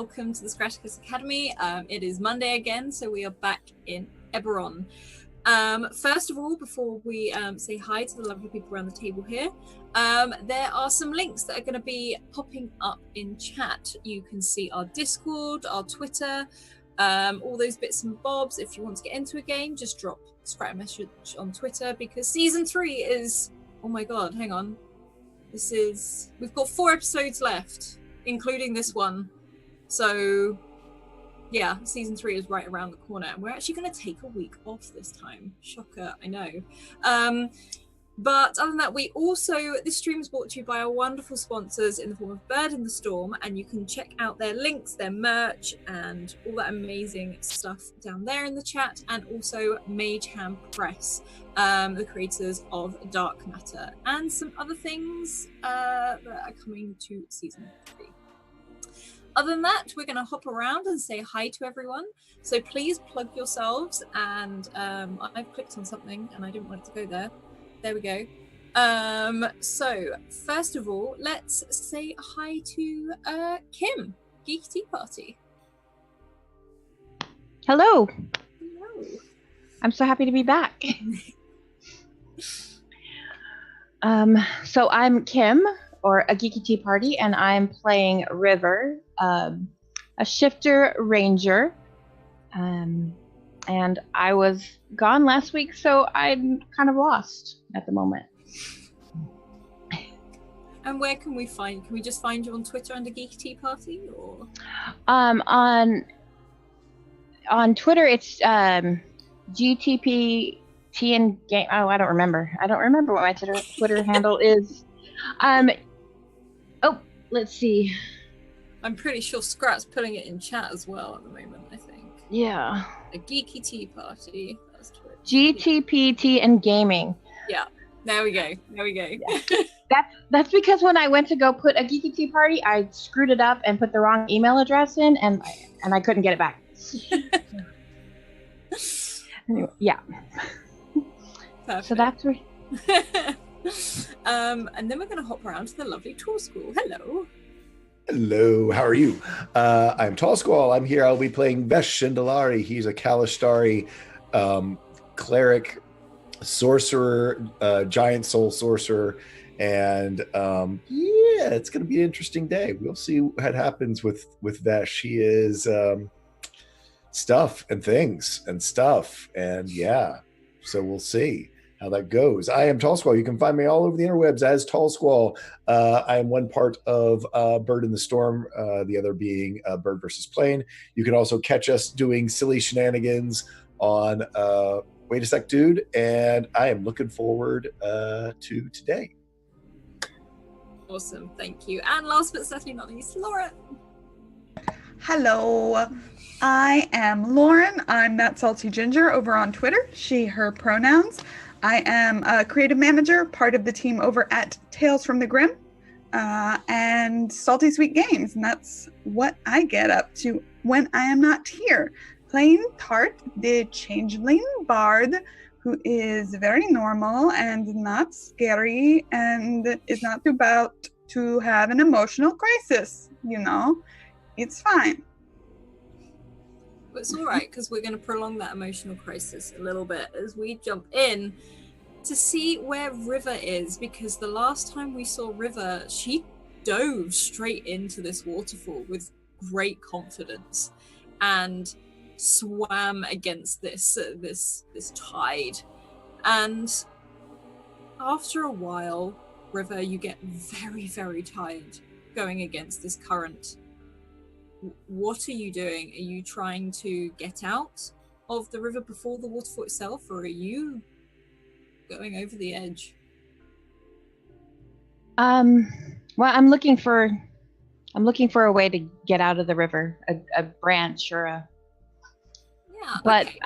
welcome to the Scratticus Academy. It is Monday again, so we are back in Eberron. First of all, before we say hi to the lovely people around the table here, there are some links that are going to be popping up in chat. You can see our Discord, our Twitter, all those bits and bobs. If you want to get into a game, just drop Scrat a message on Twitter, because season 3 is, oh my god, hang on. We've got 4 episodes left, including this one. So yeah, season 3 is right around the corner, and we're actually going to take a week off this time. Shocker, I know. But other than that, this stream is brought to you by our wonderful sponsors in the form of Bird in the Storm, and you can check out their links, their merch, and all that amazing stuff down there in the chat, and also Mage Hand Press, the creators of Dark Matter, and some other things that are coming to season 3. Other than that, we're going to hop around and say hi to everyone. So please plug yourselves, and I've clicked on something and I didn't want it to go there. There we go. So first of all, let's say hi to Kim, Geek Tea Party. Hello. Hello. I'm so happy to be back. So I'm Kim, or a Geeky Tea Party, and I'm playing River, a shifter ranger. And I was gone last week, so I'm kind of lost at the moment. And where can we just find you on Twitter under Geeky Tea Party, or? On Twitter, it's GTP Tea and Game. Oh, I don't remember what my Twitter handle is. Oh, let's see. I'm pretty sure Scrat's putting it in chat as well at the moment, I think. Yeah. A Geeky Tea Party. That's Twitter. GTP Tea and Gaming. Yeah. There we go. Yeah. That's because when I went to go put a Geeky Tea Party, I screwed it up and put the wrong email address in, and I couldn't get it back. Anyway, yeah. Perfect. So that's where. And then we're going to hop around to the lovely Tour School. Hello. Hello, how are you? I'm Tall Squall. I'm here. I'll be playing Vesh Shindalari. He's a Kalistari cleric, sorcerer, giant soul sorcerer. And yeah, it's going to be an interesting day. We'll see what happens with Vesh. He is stuff and things and stuff. And yeah, so we'll see how that goes. I am Tall Squall. You can find me all over the interwebs as Tall Squall. I am one part of Bird in the Storm, the other being Bird versus Plane. You can also catch us doing silly shenanigans on Wait a Sec Dude, and I am looking forward to today. Awesome, thank you. And last but certainly not least, Laura. Hello, I am Lauren. I'm that salty ginger over on Twitter, she, her pronouns. I am a creative manager, part of the team over at Tales from the Grim and Salty Sweet Games, and that's what I get up to when I am not here. Playing Tart, the changeling bard, who is very normal and not scary and is not about to have an emotional crisis, you know? It's fine. But it's all right, because we're going to prolong that emotional crisis a little bit as we jump in to see where River is, because the last time we saw River, she dove straight into this waterfall with great confidence and swam against this tide. And after a while, River, you get very, very tired going against this current. What are you doing? Are you trying to get out of the river before the waterfall itself, or are you going over the edge? Well, I'm looking for a way to get out of the river, a branch or a. Yeah. But okay.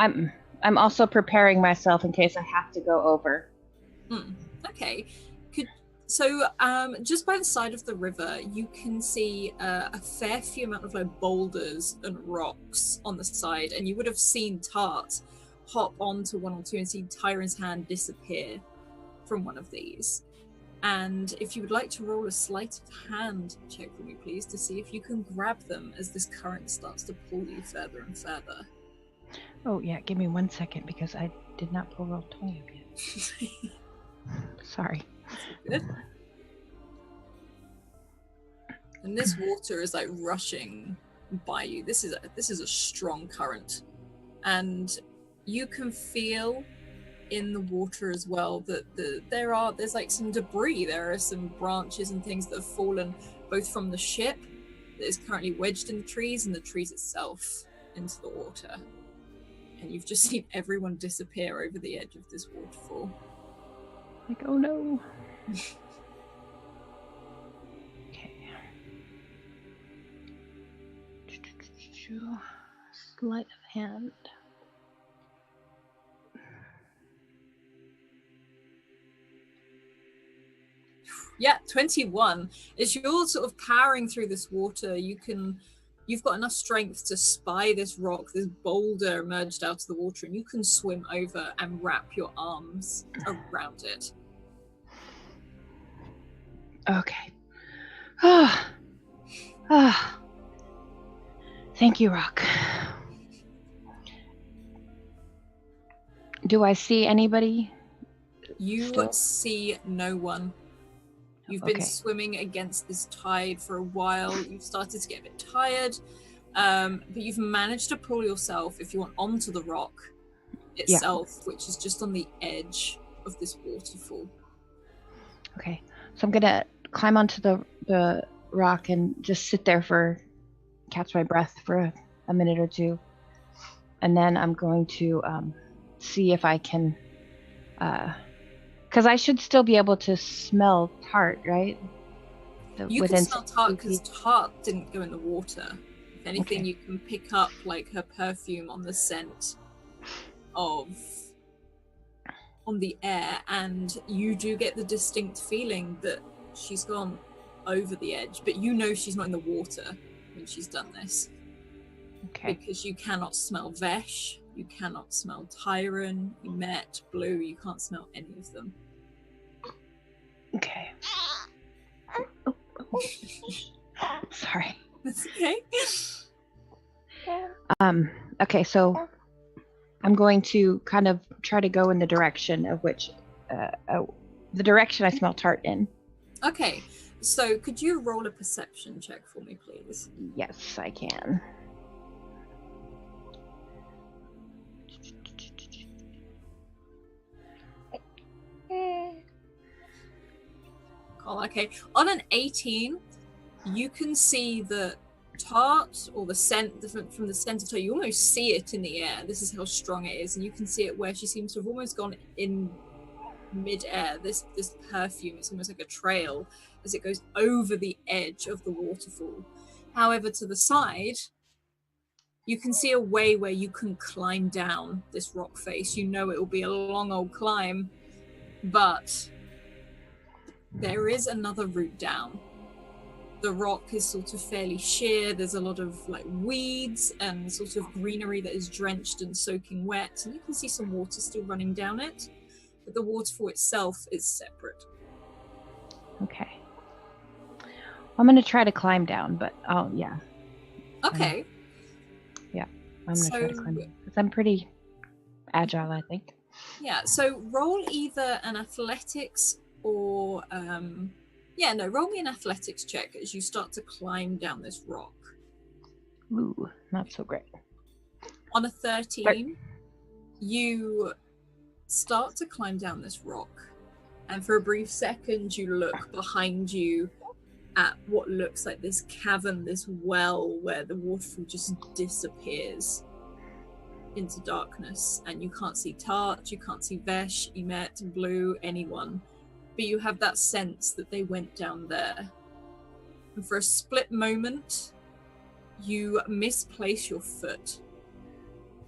I'm also preparing myself in case I have to go over. Okay. So just by the side of the river, you can see a fair few amount of like boulders and rocks on the side, and you would have seen Tart hop onto one or two and see Tyron's hand disappear from one of these. And if you would like to roll a sleight of hand check for me, please, to see if you can grab them as this current starts to pull you further and further. Oh, yeah, give me 1 second because I did not pull roll 20 up yet. Sorry. Good. And this water is like rushing by you. This is a strong current. And you can feel in the water as well that there's like some debris. There are some branches and things that have fallen both from the ship that is currently wedged in the trees and the trees itself into the water. And you've just seen everyone disappear over the edge of this waterfall. Like, oh no. Okay. Sleight of hand. Yeah, 21. As you're sort of powering through this water, you've got enough strength to spy this rock, this boulder emerged out of the water, and you can swim over and wrap your arms around it. Okay. Thank you, Rock. Do I see anybody? You Still? see no one. You've been swimming against this tide for a while. You've started to get a bit tired, but you've managed to pull yourself, if you want, onto the rock itself, which is just on the edge of this waterfall. Okay, so I'm gonna climb onto the rock and just sit there catch my breath for a minute or two, and then I'm going to see if I can. Because I should still be able to smell tart, right? You can smell tart because tart didn't go in the water. If anything, you can pick up like her perfume on the scent on the air, and you do get the distinct feeling that she's gone over the edge, but you know she's not in the water when she's done this. Okay. Because you cannot smell Vesh, you cannot smell Tyron, Emet, Blue, you can't smell any of them. Okay. Sorry. That's okay. Okay, so I'm going to kind of try to go in the direction of which, the direction I smell tart in. Okay, so could you roll a perception check for me, please? Yes, I can. Oh, okay. On an 18, you can see the tart or the scent from the scent of tart. You almost see it in the air. This is how strong it is, and you can see it where she seems to have almost gone in mid-air. This perfume, it's almost like a trail as it goes over the edge of the waterfall. However, to the side, you can see a way where you can climb down this rock face. You know it will be a long old climb, but there is another route down. The rock is sort of fairly sheer. There's a lot of like weeds and sort of greenery that is drenched and soaking wet, and you can see some water still running down it, but the waterfall itself is separate. Okay. I'm going to try to climb down, but yeah. Okay. I'm going to try to climb down because I'm pretty agile, I think. Yeah, so roll either an athletics or roll me an athletics check as you start to climb down this rock. Ooh, not so great. On a 13, you start to climb down this rock, and for a brief second you look behind you at what looks like this cavern, this well where the waterfall just disappears into darkness, and you can't see Tart, you can't see Vesh, Emet, Blue, anyone, but you have that sense that they went down there. And for a split moment, you misplace your foot,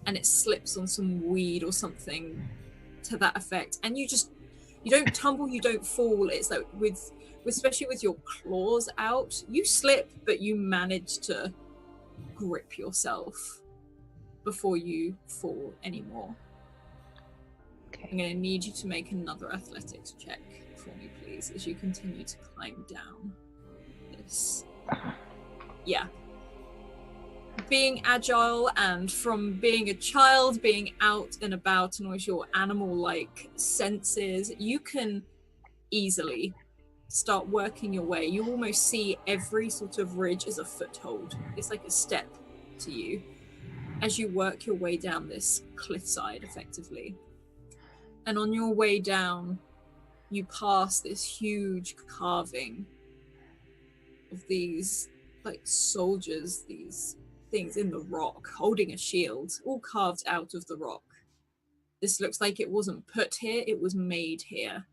and it slips on some weed or something to that effect, and you don't tumble, you don't fall. It's like especially with your claws out, you slip, but you manage to grip yourself before you fall anymore. Okay. I'm going to need you to make another athletics check for me, please, as you continue to climb down this. Yeah. Being agile and from being a child, being out and about and with your animal-like senses, you can easily start working your way. You almost see every sort of ridge as a foothold. It's like a step to you as you work your way down this cliffside, effectively. And on your way down, you pass this huge carving of these, like, soldiers, these things in the rock, holding a shield, all carved out of the rock. This looks like it wasn't put here, it was made here.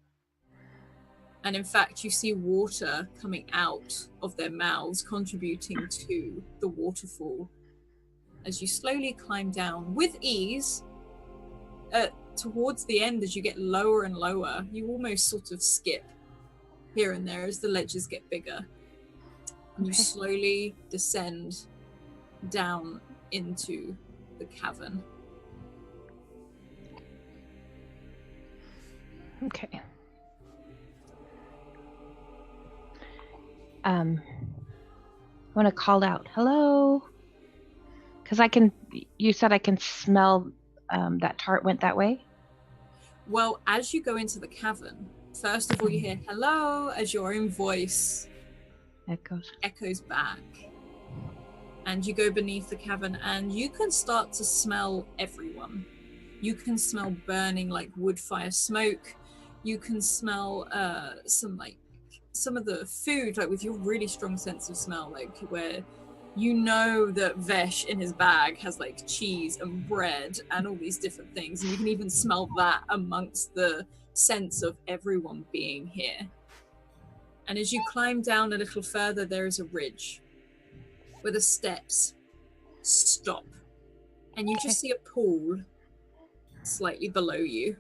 And in fact, you see water coming out of their mouths, contributing to the waterfall. As you slowly climb down with ease, towards the end, as you get lower and lower, you almost sort of skip here and there as the ledges get bigger. And you slowly descend down into the cavern. Okay. I want to call out, hello, because you said I can smell that tart went that way. Well, as you go into the cavern, first of all, you hear hello as your own voice echoes back. And you go beneath the cavern and you can start to smell everyone. You can smell burning, like, wood fire smoke. You can smell some of the food, like, with your really strong sense of smell, like, where you know that Vesh in his bag has, like, cheese and bread and all these different things. And you can even smell that amongst the sense of everyone being here. And as you climb down a little further, there is a ridge where the steps stop. And you just see a pool slightly below you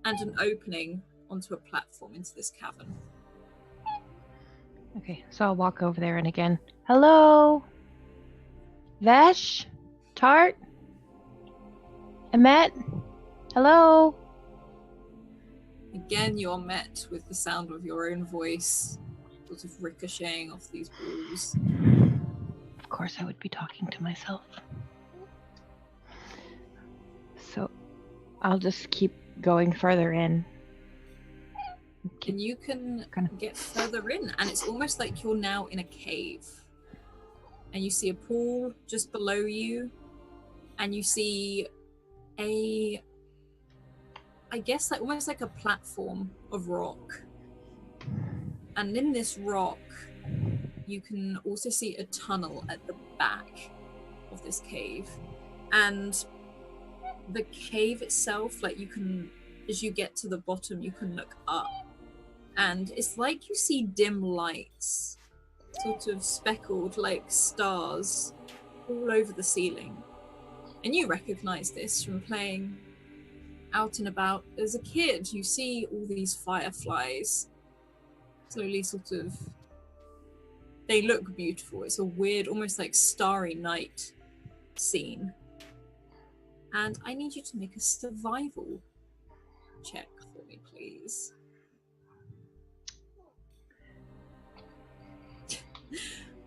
and an opening onto a platform into this cavern. Okay, so I'll walk over there and again, hello, Vesh, Tart, Emmet, hello. Again, you're met with the sound of your own voice sort of ricocheting off these walls. Of course I would be talking to myself. So I'll just keep going further in. And you can get further in, and it's almost like you're now in a cave. And you see a pool just below you, and you see I guess, like, almost like a platform of rock. And in this rock, you can also see a tunnel at the back of this cave. And the cave itself, like, you can, as you get to the bottom, you can look up. And it's like you see dim lights, sort of speckled like stars, all over the ceiling. And you recognize this from playing out and about as a kid. You see all these fireflies slowly sort of, they look beautiful. It's a weird, almost like starry night scene. And I need you to make a survival check for me, please.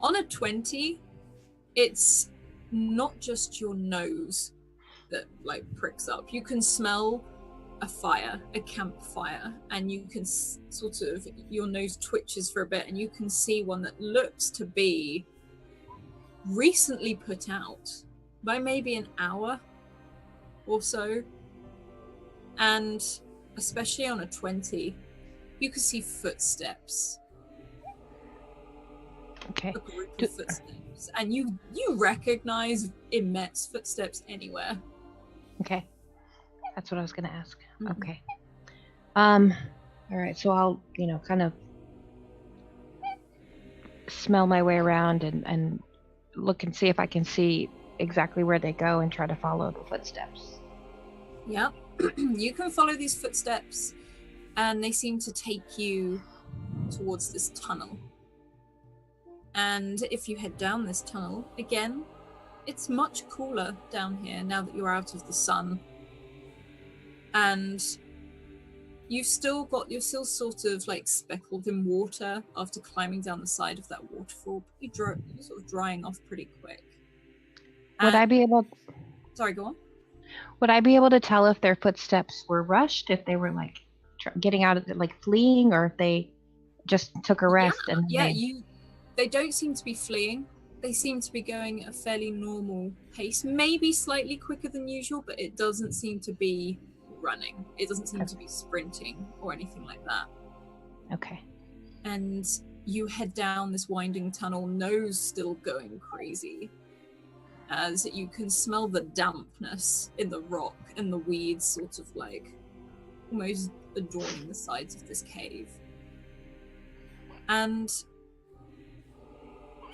On a 20, it's not just your nose that, like, pricks up. You can smell a fire, a campfire, and you can sort of, your nose twitches for a bit, and you can see one that looks to be recently put out by maybe an hour or so. And especially on a 20, you can see footsteps. Okay. A group of footsteps. And you recognize Emmet's footsteps anywhere. Okay. That's what I was going to ask. Mm-hmm. Okay. All right. So I'll, kind of smell my way around and look and see if I can see exactly where they go and try to follow the footsteps. Yeah. You can follow these footsteps, and they seem to take you towards this tunnel. And if you head down this tunnel, again, it's much cooler down here now that you're out of the sun. And you're still sort of like speckled in water after climbing down the side of that waterfall. But you're sort of drying off pretty quick. Would I be able? Sorry, go on. Would I be able to tell if their footsteps were rushed, if they were like getting out of it, like fleeing, or if they just took a rest? They don't seem to be fleeing. They seem to be going at a fairly normal pace, maybe slightly quicker than usual, but it doesn't seem to be running. It doesn't seem to be sprinting or anything like that. Okay. And you head down this winding tunnel, nose still going crazy, as you can smell the dampness in the rock and the weeds sort of like almost adorning the sides of this cave. And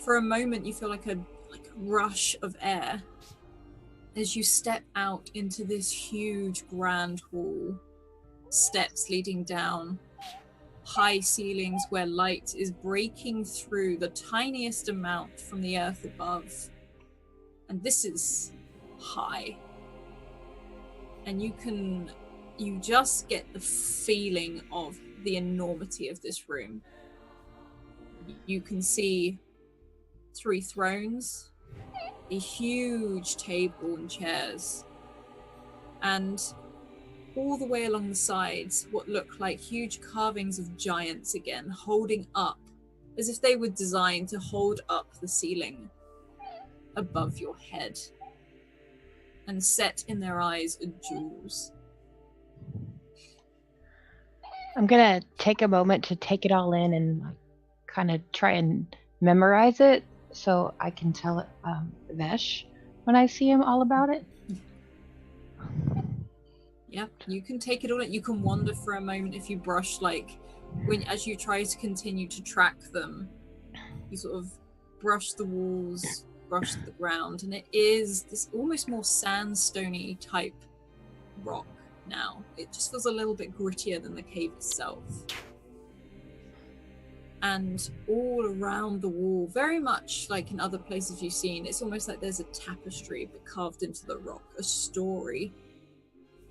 for a moment you feel like a rush of air as you step out into this huge grand hall, steps leading down, high ceilings where light is breaking through the tiniest amount from the earth above. And this is high. And you just get the feeling of the enormity of this room. You can see 3 thrones, a huge table and chairs, and all the way along the sides, what look like huge carvings of giants again, holding up, as if they were designed to hold up the ceiling above your head, and set in their eyes are jewels. I'm gonna take a moment to take it all in and like kind of try and memorize it so I can tell Vesh when I see him all about it. Yeah, you can take it all in. You can wander for a moment if you brush, like, as you try to continue to track them, you sort of brush the walls, brush the ground, and it is this almost more sandstony type rock now. It just feels a little bit grittier than the cave itself. And all around the wall, very much like in other places you've seen, it's almost like there's a tapestry but carved into the rock, a story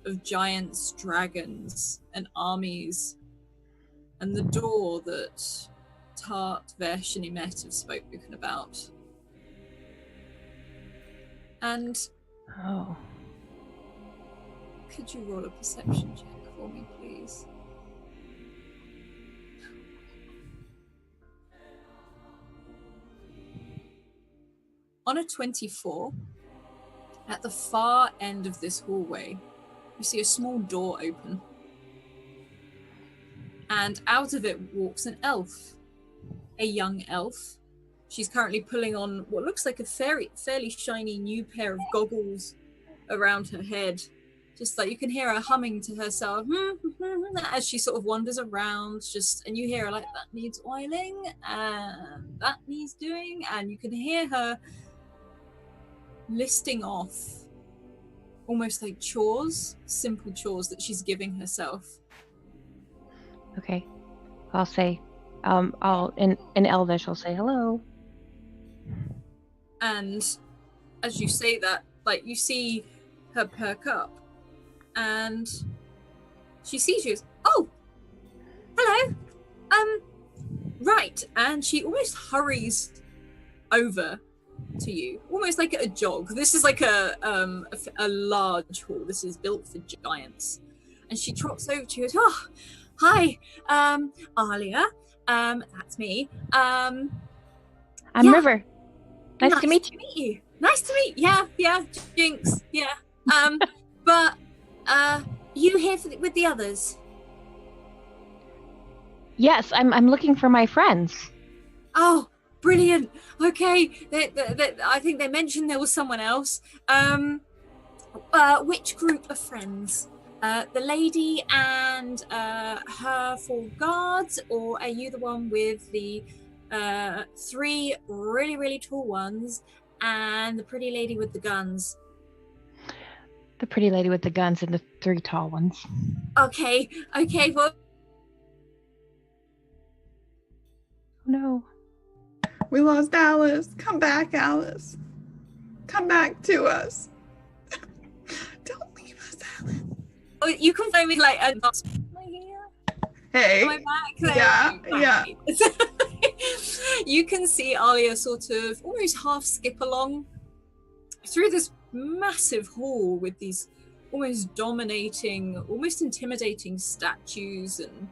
of giants, dragons, and armies. And the door that Tart, Vesh, and Emet have spoken about. And could you roll a perception check for me, please? On a 24, at the far end of this hallway, you see a small door open. And out of it walks an elf, a young elf. She's currently pulling on what looks like a fairly shiny new pair of goggles around her head. Just like you can hear her humming to herself as she sort of wanders around, and you hear her like, that needs oiling, and that needs doing, and you can hear her listing off almost like chores, simple chores that she's giving herself. Okay. I'll say, in Elvish, I'll say hello. And as you say that, like, you see her perk up, and she sees you. Oh, hello. Right. And she almost hurries over to you, almost like a jog. This is like a large hall. This is built for giants. And she trots over to you. Oh, hi, Alia. That's me. I'm River. Nice to meet you. Nice to meet you. Yeah, Jinx. Yeah. But you here with the others? Yes, I'm looking for my friends. Oh, brilliant. Okay, I think they mentioned there was someone else. Which group of friends? The lady and her 4 guards, or are you the one with the 3 really, really tall ones and the pretty lady with the guns? The pretty lady with the guns and the 3 tall ones. Okay, well... No. We lost Alice. Come back, Alice. Come back to us. Don't leave us, Alice. Oh, you can find me like, am I here? Hey. Am I back? There Yeah, we go. yeah. You can see Alia sort of almost half skip along through this massive hall with these almost dominating, almost intimidating statues, and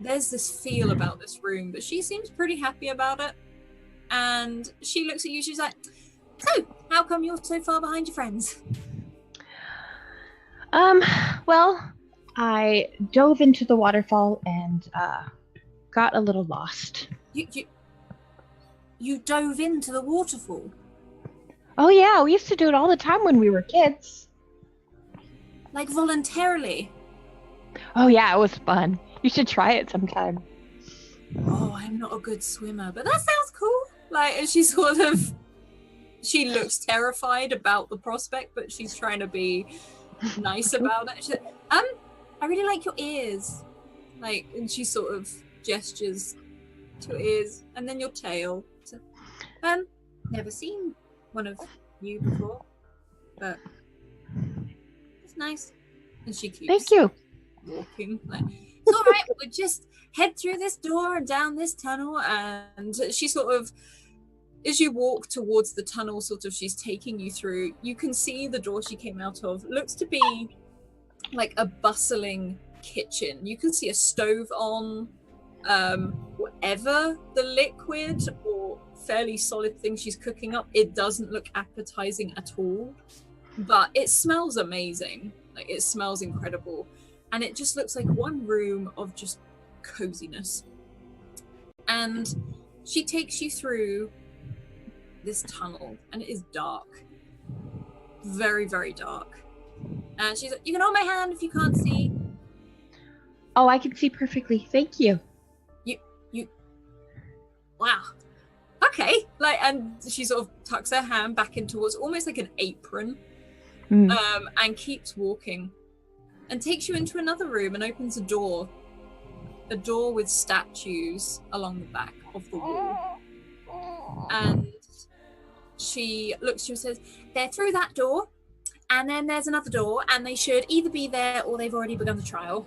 there's this feel about this room, but she seems pretty happy about it. And she looks at you, she's like, so, how come you're so far behind your friends? Well, I dove into the waterfall and got a little lost. You dove into the waterfall? Oh yeah, we used to do it all the time when we were kids. Like voluntarily? Oh yeah, it was fun. You should try it sometime. Oh, I'm not a good swimmer, but that sounds cool. Like, and she looks terrified about the prospect, but she's trying to be nice about it. She's like, I really like your ears. Like, and she sort of gestures to her ears, and then your tail. So, never seen one of you before, but it's nice. And she keeps Thank you. walking. Like, it's all right, we'll just head through this door and down this tunnel. And she sort of, as you walk towards the tunnel, sort of she's taking you through, you can see the door she came out of looks to be like a bustling kitchen. You can see a stove on, whatever the liquid or fairly solid thing she's cooking up, it doesn't look appetizing at all, but it smells amazing. Like, it smells incredible, and it just looks like one room of just coziness. And she takes you through this tunnel, and it is dark, very, very dark. And she's like, you can hold my hand if you can't see. Oh, I can see perfectly. Thank you. You wow. Okay. Like, and she sort of tucks her hand back into what's almost like an apron, and keeps walking, and takes you into another room and opens a door with statues along the back of the wall. And she looks at you and says, they're through that door, and then there's another door, and they should either be there or they've already begun the trial.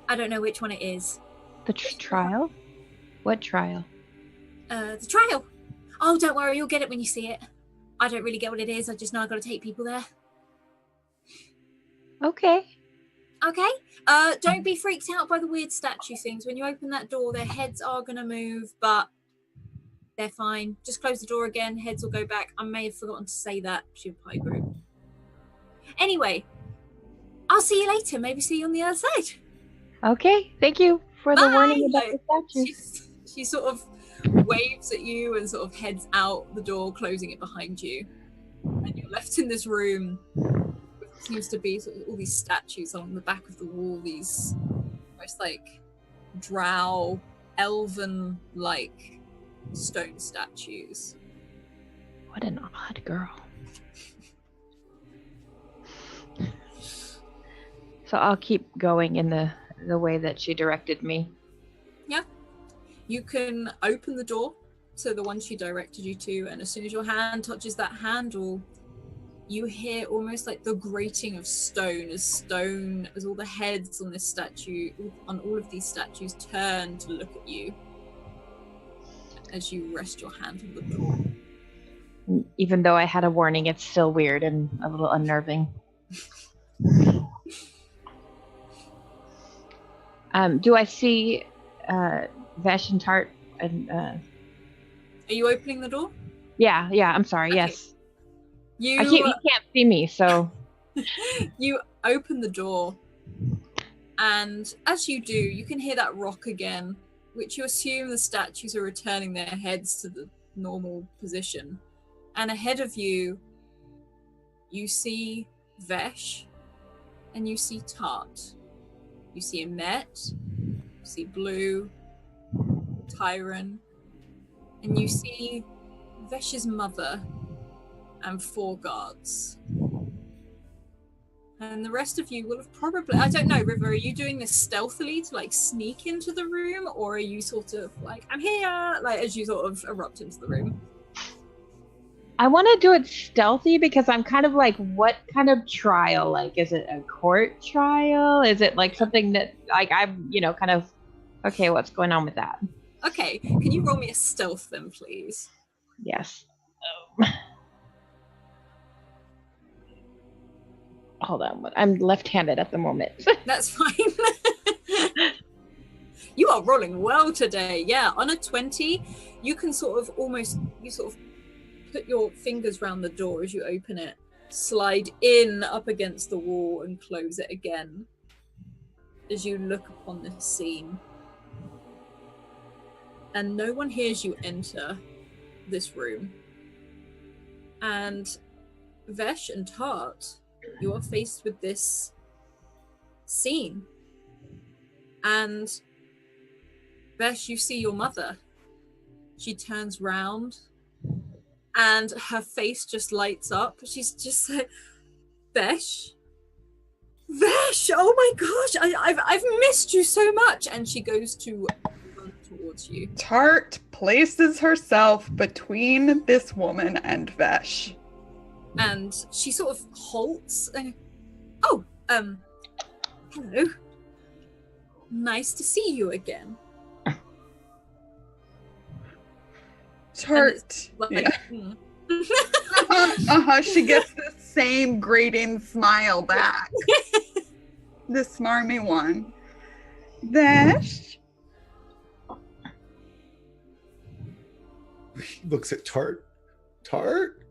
I don't know which one it is. The trial? What trial? The trial. Oh, don't worry, you'll get it when you see it. I don't really get what it is, I just know I've got to take people there. Okay. Okay? Don't be freaked out by the weird statue things. When you open that door, their heads are going to move, but they're fine. Just close the door again, heads will go back. I may have forgotten to say that to your pie group. Anyway, I'll see you later. Maybe see you on the other side. Okay, thank you for the Bye. warning about the statues. She sort of waves at you and sort of heads out the door, closing it behind you. And you're left in this room with what seems to be sort of all these statues along the back of the wall, these almost like drow, elven-like stone statues. What an odd girl. So I'll keep going in the way that she directed me. Yeah. You can open the door to the one she directed you to, and as soon as your hand touches that handle, you hear almost like the grating of stone as all the heads on this statue, on all of these statues, turn to look at you as you rest your hand on the door. Even though I had a warning, it's still weird and a little unnerving. Do I see Vesh and Tart? And are you opening the door? Yeah. I'm sorry. Okay. Yes. You can't see me, so you open the door, and as you do, you can hear that rock again, which you assume the statues are returning their heads to the normal position. And ahead of you, you see Vesh, and you see Tart. You see Emmet, you see Blue, Tyron, and you see Vesh's mother and 4 guards. And the rest of you will have probably, I don't know, River, are you doing this stealthily to like sneak into the room, or are you sort of like, I'm here, like as you sort of erupt into the room? I want to do it stealthy because I'm kind of like, what kind of trial? Like, is it a court trial? Is it like something that, like, I'm, kind of, okay, what's going on with that? Okay, can you roll me a stealth then, please? Yes. Hold on, I'm left-handed at the moment. That's fine. You are rolling well today. Yeah, on a 20, you can sort of put your fingers round the door as you open it, slide in up against the wall and close it again as you look upon this scene. And no one hears you enter this room. And Vesh and Tart, you are faced with this scene. And Vesh, you see your mother. She turns round and her face just lights up. She's just like, Vesh? Vesh! Oh my gosh, I've missed you so much. And she goes to run towards you. Tart places herself between this woman and Vesh. And she sort of halts and, hello. Nice to see you again. Tart. Like, She gets the same grating smile back. The smarmy one. Vesh? He looks at Tart. Tart?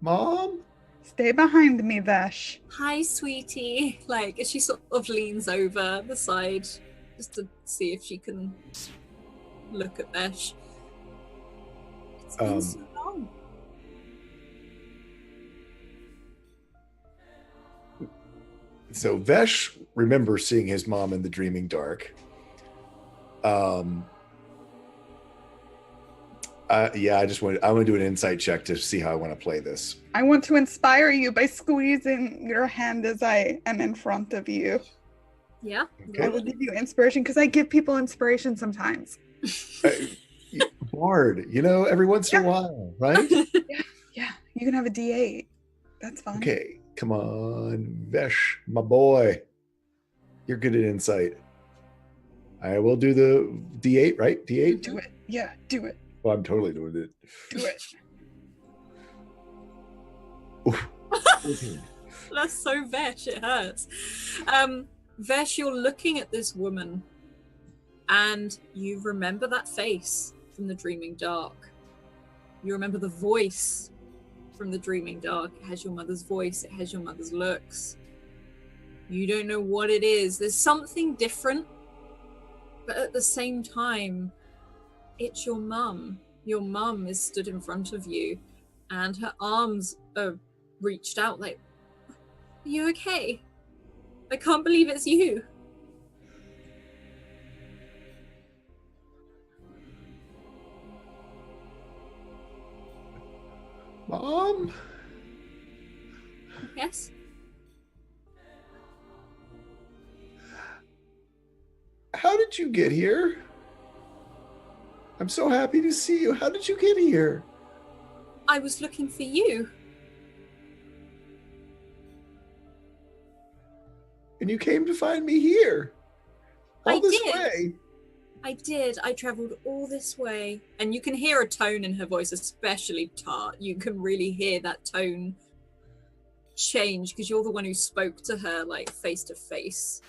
Mom? Stay behind me, Vesh. Hi, sweetie. Like, as she sort of leans over the side just to see if she can look at Vesh. It's been so long. So Vesh remembers seeing his mom in the dreaming dark. I want to do an insight check to see how I want to play this. I want to inspire you by squeezing your hand as I am in front of you. Yeah. Okay. I will give you inspiration because I give people inspiration sometimes. Bard, every once in a while, right? Yeah, you can have a D8. That's fine. Okay, come on, Vesh, my boy. You're good at insight. I will do the D8, right? D8? Do it. Yeah, do it. Well, I'm totally doing it. Do it. That's so Vesh, it hurts. Vesh, you're looking at this woman and you remember that face from the dreaming dark. You remember the voice from the dreaming dark. It has your mother's voice, it has your mother's looks. You don't know what it is. There's something different, but at the same time, it's your mum. Your mum is stood in front of you and her arms are reached out like, are you okay? I can't believe it's you. Mom? Yes? How did you get here? I'm so happy to see you. How did you get here? I was looking for you. And you came to find me here. All this did. way. I did. I travelled all this way. And you can hear a tone in her voice, especially Tart. You can really hear that tone change because you're the one who spoke to her like face to face.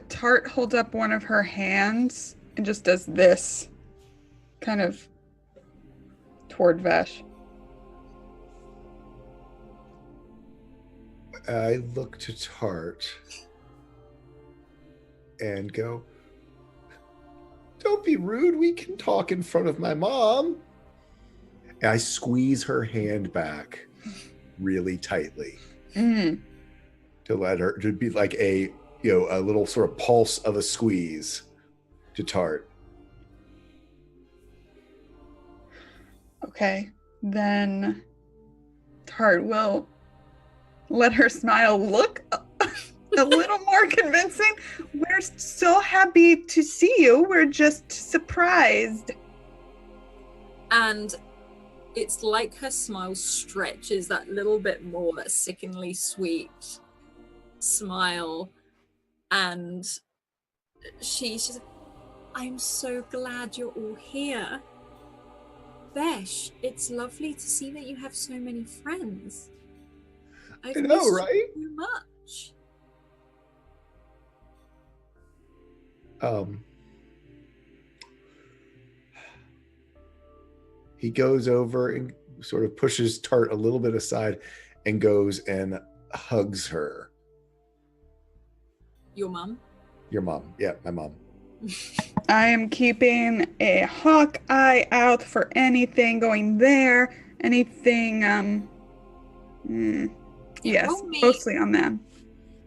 Tart holds up one of her hands and just does this, kind of toward Vesh. I look to Tart and go, don't be rude. We can talk in front of my mom. And I squeeze her hand back really tightly to let her, to be like a little sort of pulse of a squeeze to Tart. Okay, then Tart will let her smile look a little more convincing. We're so happy to see you. We're just surprised. And it's like her smile stretches that little bit more, that sickeningly sweet smile. And she's just, I'm so glad you're all here. Vesh, it's lovely to see that you have so many friends. I've I know, missed right? you so much. He goes over and sort of pushes Tart a little bit aside and goes and hugs her. Your mum? Your mom. Yeah, my mom. I am keeping a hawk eye out for anything going there, anything, yes, mostly on them.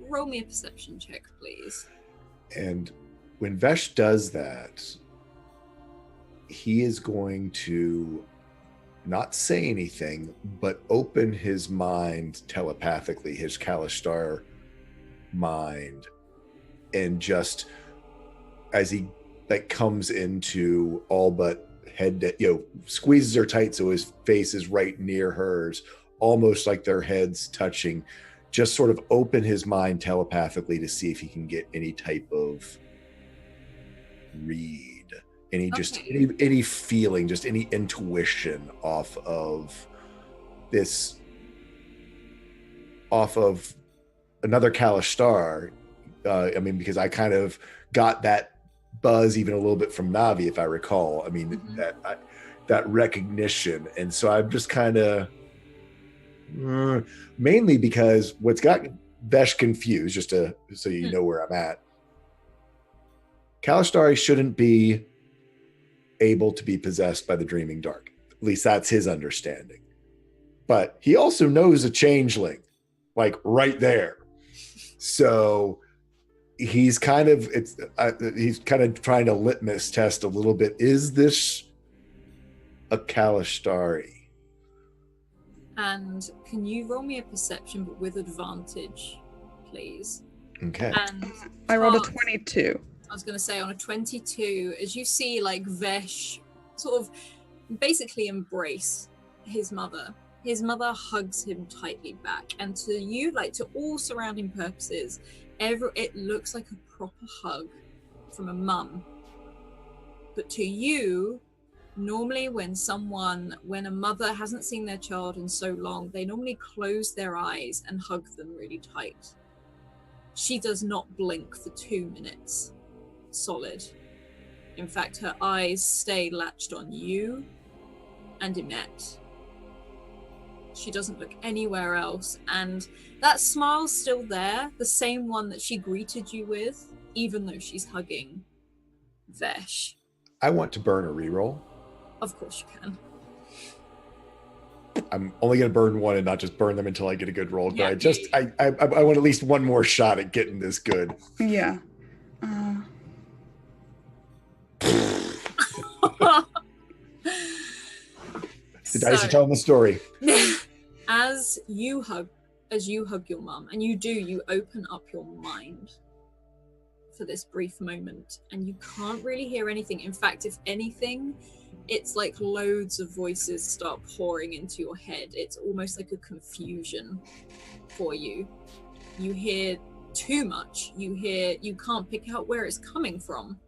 Roll me a perception check, please. And when Vesh does that, he is going to not say anything, but open his mind telepathically, his Kalashtar mind, and just as he like comes into all but head, squeezes her tight so his face is right near hers, almost like their heads touching, just sort of open his mind telepathically to see if he can get any type of read, any feeling, just any intuition off of another Kalashtar. Because I kind of got that buzz even a little bit from Navi, if I recall. That recognition, and so I'm just kind of mainly because what's got Vesh confused, just so you know where I'm at. Kalastari shouldn't be able to be possessed by the Dreaming Dark. At least that's his understanding. But he also knows a changeling, like right there. So he's kind of trying to litmus test a little bit. Is this a Kalastari? And can you roll me a perception, but with advantage, please? Okay. And I rolled a 22. I was going to say on a 22, as you see like Vesh sort of basically embrace his mother. His mother hugs him tightly back, and to you, like to all surrounding purposes, it looks like a proper hug from a mum. But to you, normally when a mother hasn't seen their child in so long, they normally close their eyes and hug them really tight. She does not blink for 2 minutes solid. In fact, her eyes stay latched on you and Emmett. She doesn't look anywhere else, and that smile's still there, the same one that she greeted you with, even though she's hugging Vesh. I want to burn a reroll. Of course you can. I'm only going to burn one and not just burn them until I get a good roll. Yeah. But I want at least one more shot at getting this good. Yeah. The dice are telling the story. As you hug your mum, and you open up your mind for this brief moment, and you can't really hear anything. In fact, if anything, it's like loads of voices start pouring into your head. It's almost like a confusion for you. You hear too much. You can't pick out where it's coming from.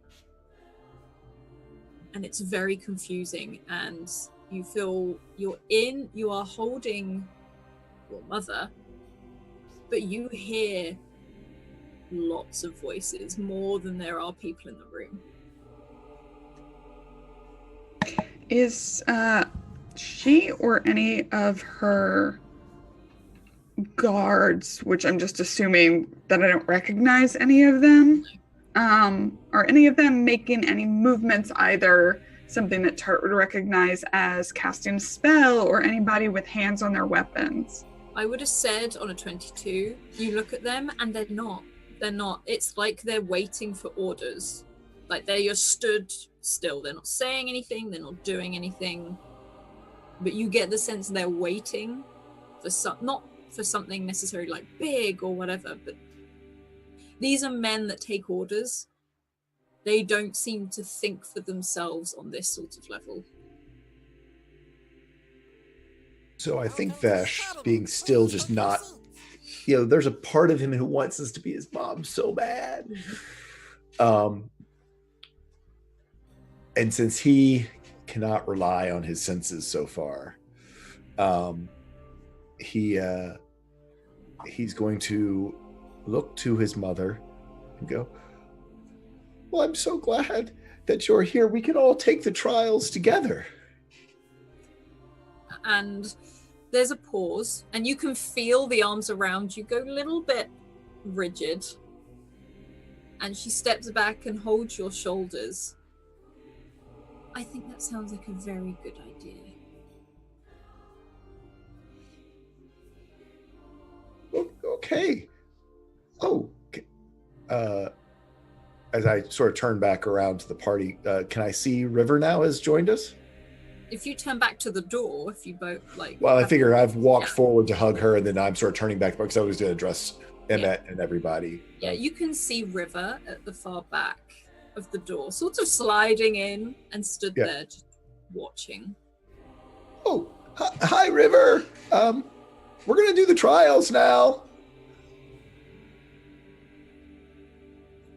And it's very confusing, and you feel you are holding your mother, but you hear lots of voices, more than there are people in the room. Is she or any of her guards, which I'm just assuming that I don't recognize any of them, are any of them making any movements, either something that Tart would recognize as casting a spell, or anybody with hands on their weapons? I would have said on a 22, you look at them and they're not. It's like they're waiting for orders. Like they're just stood still. They're not saying anything. They're not doing anything. But you get the sense they're waiting for not for something necessarily like big or whatever, but these are men that take orders. They don't seem to think for themselves on this sort of level. So I think Vesh, being still just not, there's a part of him who wants us to be his mom so bad. And since he cannot rely on his senses so far, he's going to look to his mother and go, well, I'm so glad that you're here. We can all take the trials together. And there's a pause, and you can feel the arms around you go a little bit rigid. And she steps back and holds your shoulders. I think that sounds like a very good idea. Okay. Oh, as I sort of turn back around to the party, can I see River now has joined us? If you turn back to the door, if you both Well, I figure I've walked forward to hug her, and then I'm sort of turning back because I was going to address Emmett and everybody. Yeah, you can see River at the far back of the door, sort of sliding in and stood there just watching. Oh, hi, River. We're going to do the trials now.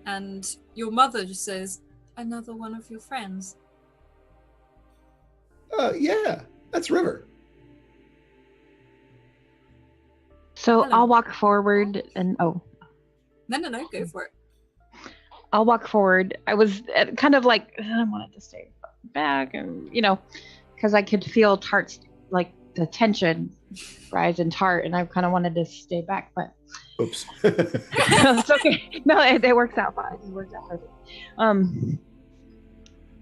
And your mother just says, another one of your friends. Yeah, that's River. So Hello. I'll walk forward and No, go for it. I'll walk forward. I was kind of like, I wanted to stay back and, because I could feel Tart's, like, the tension rise in Tart, and I kind of wanted to stay back, but. Oops. It's okay. No, it works out fine. It works out perfect.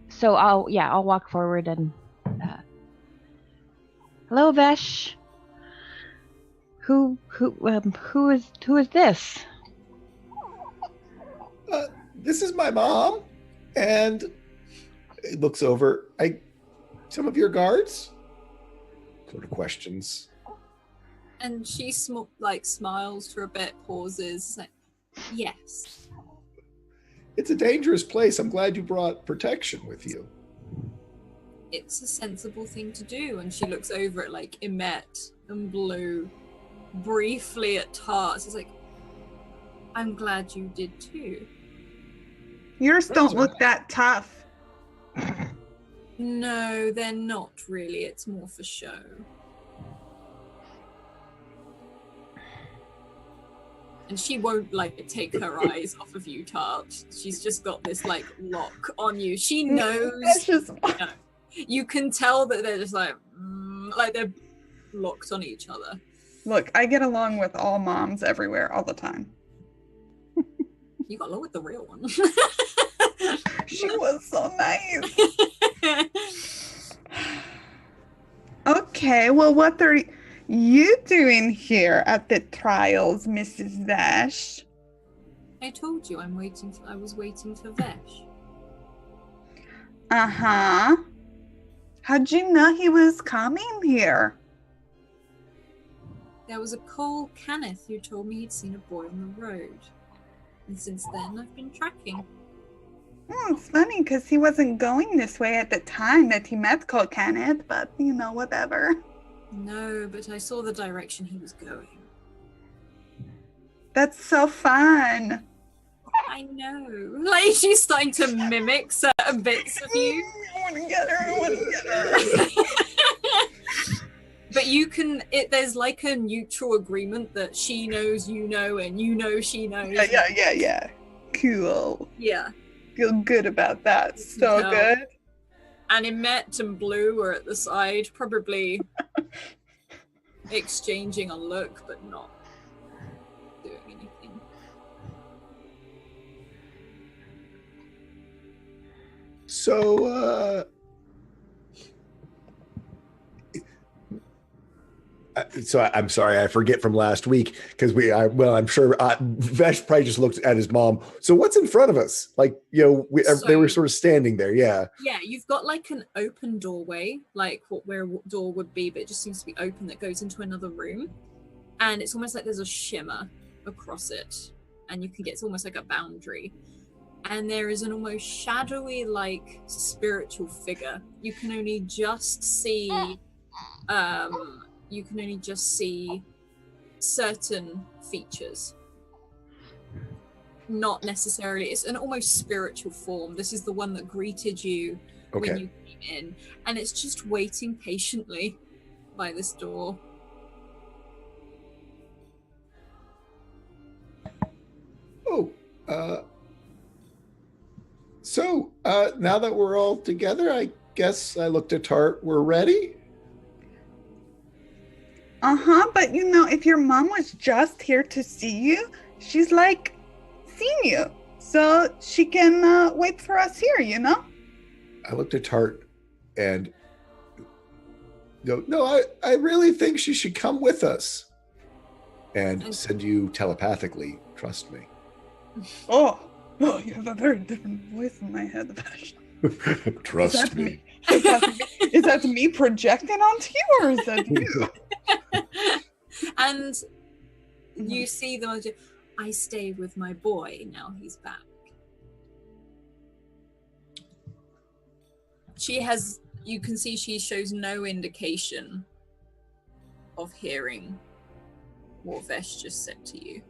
So I'll walk forward and, hello, Vesh. Who is this? This is my mom, and it looks over. Some of your guards? Sort of questions. And she smiles for a bit, pauses, like, yes. It's a dangerous place. I'm glad you brought protection with you. It's a sensible thing to do. And she looks over at like Emmett and Blue, briefly at Tart. She's like, I'm glad you did too. Yours don't look that tough. No, they're not really. It's more for show. And she won't take her eyes off of you, Tart. She's just got this lock on you. She knows. That's just... You can tell that they're just like they're locked on each other. Look, I get along with all moms everywhere all the time. You got along with the real one. She was so nice. Okay, well, what are you doing here at the trials, Mrs. Vesh? I told you I was waiting for Vesh. Uh-huh. How'd you know he was coming here? There was a Cole Kenneth who told me he'd seen a boy on the road. And since then, I've been tracking. It's funny because he wasn't going this way at the time that he met Cole Kenneth, but, whatever. No, but I saw the direction he was going. That's so fun. I know. She's starting to mimic certain bits of you. I want to get her. But there's a neutral agreement that she knows you know, and you know she knows. Yeah. Cool. Yeah. Feel good about that. So good. And Emmett and Blue are at the side, probably exchanging a look, but not doing anything. So, I'm sorry, I forget from last week because I'm sure Vesh probably just looked at his mom. So what's in front of us? They were sort of standing there. Yeah. Yeah, you've got an open doorway, where a door would be, but it just seems to be open that goes into another room. And it's almost like there's a shimmer across it. And it's almost like a boundary. And there is an almost shadowy, spiritual figure. You can only just see, you can only just see certain features. Not necessarily. It's an almost spiritual form. This is the one that greeted you when you came in, and it's just waiting patiently by this door. Oh, so now that we're all together, I guess I looked at Tart. We're ready? But if your mom was just here to see you, she's like seen you. So she can wait for us here, I looked at Tart and go, no, I really think she should come with us. And send you telepathically, trust me. Oh, you have a very different voice in my head. Trust me. Is that me projecting onto you, or is that you? And you see them. I stayed with my boy. Now he's back. You can see she shows no indication of hearing what Vesh just said to you.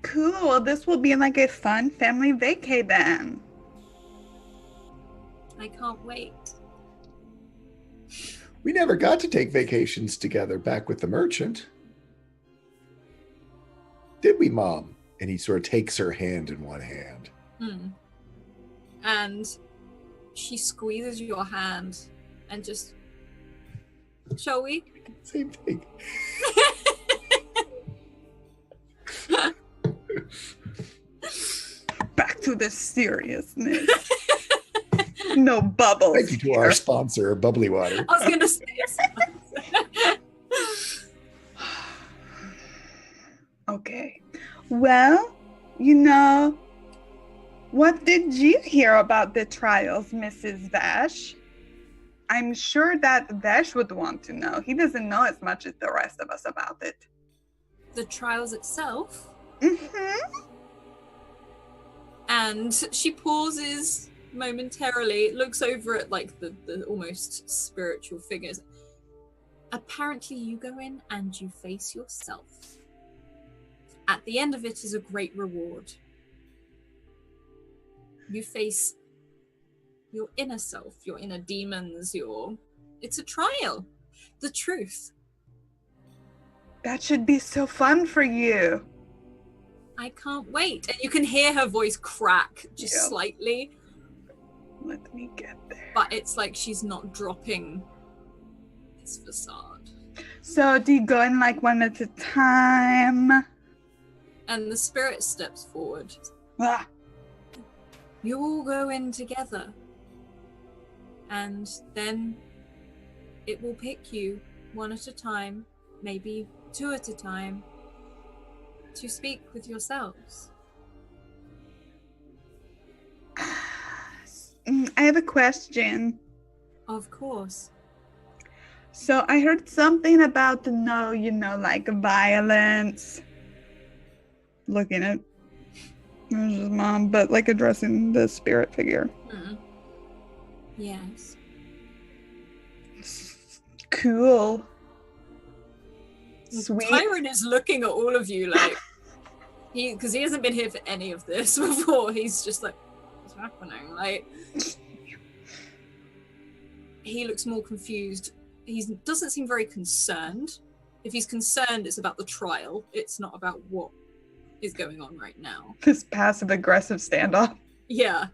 Cool. Well, this will be like a fun family vacay then. I can't wait. We never got to take vacations together back with the merchant. Did we, Mom? And he sort of takes her hand in one hand. And she squeezes your hand and just, shall we? Same thing. Back to the seriousness. No bubbles. Thank you to our sponsor, Bubbly Water. I was going to say Okay. Well, what did you hear about the trials, Mrs. Vash? I'm sure that Vash would want to know. He doesn't know as much as the rest of us about it. the trials itself. Mm-hmm. And she pauses momentarily, looks over at like the almost spiritual figures. Apparently you go in and you face yourself. At the end of it is a great reward. You face your inner self, your inner demons, it's a trial. The truth. That should be so fun for you. I can't wait. And you can hear her voice crack just slightly. Let me get there. But it's like she's not dropping this facade. So do you go in like one at a time? And the spirit steps forward. Ah. You all go in together. And then it will pick you one at a time, maybe two at a time, to speak with yourselves. I have a question. Of course. So I heard something about like violence. Looking at his mom, but like addressing the spirit figure. Yes. Cool. Sweet. Tyron is looking at all of you like because he hasn't been here for any of this before. He's just like, what's happening? Like, he looks more confused. He doesn't seem very concerned. If he's concerned, it's about the trial. It's not about what is going on right now. This passive aggressive standoff. Yeah,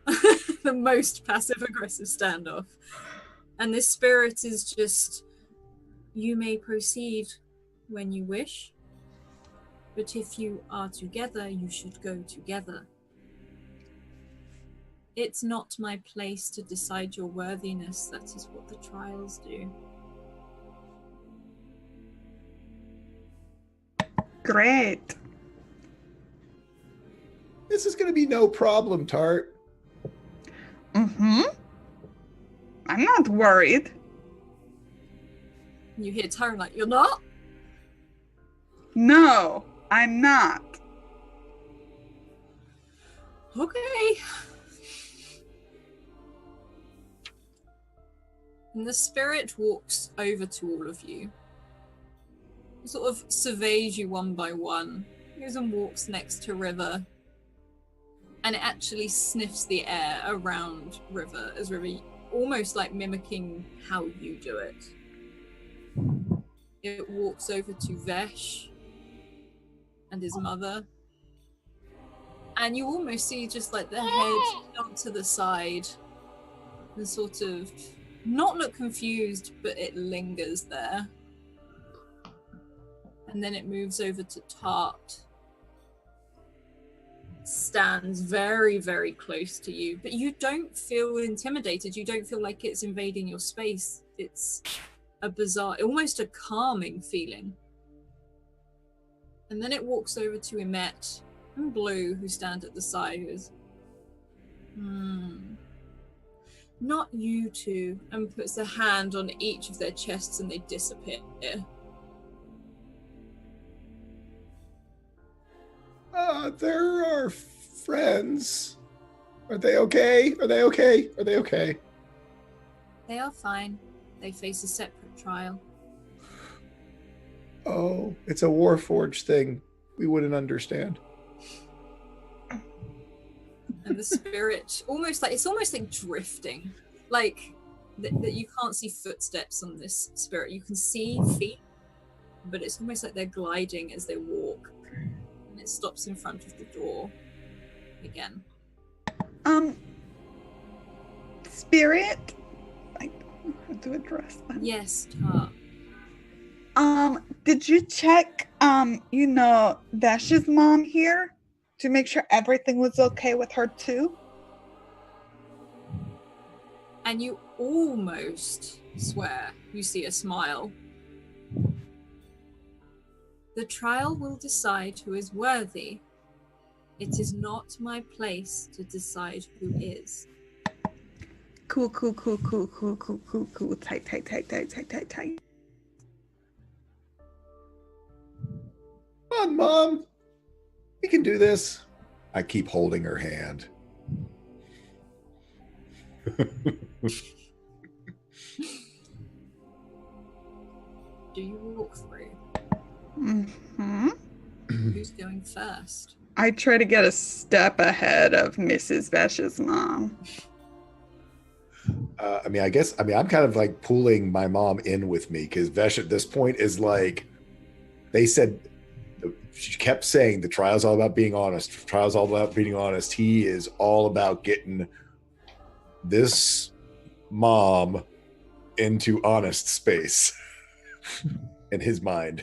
the most passive aggressive standoff. And this spirit is just, you may proceed when you wish, but if you are together, you should go together. It's not my place to decide your worthiness. That is what the trials do. Great. This is going to be no problem, Tart. Mm-hmm. I'm not worried. You hear Tyron like, you're not? No, I'm not. Okay. And the spirit walks over to all of you sort of surveys you one by one. Goes and walks next to River. And it actually sniffs the air around River, as River, almost like mimicking how you do it. It walks over to Vesh and his mother. And you almost see just like the head down to the side and sort of not look confused, but it lingers there. And then it moves over to Tart. Stands very, very close to you, but you don't feel intimidated. You don't feel like it's invading your space. It's a bizarre, almost a calming feeling. And then it walks over to Emet and Blue, who stand at the side, who is, not you two, and puts a hand on each of their chests and they disappear. They're our friends. Are they okay? Are they okay? Are they okay? They are fine. They face a separate trial. Oh, it's a Warforged thing. We wouldn't understand. And the spirit, it's almost like drifting. Like, that you can't see footsteps on this spirit. You can see feet, but it's almost like they're gliding as they walk. And it stops in front of the door again. Spirit? I don't know how to address them. Yes, Tar. Did you check, Vash's mom here to make sure everything was okay with her too? And you almost swear you see a smile. The trial will decide who is worthy. It is not my place to decide who is. Cool. Tight. Come on, Mom. We can do this. I keep holding her hand. Do you walk through? Mm-hmm. Who's going first? I try to get a step ahead of Mrs. Vash's mom. I'm kind of like pulling my mom in with me because Vesh at this point is like, she kept saying the trial's all about being honest. The trial's all about being honest. He is all about getting this mom into honest space in his mind.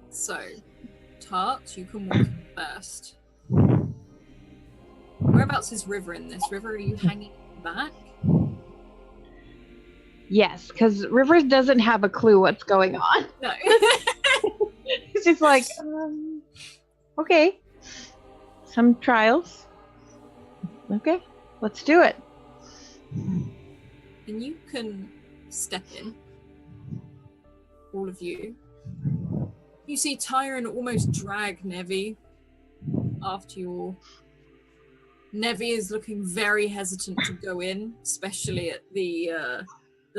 So, Tart, you can walk in first. Whereabouts is River in this? River, are you hanging back? Yes, because Rivers doesn't have a clue what's going on. No. He's just like, okay. Some trials. Okay, let's do it. And you can step in. All of you. You see Tyron almost drag Nevi after you all. Nevi is looking very hesitant to go in, especially at the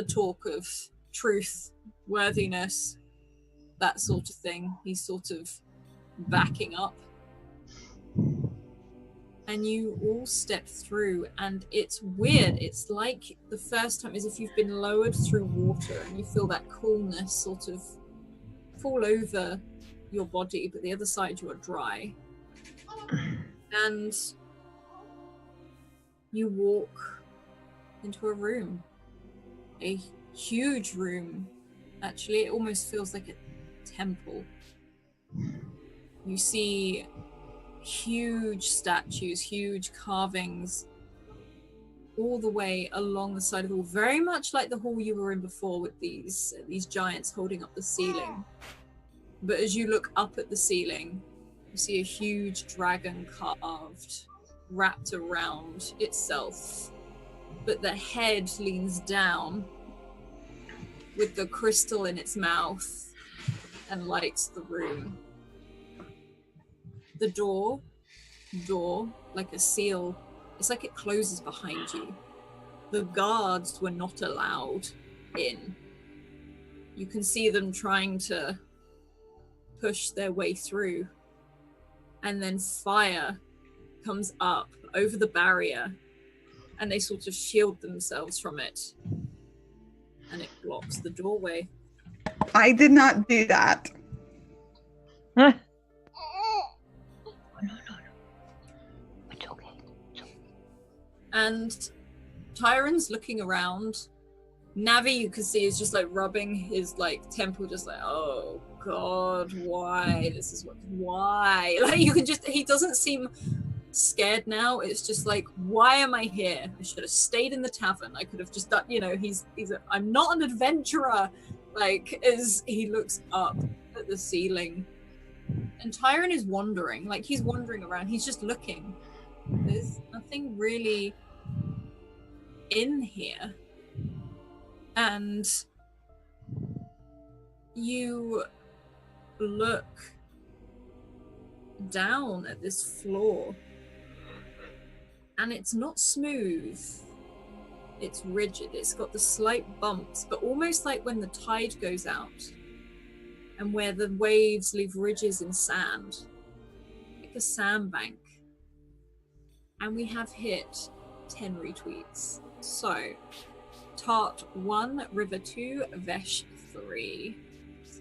talk of truth, worthiness, that sort of thing. He's sort of backing up. And you all step through, and it's weird. It's like the first time, as if you've been lowered through water, and you feel that coolness sort of fall over your body, but the other side you are dry. And you walk into a room. A huge room. Actually, it almost feels like a temple. You see huge statues, huge carvings all the way along the side of the wall, very much like the hall you were in before with these giants holding up the ceiling. But as you look up at the ceiling, you see a huge dragon carved, wrapped around itself, but the head leans down with the crystal in its mouth and lights the room. The door, like a seal, it's like it closes behind you. The guards were not allowed in. you can see them trying to push their way through. And then fire comes up over the barrier, and they sort of shield themselves from it. And it blocks the doorway. I did not do that. Huh? No. It's okay. And Tyron's looking around. Navi, you can see, is just like rubbing his like temple, just like, oh god, why? This is why? Like, you can just, he doesn't seem scared now. It's just like, why am I here? I should have stayed in the tavern. I could have just done, I'm not an adventurer. Like, as he looks up at the ceiling, and Tyron is wandering, like he's wandering around. He's just looking. There's nothing really in here. And you look down at this floor, and it's not smooth. It's rigid. It's got the slight bumps, but almost like when the tide goes out and where the waves leave ridges in sand, like a sandbank. And we have hit 10 retweets. So, Tart 1, River 2, Vesh 3. So,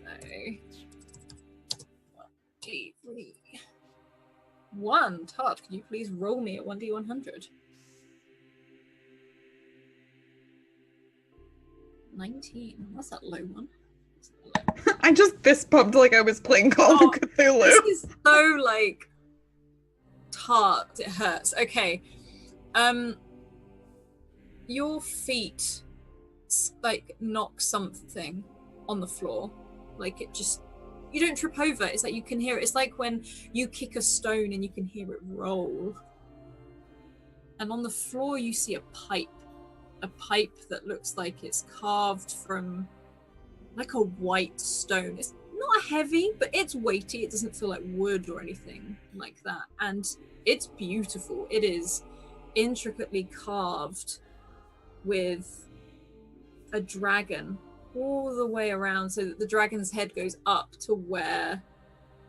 1d3. 1. Tart, can you please roll me at 1d100? 19. What's that low one? I just fist pumped like I was playing Call of Cthulhu. This is so, like, tart. It hurts. Okay. Your feet, like, knock something on the floor. Like, it just... You don't trip over. It's like you can hear it. It's like when you kick a stone and you can hear it roll. And on the floor you see a pipe. A pipe that looks like it's carved from like a white stone. It's not heavy, but it's weighty. It doesn't feel like wood or anything like that. And it's beautiful. It is intricately carved with a dragon all the way around, so that the dragon's head goes up to where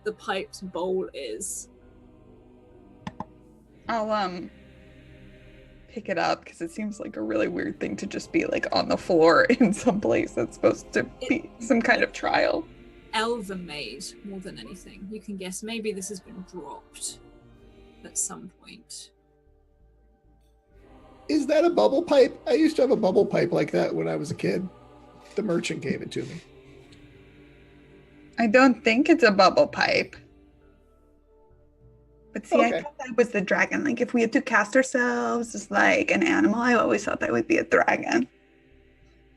the pipe's bowl is. I'll pick it up because it seems like a really weird thing to just be like on the floor in some place that's supposed to be some kind of trial. Elven made more than anything. You can guess maybe this has been dropped at some point. Is that a bubble pipe? I used to have a bubble pipe like that when I was a kid. The merchant gave it to me. I don't think it's a bubble pipe. But see, Okay. I thought that was the dragon. Like, if we had to cast ourselves as like an animal, I always thought that would be a dragon.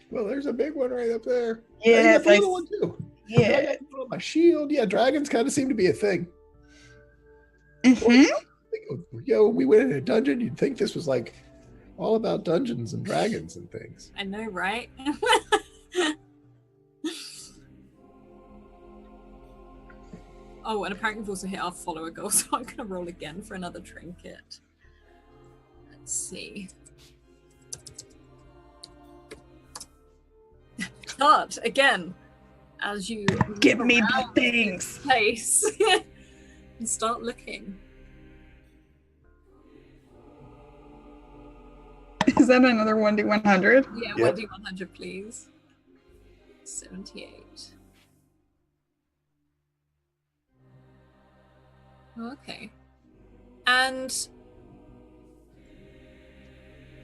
Well, there's a big one right up there. Yes, I got the little one too. Yeah. I got one on my shield. Yeah, dragons kind of seem to be a thing. Mm-hmm. Yo, we went in a dungeon. You'd think this was like all about dungeons and dragons and things. I know, right? Oh, and apparently we've also hit our follower goal, so I'm going to roll again for another trinket. Let's see. Start again as you Give move me the around things. this place and start looking. Is that another 1d100? Yeah, Yep. 1d100, please. 78. Okay. And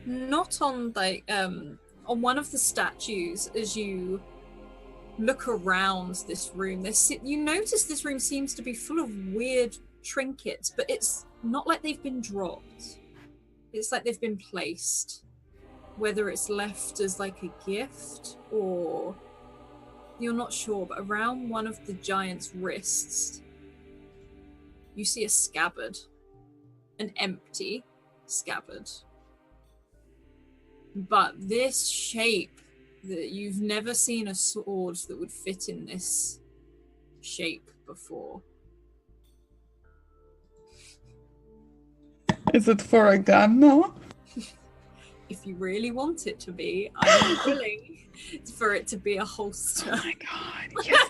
not on like on one of the statues, as you look around this room, you notice this room seems to be full of weird trinkets, but it's not like they've been dropped. It's like they've been placed. Whether it's left as like a gift or you're not sure, but around one of the giant's wrists you see a scabbard, an empty scabbard. But this shape, that you've never seen a sword that would fit in this shape before. Is it for a gun, though? If you really want it to be, I'm willing. for it to be a holster. Oh my god, yes.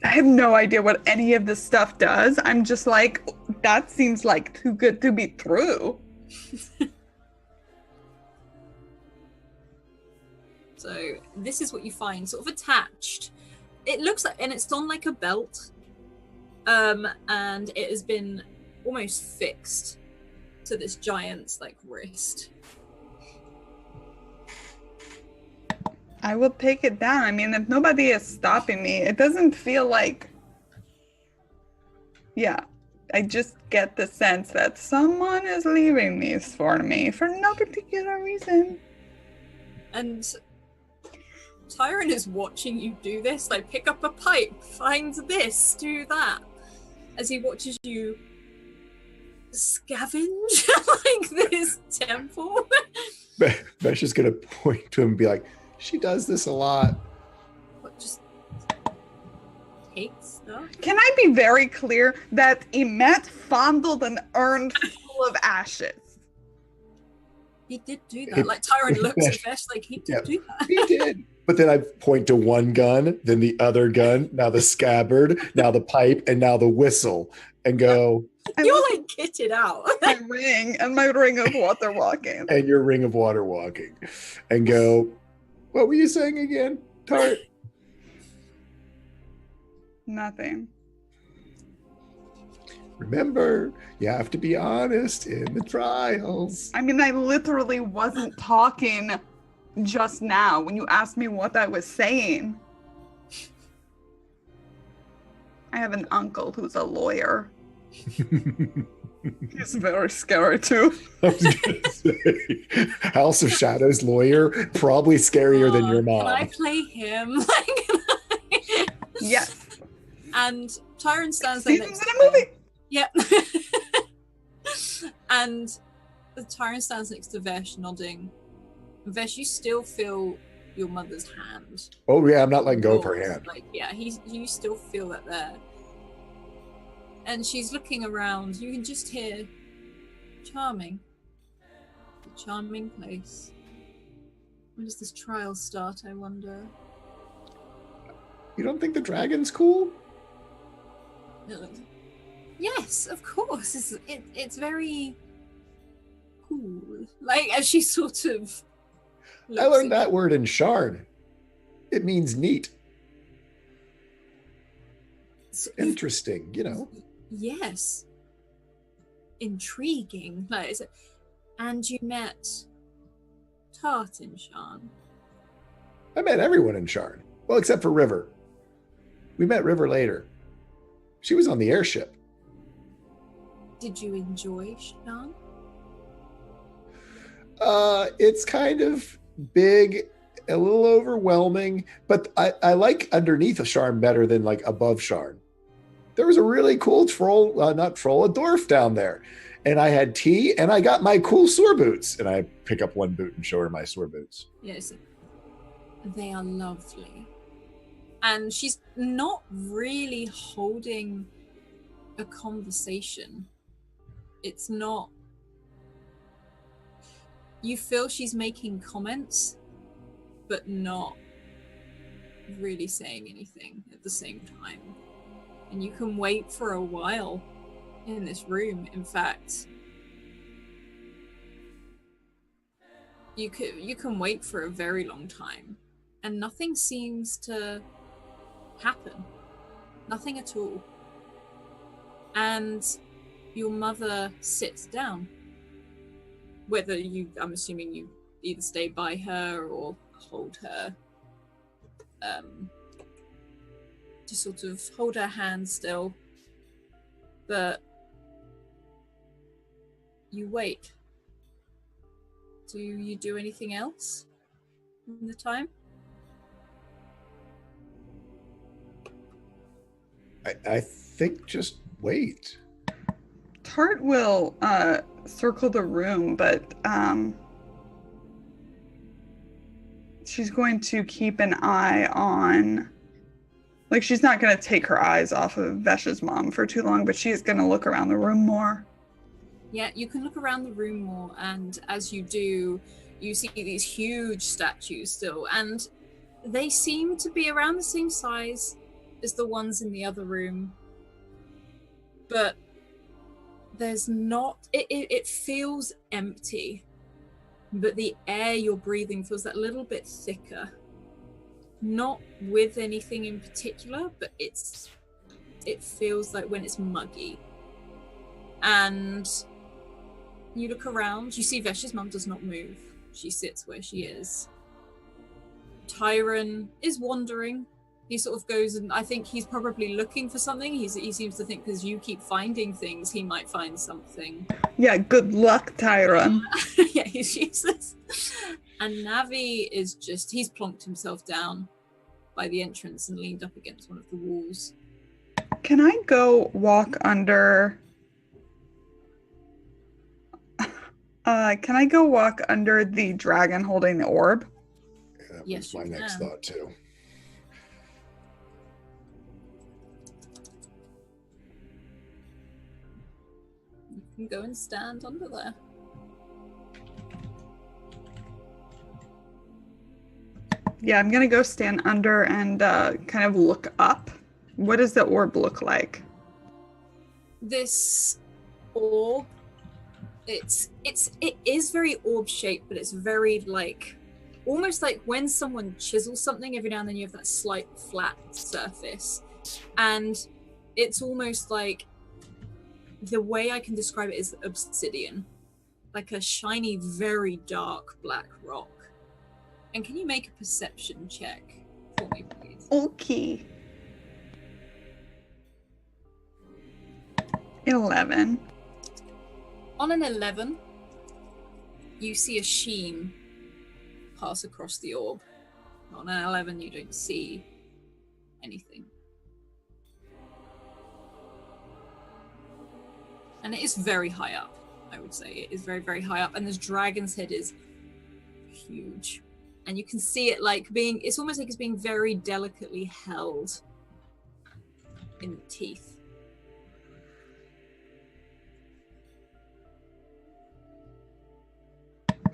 I have no idea what any of this stuff does. I'm just like, that seems like too good to be true. So this is what you find sort of attached. It looks like, and it's on like a belt, and it has been almost fixed to this giant's like wrist. I will take it down. I mean, if nobody is stopping me, it doesn't feel like... Yeah, I just get the sense that someone is leaving these for me for no particular reason. And Tyron is watching you do this, like pick up a pipe, find this, do that, as he watches you scavenge like this temple. Besh is gonna point to him and be like, she does this a lot. What, just take stuff? Can I be very clear that Emet fondled an urn full of ashes? He did do that. Like Tyron looks at Besh like he did do that. He did. But then I point to one gun, then the other gun, now the scabbard, now the pipe, and now the whistle, and go. You're like kitted out. My ring and my ring of water walking. And your ring of water walking, and go. What were you saying again, Tart? Nothing. Remember, you have to be honest in the trials. I mean, I literally wasn't talking just now when you asked me what I was saying. I have an uncle who's a lawyer. He's very scary too. I was gonna say, House of Shadows lawyer, probably scarier than your mom. Can I play him? Yes. And Tyron stands there Seasons next in to a movie. Yep. And the Tyron stands next to Vesh, nodding. Vesh, you still feel your mother's hand. Oh yeah, I'm not letting go of her hand. Like, yeah, you still feel that there. And she's looking around. You can just hear charming. A charming place. When does this trial start, I wonder? You don't think the dragon's cool? Yes, of course. It's very cool. Like, as she sort of I learned that word in Shard. It means neat. Interesting, you know. Yes. Intriguing. Like, and you met Tart in Shan. I met everyone in Shard. Well, except for River. We met River later. She was on the airship. Did you enjoy Shan? It's kind of big, a little overwhelming, but I like underneath of Sharn better than like above Sharn. There was a really cool troll, a dwarf down there. And I had tea and I got my cool sword boots. And I pick up one boot and show her my sword boots. Yes. They are lovely. And she's not really holding a conversation. It's not... You feel she's making comments, but not really saying anything at the same time. And you can wait for a while in this room. In fact, you can wait for a very long time, and nothing seems to happen. Nothing at all. And your mother sits down. Whether I'm assuming you either stay by her or hold her, to sort of hold her hand still, but you wait. Do you do anything else in the time? I think just wait. Tart will circle the room, but she's going to keep an eye on... Like, she's not going to take her eyes off of Vesh's mom for too long, but she's going to look around the room more. Yeah, you can look around the room more, and as you do, you see these huge statues still, and They seem to be around the same size as the ones in the other room, but there's not... It feels empty, but the air you're breathing feels that little bit thicker. Not with anything in particular, but it feels like when it's muggy. And you look around, you see Vesh's mum does not move. She sits where she is. Tyron is wandering. He sort of goes, and I think he's probably looking for something. He seems to think because you keep finding things, he might find something. Yeah, good luck, Tyron. Yeah, he's useless. And Navi is just, he's plonked himself down by the entrance and leaned up against one of the walls. Can I go walk under... can I go walk under the dragon holding the orb? Yeah, that Yes, was my you next can. thought too. You can go and stand under there. Yeah, I'm gonna go stand under and kind of look up. What does the orb look like? This orb, it is very orb shaped, but it's very like, almost like when someone chisels something, every now and then you have that slight flat surface. And it's almost like, the way I can describe it is obsidian. Like a shiny, very dark black rock. And can you make a perception check for me, please? Okay. 11. On an 11, you see a sheen pass across the orb. On an 11, you don't see anything. And it is very high up, I would say. It is very, very high up. And this dragon's head is huge. And you can see it like being, it's almost like it's being very delicately held in the teeth.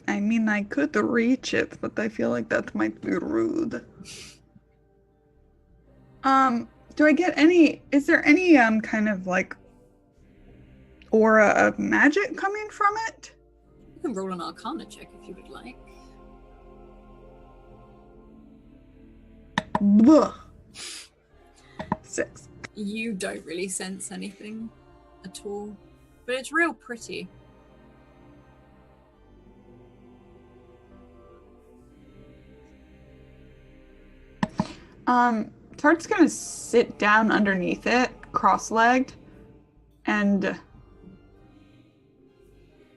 I mean, I could reach it, but I feel like that might be rude. Do I get any, is there any kind of like aura of magic coming from it? You can roll an Arcana check if you would like. Blah. 6. You don't really sense anything at all, but it's real pretty. Tart's gonna sit down underneath it, cross-legged, and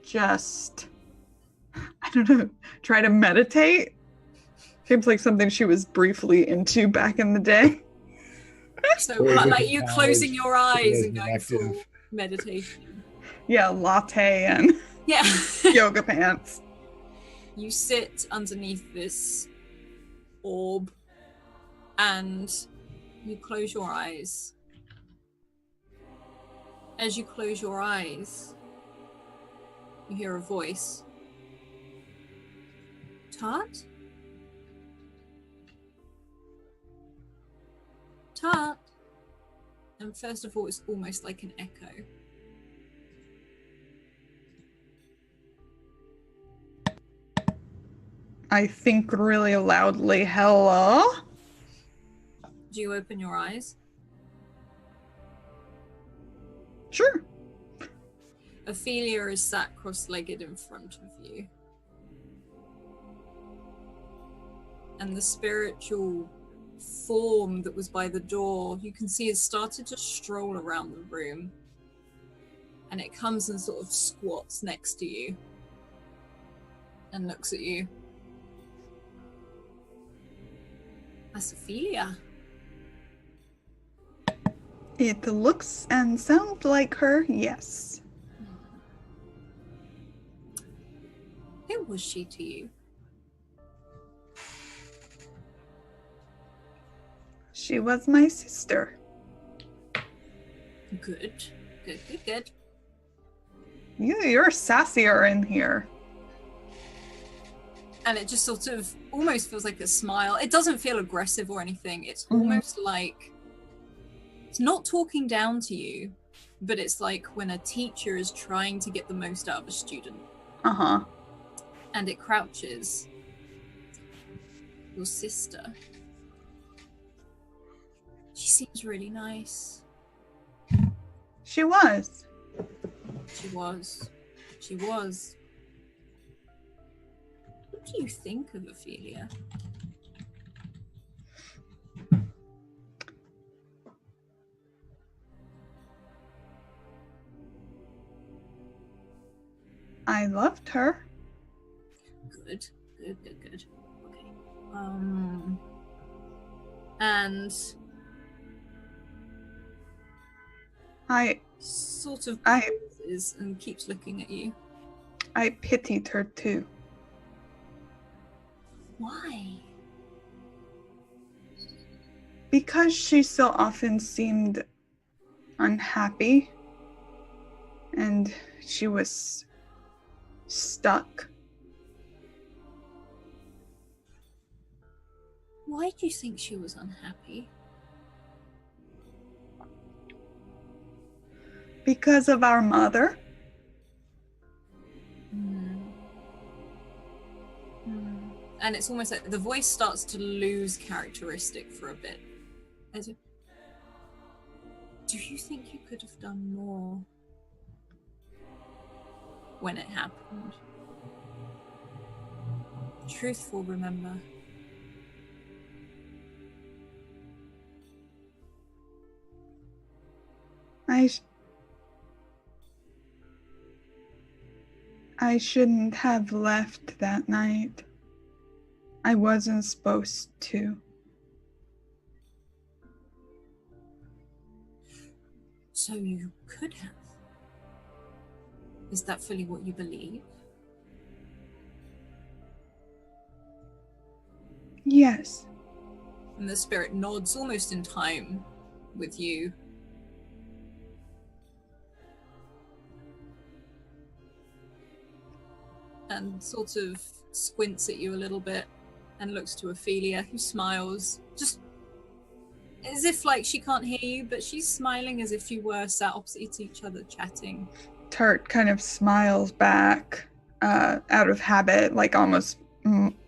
just, I don't know, try to meditate. Seems like something she was briefly into back in the day. So Or with like you knowledge, closing your eyes and going active. full meditation. Yeah, latte and Yeah. yoga pants. You sit underneath this orb and you close your eyes. As you close your eyes, you hear a voice. Tart? Tart? And first of all, it's almost like an echo. I think really loudly, hello? Do you open your eyes? Sure. Ophelia is sat cross-legged in front of you. And the spiritual form that was by the door, you can see has started to stroll around the room. And it comes and sort of squats next to you. And looks at you. That's Ophelia. It looks and sounds like her, yes. Who was she to you? She was my sister. Good. Good, good, good. You're sassier in here. And it just sort of almost feels like a smile. It doesn't feel aggressive or anything. It's almost like it's not talking down to you, but it's like when a teacher is trying to get the most out of a student. Uh-huh. And it crouches. Your sister. She seems really nice. She was. She was. She was. What do you think of Ophelia? I loved her. Good. Okay. And I sort of pauses and keeps looking at you. I pitied her too. Why? Because she so often seemed unhappy and she was stuck. Why do you think she was unhappy? Because of our mother. And it's almost like the voice starts to lose characteristic for a bit. Do you think you could have done more when it happened? Truthful, remember. I shouldn't have left that night. I wasn't supposed to. So you could have. Is that fully what you believe? Yes. And the spirit nods almost in time with you. And sort of squints at you a little bit and looks to Ophelia, who smiles, just as if like she can't hear you, but she's smiling as if you were sat opposite each other chatting. Tart kind of smiles back out of habit, like almost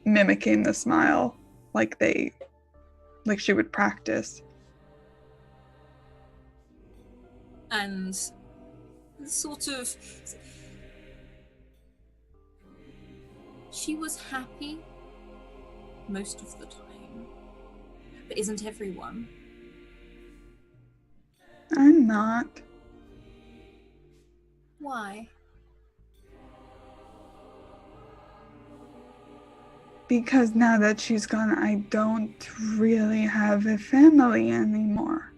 mimicking the smile, like she would practice. And sort of, she was happy most of the time, but isn't everyone? I'm not. Why? Because now that she's gone, I don't really have a family anymore.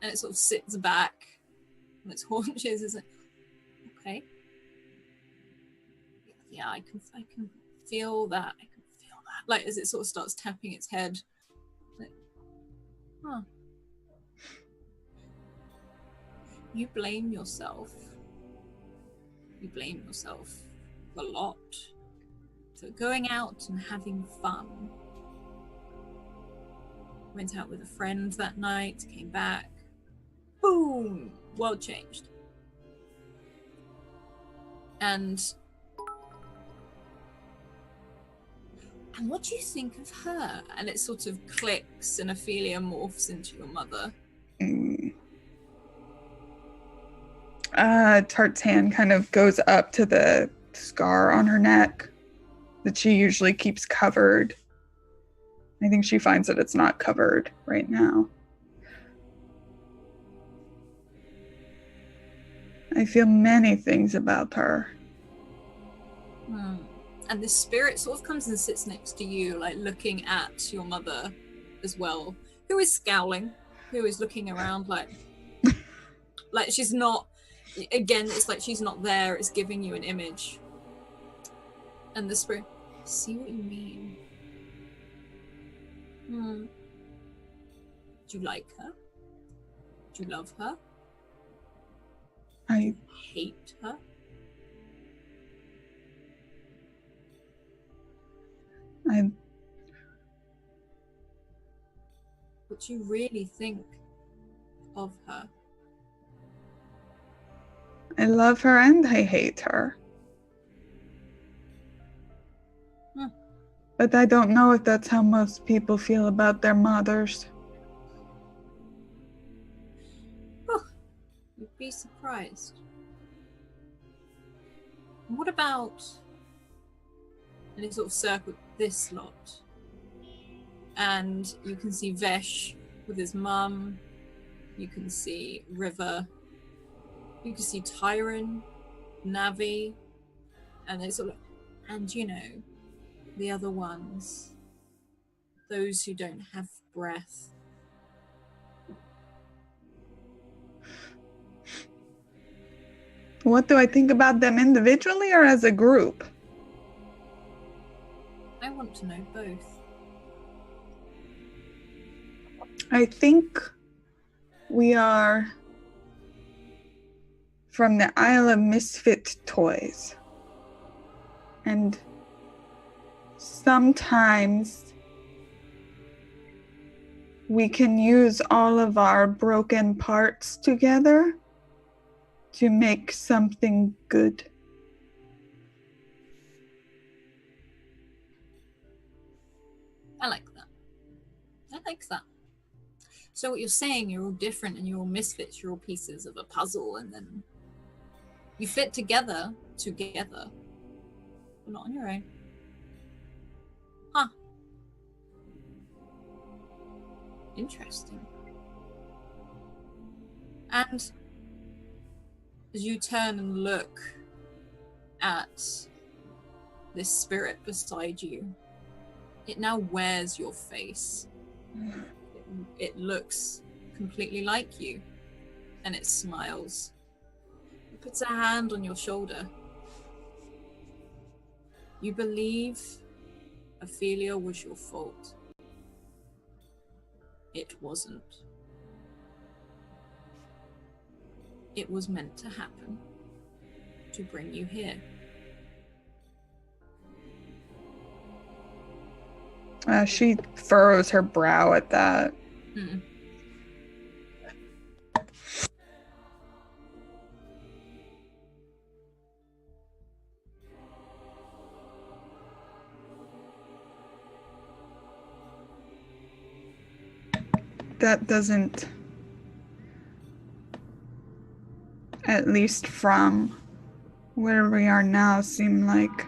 And it sort of sits back on its haunches, isn't it? Okay. Yeah, I can feel that. I can feel that. Like as it sort of starts tapping its head. Like, huh. You blame yourself. You blame yourself a lot for going out and having fun. Went out with a friend that night, came back. Boom! World changed. And what do you think of her? And it sort of clicks and Ophelia morphs into your mother. Tart's hand kind of goes up to the scar on her neck that she usually keeps covered. I think she finds that it's not covered right now. I feel many things about her. And the spirit sort of comes and sits next to you, like looking at your mother as well, who is scowling, who is looking around like she's not, again, it's like she's not there, it's giving you an image. And the spirit, I see what you mean. Do you like her? Do you love her? I hate her? What you really think of her. I love her and I hate her. But I don't know if that's how most people feel about their mothers. Oh, you'd be surprised. And what about, and it sort of circled this lot, and you can see Vesh with his mum, you can see River, you can see Tyron, Navi, and they sort of, and you know, the other ones, those who don't have breath. What do I think about them individually or as a group? I want to know both. I think we are from the Isle of Misfit Toys. And sometimes we can use all of our broken parts together to make something good. I like that. I like that. So what you're saying, you're all different and you're all misfits, you're all pieces of a puzzle, and then you fit together, but not on your own. Huh. Interesting. And as you turn and look at this spirit beside you, it now wears your face. It looks completely like you, and it smiles. It puts a hand on your shoulder. You believe Ophelia was your fault. It wasn't. It was meant to happen to bring you here. She furrows her brow at that. That doesn't, at least from where we are now, seem like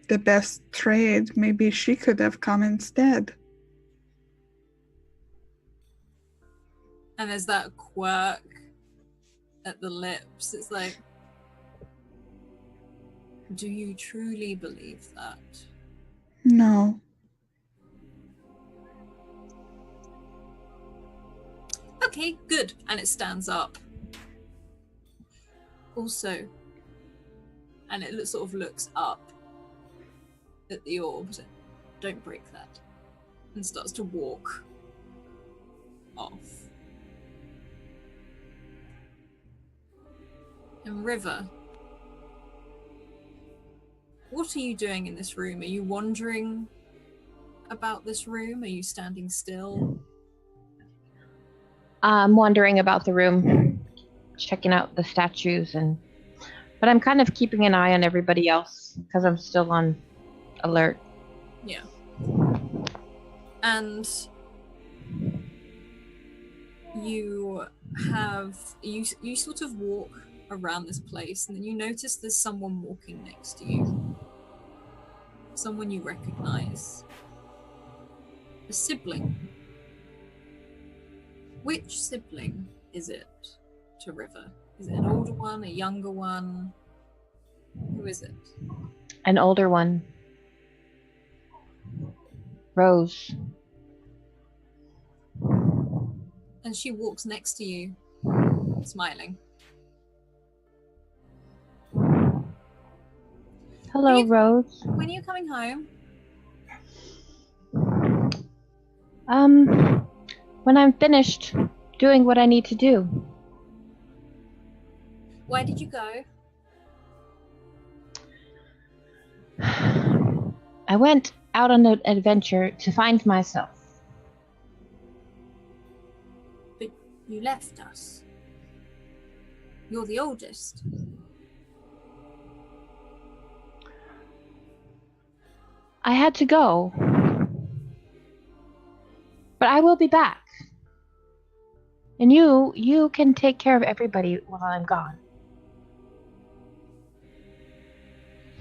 the best trade. Maybe she could have come instead. And there's that quirk at the lips. It's like, do you truly believe that? No. Okay, good. And it stands up. Also, and it sort of looks up at the orbs. Don't break that. And starts to walk off. And River, what are you doing in this room? Are you wandering about this room? Are you standing still? I'm wandering about the room, checking out the statues, but I'm kind of keeping an eye on everybody else because I'm still on alert. Yeah. And you sort of walk around this place, and then you notice there's someone walking next to you. Someone you recognize. A sibling. Which sibling is it to River? Is it an older one, a younger one? Who is it? An older one. Rose. And she walks next to you, smiling. Hello, Rose. When are you coming home? When I'm finished doing what I need to do. Where did you go? I went out on an adventure to find myself. But you left us. You're the oldest. I had to go. But I will be back. And you can take care of everybody while I'm gone.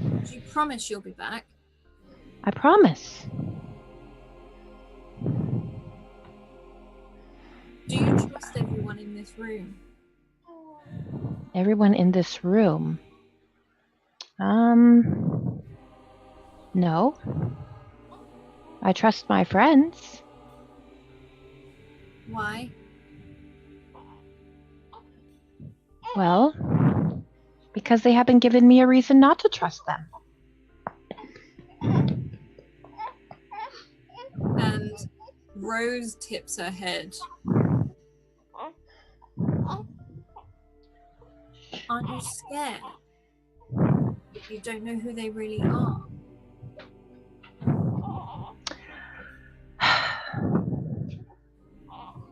Do you promise you'll be back? I promise. Do you trust everyone in this room? Everyone in this room. No. I trust my friends. Why? Well, because they haven't given me a reason not to trust them. And Rose tips her head. Aren't you scared? You don't know who they really are.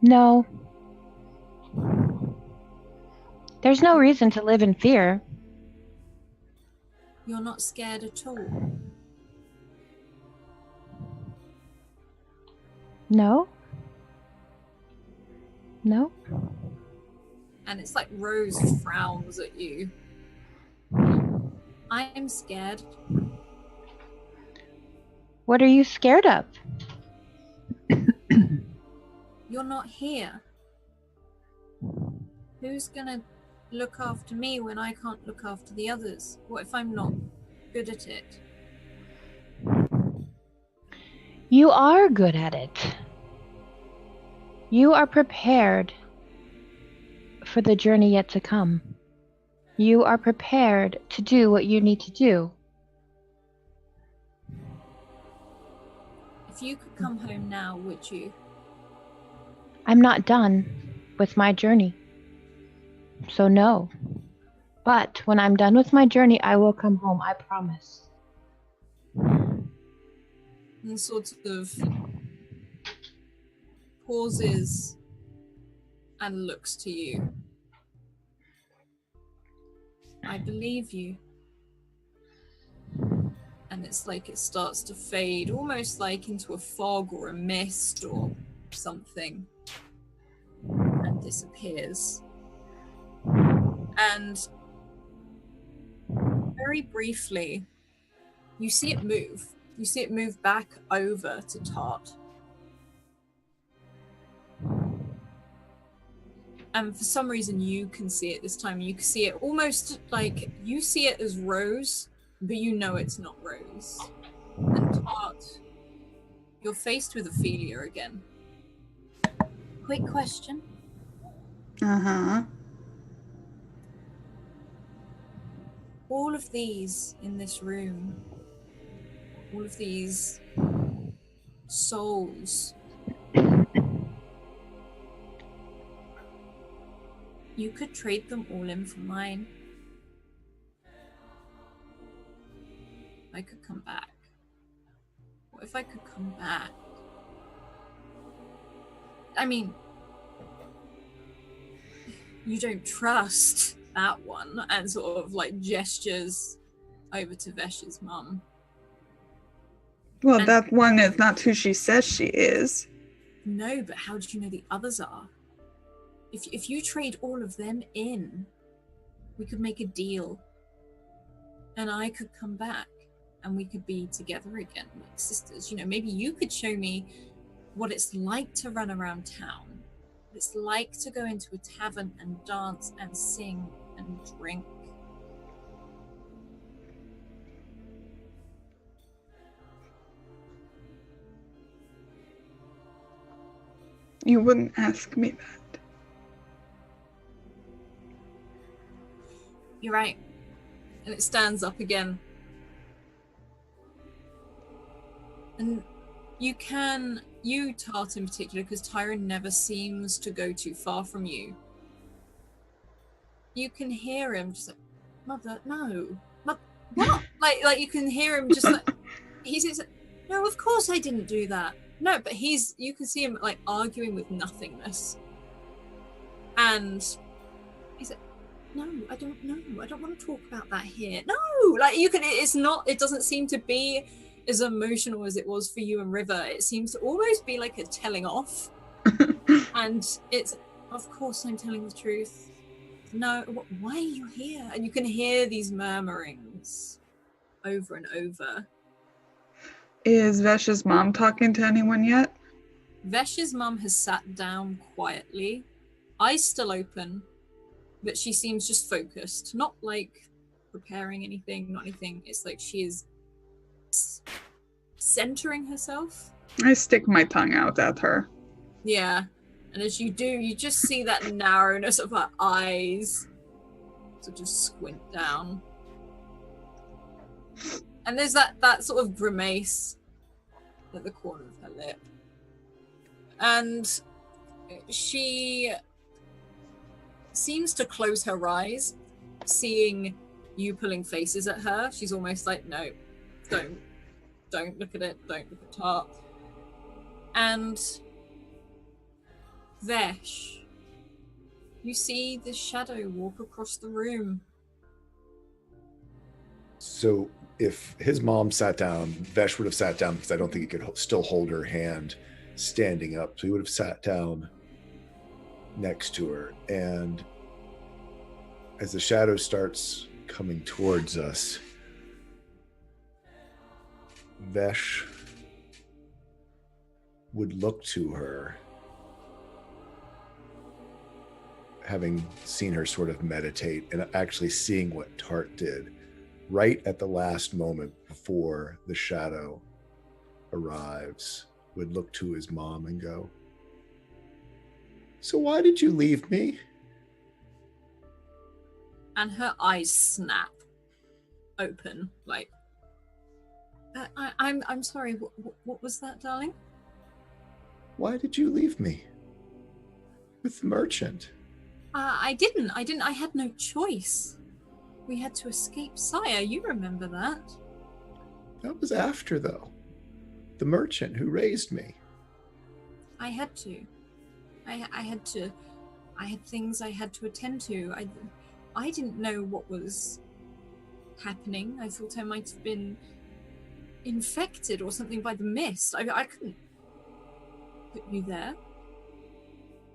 No. There's no reason to live in fear. You're not scared at all. No. No. And it's like Rose frowns at you. I am scared. What are you scared of? You're not here. Who's gonna look after me when I can't look after the others? What if I'm not good at it? You are good at it. You are prepared for the journey yet to come. You are prepared to do what you need to do. If you could come home now, would you? I'm not done with my journey. So no. But when I'm done with my journey, I will come home, I promise. And sort of pauses and looks to you. I believe you. And it's like it starts to fade, almost like into a fog or a mist or something, and disappears. And very briefly, you see it move. You see it move back over to Tart. And for some reason, you can see it this time. You can see it almost like you see it as Rose, but you know it's not Rose. And Tart, you're faced with Ophelia again. Quick question. Uh-huh. All of these in this room, all of these souls, you could trade them all in for mine. I could come back. What if I could come back? I mean, you don't trust that one, and sort of like gestures over to Vesh's mum. Well, And- that one is not who she says she is. No, but how do you know the others are? If you trade all of them in, we could make a deal. And I could come back and we could be together again, like sisters. You know, maybe you could show me what it's like to run around town. What it's like to go into a tavern and dance and sing and drink. You wouldn't ask me that. You're right. And it stands up again. And you, Tart in particular, because Tyron never seems to go too far from you. You can hear him just like, Mother, no. What? Like you can hear him just like, he says, no, of course I didn't do that. No, but you can see him like arguing with nothingness. And he said, no, I don't know. I don't want to talk about that here. No, like it doesn't seem to be as emotional as it was for you and River. It seems to almost be like a telling off. And it's, of course I'm telling the truth. No, why are you here? And you can hear these murmurings over and over. Is Vesh's mom talking to anyone yet? Vesh's mum has sat down quietly, eyes still open, but she seems just focused, not like preparing anything, not anything. It's like she is centering herself. I stick my tongue out at her. Yeah, and as you do, you just see that narrowness of her eyes sort of squint down. And there's that sort of grimace at the corner of her lip. And she seems to close her eyes, seeing you pulling faces at her. She's almost like, no, don't look at it, don't look at Tart. And Vesh, you see this shadow walk across the room. So if his mom sat down, Vesh would have sat down because I don't think he could still hold her hand standing up. So he would have sat down next to her. And as the shadow starts coming towards us, Vesh would look to her, having seen her sort of meditate and actually seeing what Tart did right at the last moment before the shadow arrives, would look to his mom and go, so why did you leave me? And her eyes snap open, like, I'm sorry, what was that, darling? Why did you leave me with the merchant? I didn't. I had no choice. We had to escape Cyre. You remember that? That was after, though. The merchant who raised me. I had to. I had to. I had things I had to attend to. I didn't know what was happening. I thought I might have been infected or something by the mist. I couldn't put you there.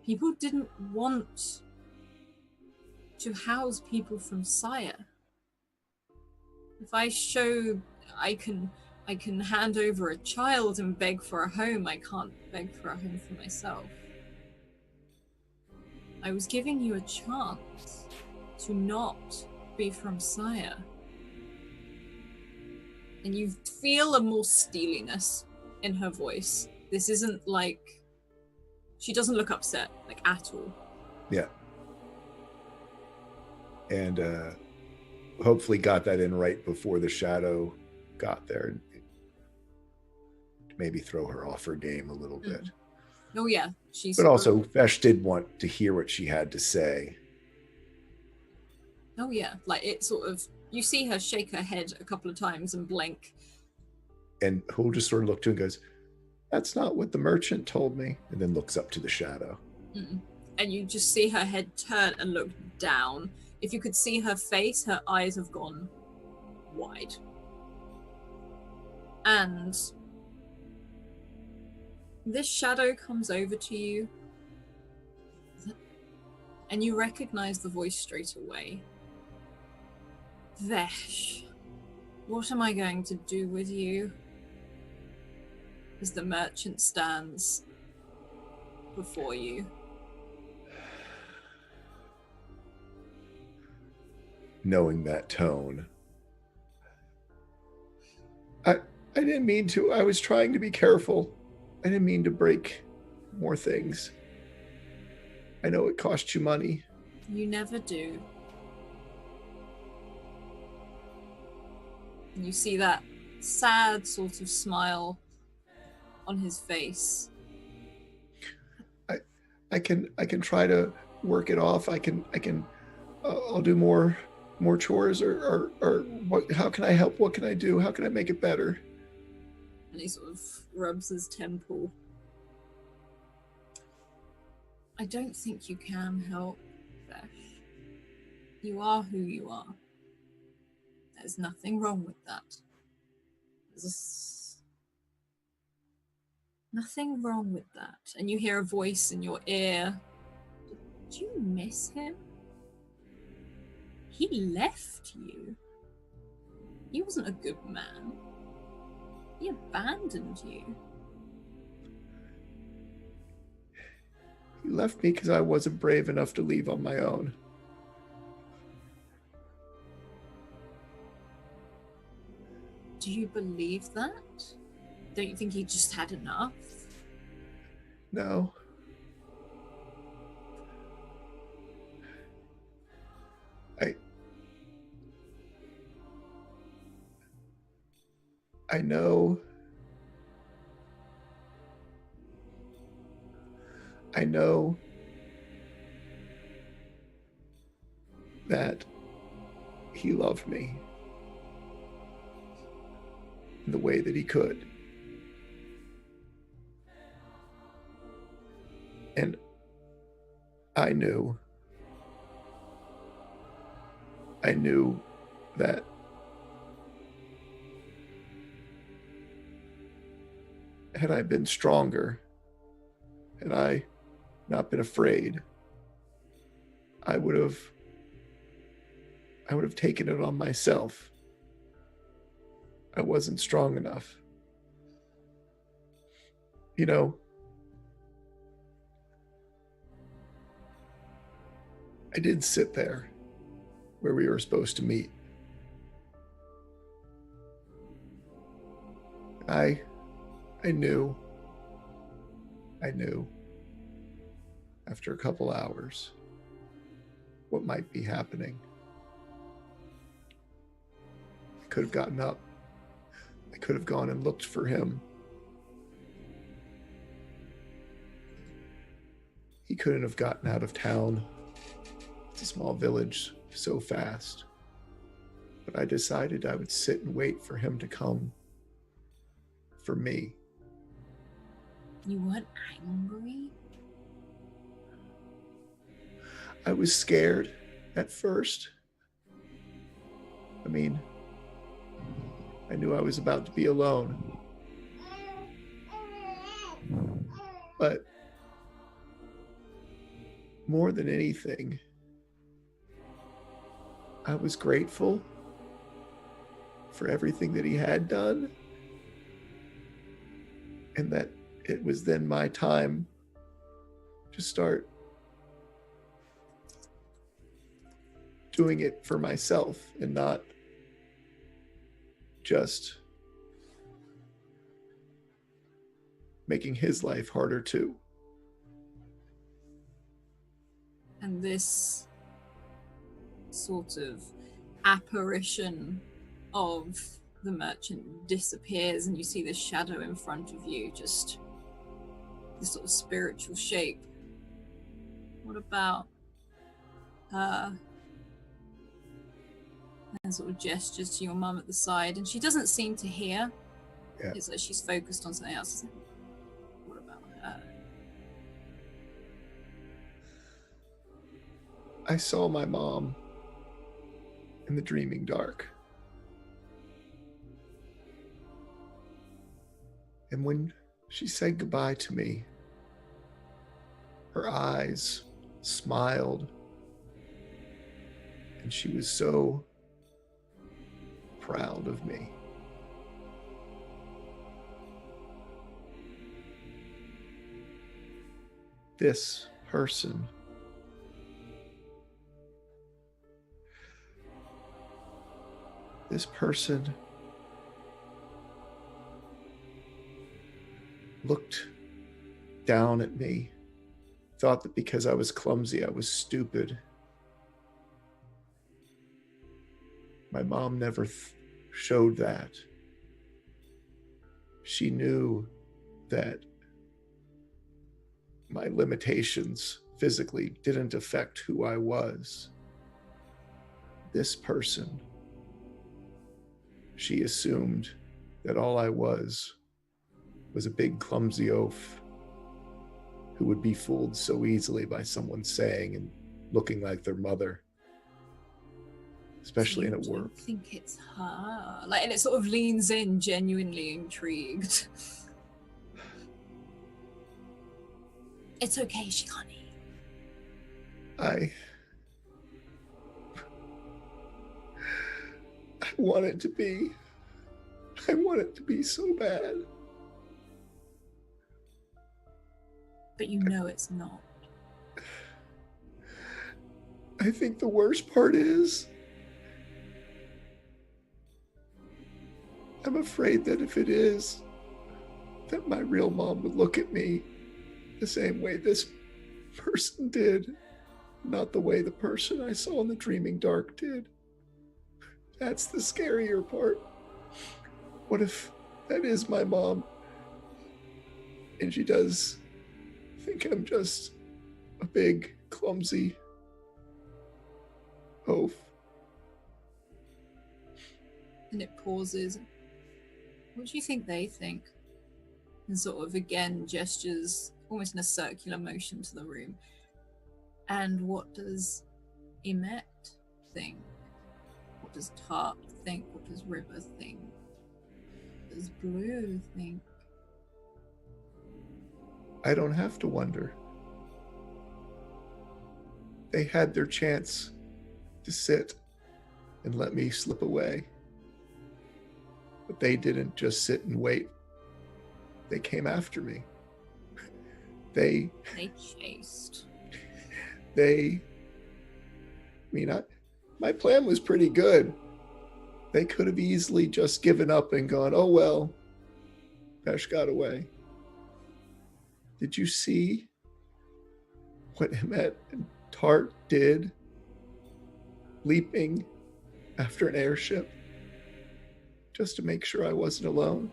People didn't want to house people from Cyre. If I show I can hand over a child and beg for a home, I can't beg for a home for myself. I was giving you a chance to not be from Cyre. And you feel a more steeliness in her voice. This isn't like, she doesn't look upset, like, at all. Yeah. And hopefully got that in right before the shadow got there. Maybe throw her off her game a little bit. Oh yeah, but also Vesh did want to hear what she had to say. Oh yeah, like it sort of, you see her shake her head a couple of times and blink. And who just sort of looked to and goes, that's not what the merchant told me. And then looks up to the shadow. And you just see her head turn and look down. If you could see her face, her eyes have gone wide. And this shadow comes over to you. And you recognize the voice straight away. Vesh, what am I going to do with you? As the merchant stands before you. Knowing that tone, I didn't mean to. I was trying to be careful. I didn't mean to break more things. I know it cost you money. You never do. And you see that sad sort of smile on his face. I can try to work it off. I'll do more chores or what, how can I help? What can I do? How can I make it better? And he sort of rubs his temple. I don't think you can help, Vesh. You are who you are. There's nothing wrong with that. There's nothing wrong with that. And you hear a voice in your ear. Did you miss him? He left you. He wasn't a good man. He abandoned you. He left me because I wasn't brave enough to leave on my own. Do you believe that? Don't you think he just had enough? No. I know. That he loved me in the way that he could. And I knew that had I been stronger, had I not been afraid, I would have taken it on myself. I wasn't strong enough. You know, I did sit there where we were supposed to meet. I knew after a couple hours what might be happening. I could have gotten up. I could have gone and looked for him. He couldn't have gotten out of town. It's a small village so fast. But I decided I would sit and wait for him to come for me. You weren't angry? I was scared at first. I mean, I knew I was about to be alone. But more than anything, I was grateful for everything that he had done, and that it was then my time to start doing it for myself and not just making his life harder too. And this sort of apparition of the merchant disappears, and you see this shadow in front of you, just this sort of spiritual shape. What about her? And sort of gestures to your mum at the side, and she doesn't seem to hear. Yeah. It's like she's focused on something else. What about her? I saw my mom in the dreaming dark. And when she said goodbye to me, her eyes smiled, and she was so proud of me. This person looked down at me, thought that because I was clumsy, I was stupid. My mom never showed that. She knew that my limitations physically didn't affect who I was. This person, she assumed that all I was was a big, clumsy oaf who would be fooled so easily by someone saying and looking like their mother, especially in a work. I think it's her. Like, and it sort of leans in, genuinely intrigued. It's okay, she can't eat. I want it to be. I want it to be so bad. But you know it's not. I think the worst part is I'm afraid that if it is, that my real mom would look at me the same way this person did, not the way the person I saw in the Dreaming Dark did. That's the scarier part. What if that is my mom and she does think I'm just a big, clumsy oaf? And it pauses. What do you think they think? And sort of again gestures almost in a circular motion to the room. And what does Emet think? What does Tart think? What does River think? What does Blue think? I don't have to wonder. They had their chance to sit and let me slip away. But they didn't just sit and wait. They came after me. They chased. My plan was pretty good. They could have easily just given up and gone, oh well, Pesh got away. Did you see what Emet and Tart did? Leaping after an airship just to make sure I wasn't alone.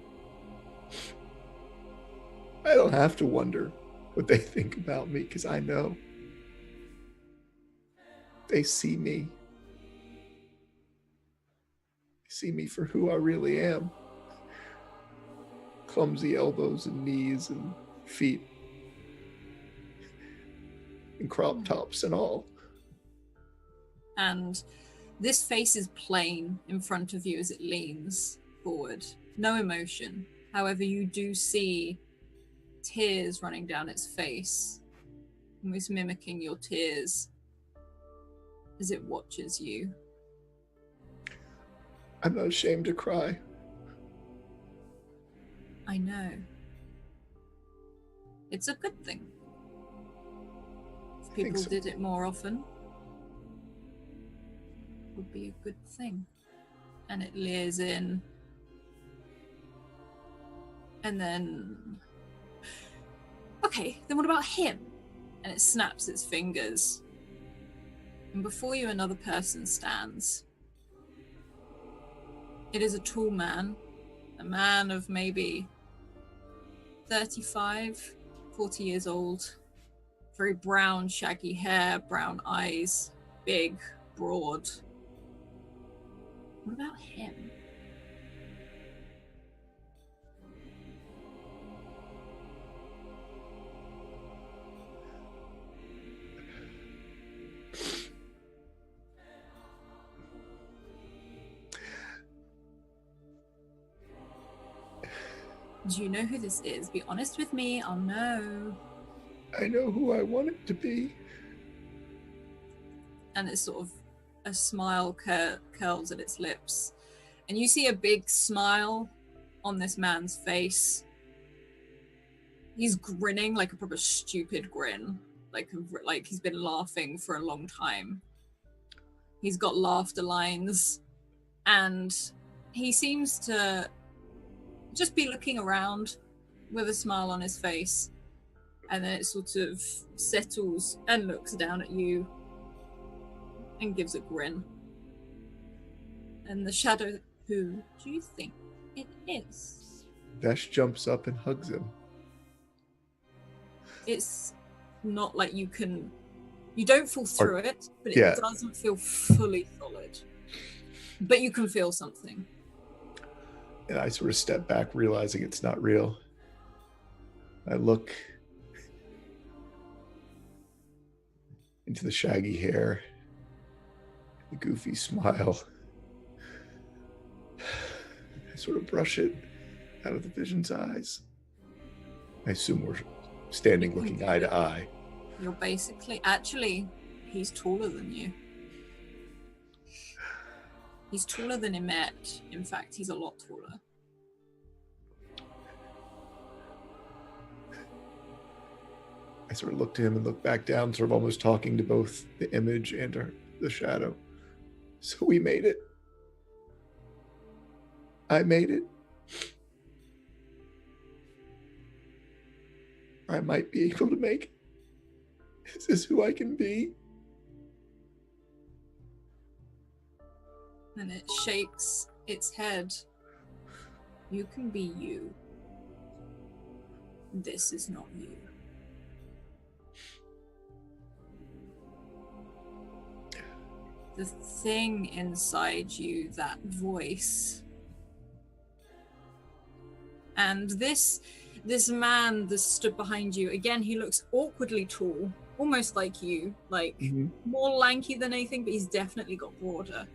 I don't have to wonder what they think about me because I know. They see me. They see me for who I really am. Clumsy elbows and knees and feet. And crop tops and all. And this face is plain in front of you as it leans forward. No emotion. However, you do see tears running down its face, almost mimicking your tears as it watches you. I'm not ashamed to cry. I know. It's a good thing. If people did it more often, it would be a good thing. And it leers in. And then... Okay, then what about him? And it snaps its fingers. And before you, another person stands. It is a tall man. A man of maybe 35, 40 years old. Very brown, shaggy hair, brown eyes, big, broad. What about him? Do you know who this is? Be honest with me, I'll know. I know who I want it to be. And it's sort of a smile curls at its lips. And you see a big smile on this man's face. He's grinning like a proper stupid grin. Like he's been laughing for a long time. He's got laughter lines. And he seems to just be looking around with a smile on his face. And then it sort of settles and looks down at you and gives a grin. And the shadow, who do you think it is? Vesh jumps up and hugs him. It's not like you don't fall through it, but it doesn't feel fully solid. But you can feel something. And I sort of step back, realizing it's not real. I look into the shaggy hair, the goofy smile. I sort of brush it out of the vision's eyes. I assume we're standing looking eye to eye. You're basically... Actually, he's taller than you. He's taller than Emmet. In fact, he's a lot taller. I sort of look to him and look back down, sort of almost talking to both the image and the shadow. So we made it. I made it. I might be able to make it. Is this who I can be? And it shakes its head. You can be you. This is not you. The thing inside you, that voice. And this man that stood behind you, again, he looks awkwardly tall, almost like you, like more lanky than anything, but he's definitely got broader.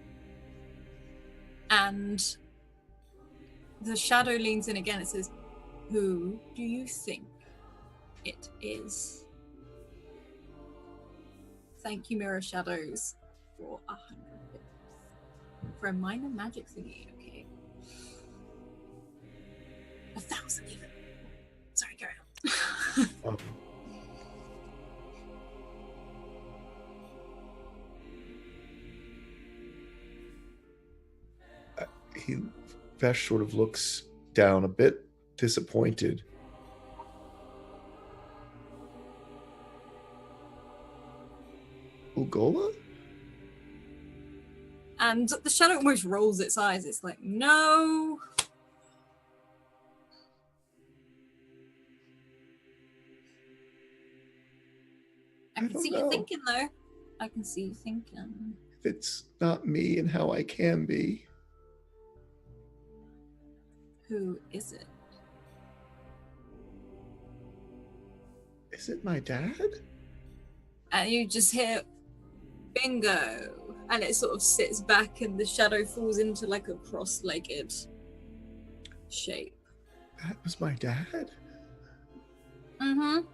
And the shadow leans in again. It says, "Who do you think it is?" Thank you, Mirror Shadows, for 100 bits. For a minor magic thingy, okay. 1,000 even. Sorry, carry on. Vesh sort of looks down a bit disappointed. Ugola? And the shadow almost rolls its eyes. It's like, no. I can see you thinking, though. I can see you thinking. If it's not me and how I can be. Who is it? Is it my dad? And you just hear, bingo. And it sort of sits back and the shadow falls into like a cross-legged shape. That was my dad? Mm-hmm.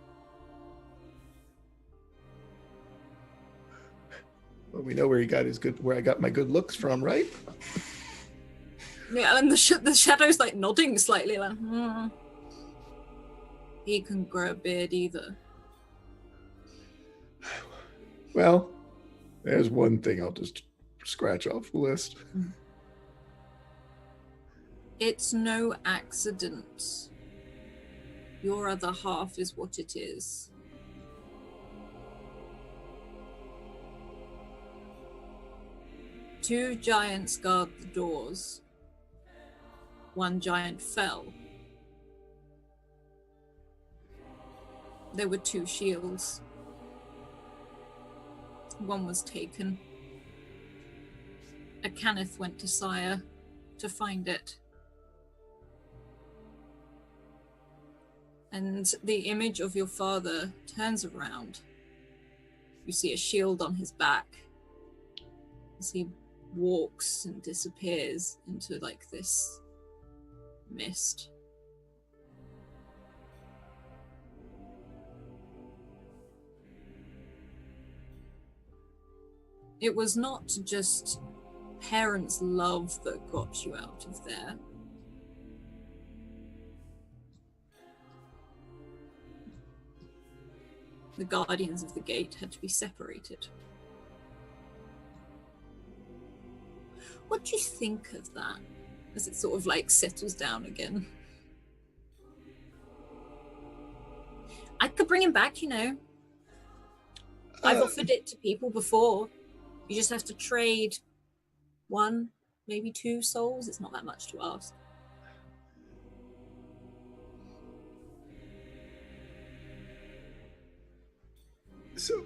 Well, we know where he got where I got my good looks from, right? Yeah, and the shadow's like nodding slightly, like, He couldn't grow a beard either. Well, there's one thing I'll just scratch off the list. It's no accident. Your other half is what it is. Two giants guard the doors. One giant fell. There were two shields. One was taken. A Kenneth went to Cyre to find it. And the image of your father turns around. You see a shield on his back as he walks and disappears into like this mist. It was not just parents' love that got you out of there. The guardians of the gate had to be separated. What do you think of that as it sort of like settles down again? I could bring him back, you know. I've offered it to people before. You just have to trade 1, maybe 2 souls. It's not that much to ask. So...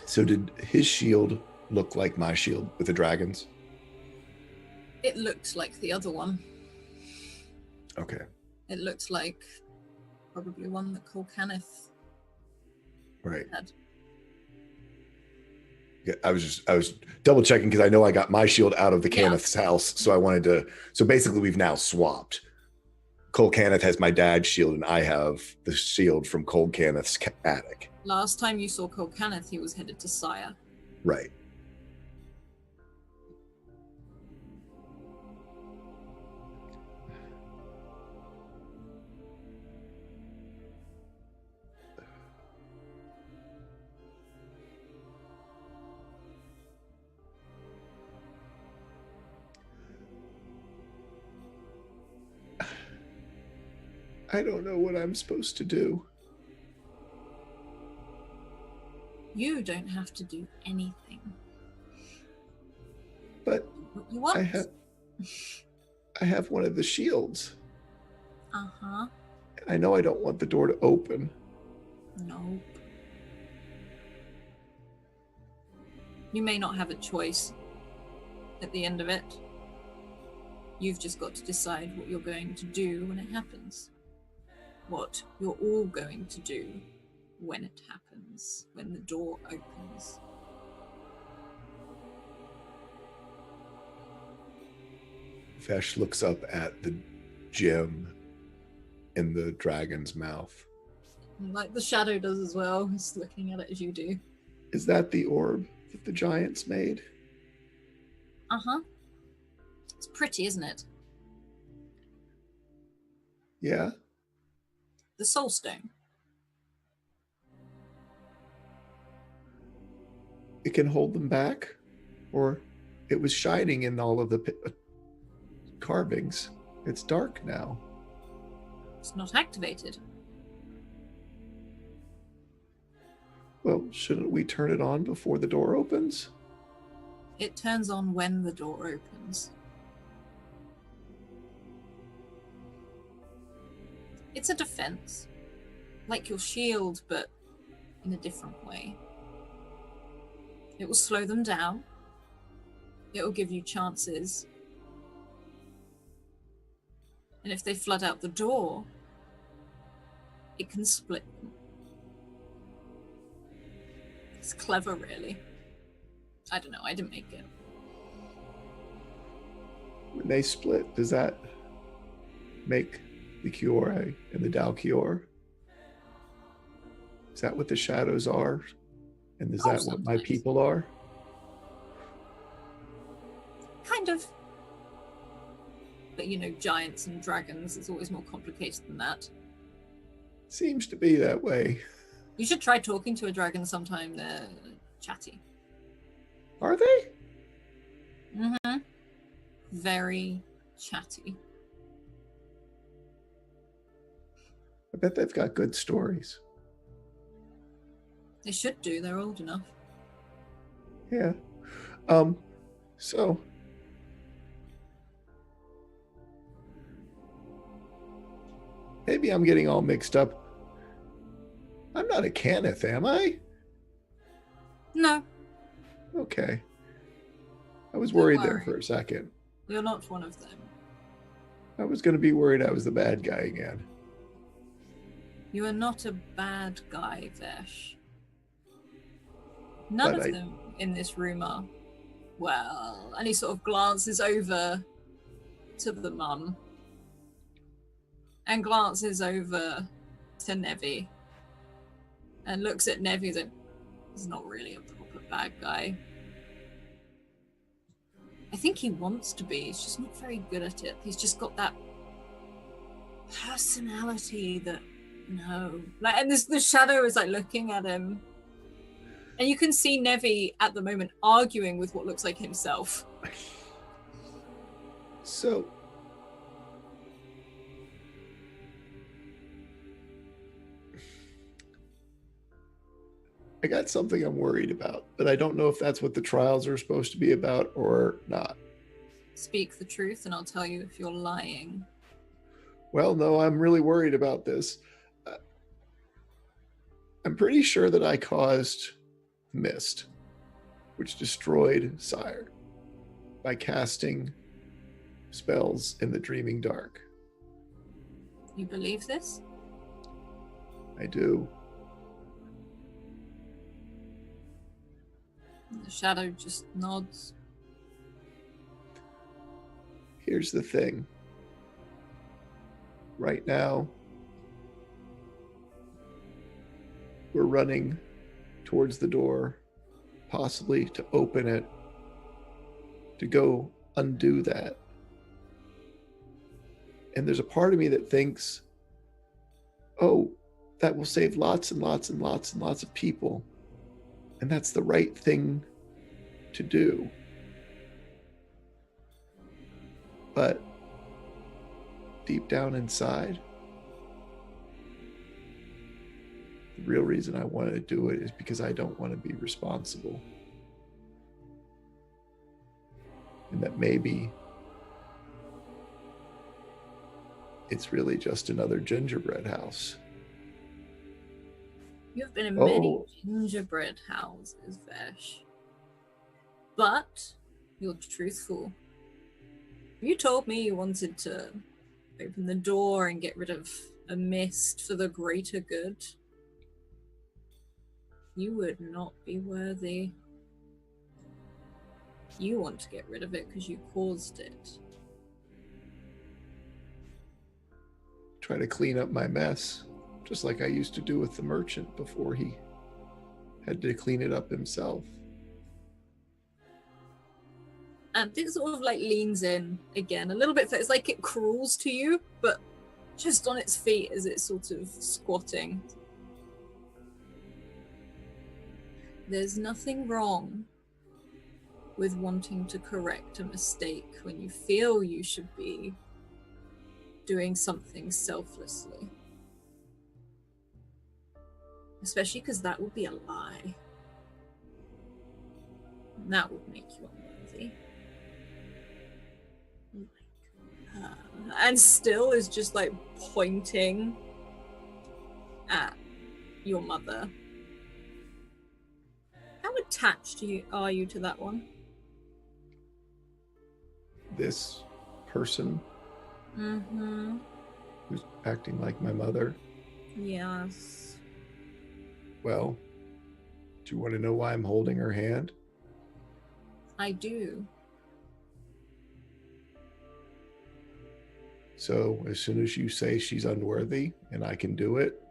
So did his shield look like my shield with the dragons? It looked like the other one. Okay. It looked like probably one that Colcaneth Right. had. Yeah, I was double checking because I know I got my shield out of the Yeah. Caneth's house, so I wanted to. So basically, we've now swapped. Cole Caneth has my dad's shield, and I have the shield from Cole Caneth's attic. Last time you saw Colcaneth, he was headed to Cyre. Right. I don't know what I'm supposed to do. You don't have to do anything. But What you want? I have one of the shields. Uh-huh. I know I don't want the door to open. Nope. You may not have a choice at the end of it. You've just got to decide what you're going to do when it happens. What you're all going to do when it happens, when the door opens. Vesh looks up at the gem in the dragon's mouth. Like the shadow does as well. He's looking at it as you do. Is that the orb that the giants made? Uh-huh. It's pretty, isn't it? Yeah. The soul stone. It can hold them back? Or it was shining in all of the carvings. It's dark now. It's not activated. Well, shouldn't we turn it on before the door opens? It turns on when the door opens. It's a defense. Like your shield, but in a different way. It will slow them down. It will give you chances. And if they flood out the door, it can split them. It's clever, really. I don't know, I didn't make it. When they split, does that make the Kiore and the Dalkior? Is that what the shadows are? And is that what my sometimes. people are? Kind of. But you know, giants and dragons, it's always more complicated than that. Seems to be that way. You should try talking to a dragon sometime. They're chatty. Are they? Mm-hmm. Very chatty. I bet they've got good stories. They should do. They're old enough. Yeah. So maybe I'm getting all mixed up. I'm not a Caneth, am I? No, Okay. I was Don't worried there worry. for a second. you're not one of them. I was going to be worried I was the bad guy again. You are not a bad guy, Vesh. None But of them in this room are. Well, and he sort of glances over to the mum and glances over to Nevi and looks at Nevi that he's not really a proper bad guy. I think he wants to be, he's just not very good at it. He's just got that personality that, no. Like, and the shadow is like looking at him. And you can see Nevi at the moment arguing with what looks like himself. So I got something I'm worried about, but I don't know if that's what the trials are supposed to be about or not. Speak the truth and I'll tell you if you're lying. Well, no, I'm really worried about this. I'm pretty sure that I caused mist, which destroyed Cyre by casting spells in the dreaming dark. You believe this? I do. The shadow just nods. Here's the thing. Right now, we're running towards the door, possibly to open it, to go undo that. And there's a part of me that thinks, oh, that will save lots and lots and lots and lots of people. And that's the right thing to do. But deep down inside, the real reason I want to do it is because I don't want to be responsible. And that maybe it's really just another gingerbread house. You've been in many gingerbread houses, Vesh. But you're truthful. You told me you wanted to open the door and get rid of a mist for the greater good. You would not be worthy. You want to get rid of it because you caused it. Try to clean up my mess, just like I used to do with the merchant before he had to clean it up himself. And it sort of like leans in again a little bit. It's like it crawls to you, but just on its feet as it's sort of squatting. There's nothing wrong with wanting to correct a mistake when you feel you should be doing something selflessly. Especially because that would be a lie. And that would make you unworthy. And still is just like pointing at your mother. How attached are you to that one? This person who's acting like my mother? Yes. Well, do you want to know why I'm holding her hand? I do. So as soon as you say she's unworthy and I can do it,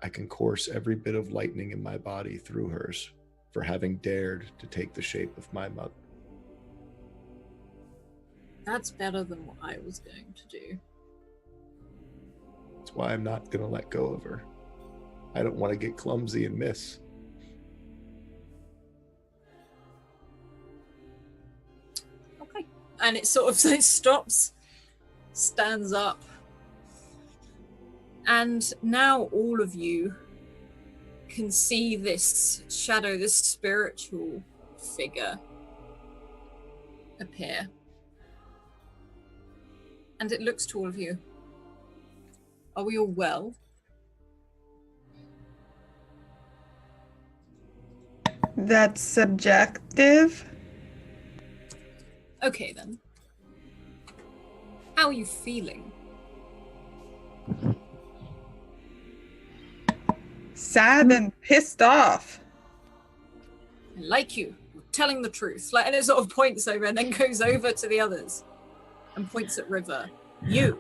I can course every bit of lightning in my body through hers for having dared to take the shape of my mother. That's better than what I was going to do. That's why I'm not going to let go of her. I don't want to get clumsy and miss. Okay. And it sort of stops, stands up. And now all of you can see this shadow, this spiritual figure appear. And it looks to all of you. Are we all well? That's subjective. Okay then. How are you feeling? Sad and pissed off. I like you. You're telling the truth. Like, and it sort of points over and then goes over to the others and points at River. You.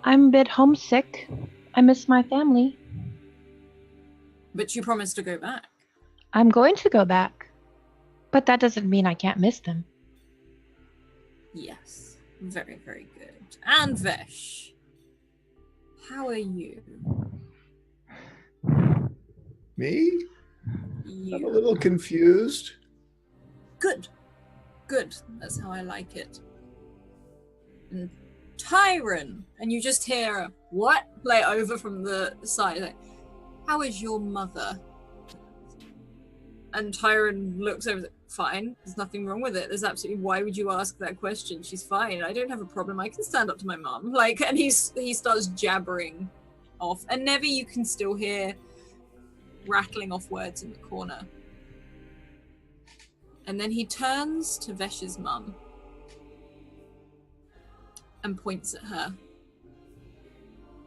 I'm a bit homesick. I miss my family. But you promised to go back. I'm going to go back. But that doesn't mean I can't miss them. Yes. Very, very good. And Vesh. How are you? Me? You. I'm a little confused. Good. Good. That's how I like it. And Tyron. And you just hear a, what? Like over from the side. Like, how is your mother? And Tyron looks over. Fine. There's nothing wrong with it. There's absolutely. Why would you ask that question? She's fine. I don't have a problem. I can stand up to my mom. Like, and he starts jabbering off. And Nevi, you can still hear rattling off words in the corner. And then he turns to Vesh's mum and points at her.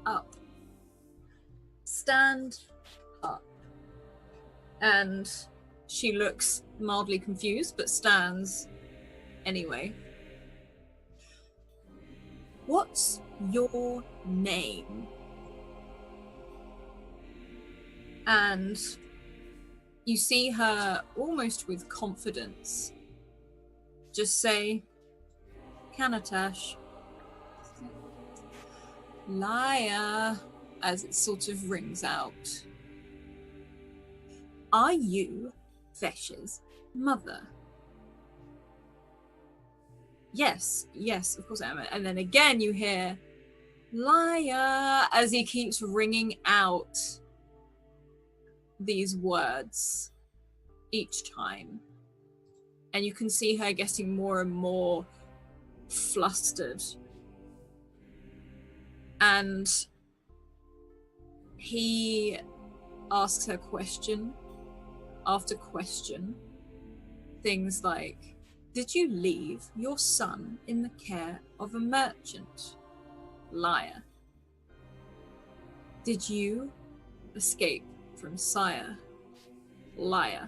Up. Stand up. And she looks mildly confused, but stands anyway. What's your name? And you see her almost with confidence just say, Kanatash. Liar, as it sort of rings out. Are you Vesh's mother? Yes, of course I am. And then again you hear, liar, as he keeps ringing out these words each time. And you can see her getting more and more flustered. And he asks her question after question. Things like, did you leave your son in the care of a merchant? Liar. Did you escape from Cyre? Liar.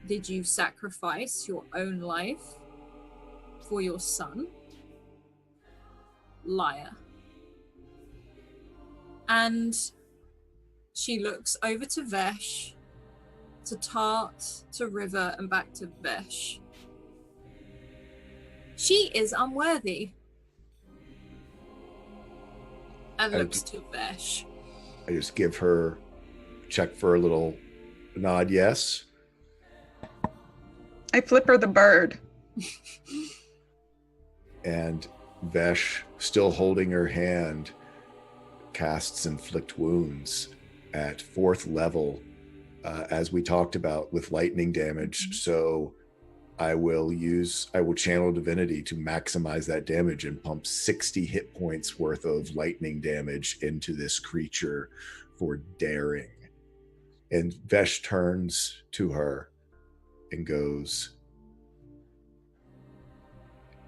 Did you sacrifice your own life for your son? Liar. And she looks over to Vesh, to Tart, to River, and back to Vesh. She is unworthy. And looks to Vesh. I just give her a check for a little nod, yes. I flip her the bird. And Vesh, still holding her hand, casts Inflict Wounds at 4th level, as we talked about, with lightning damage. Mm-hmm. So I will channel Divinity to maximize that damage and pump 60 hit points worth of lightning damage into this creature for daring. And Vesh turns to her and goes,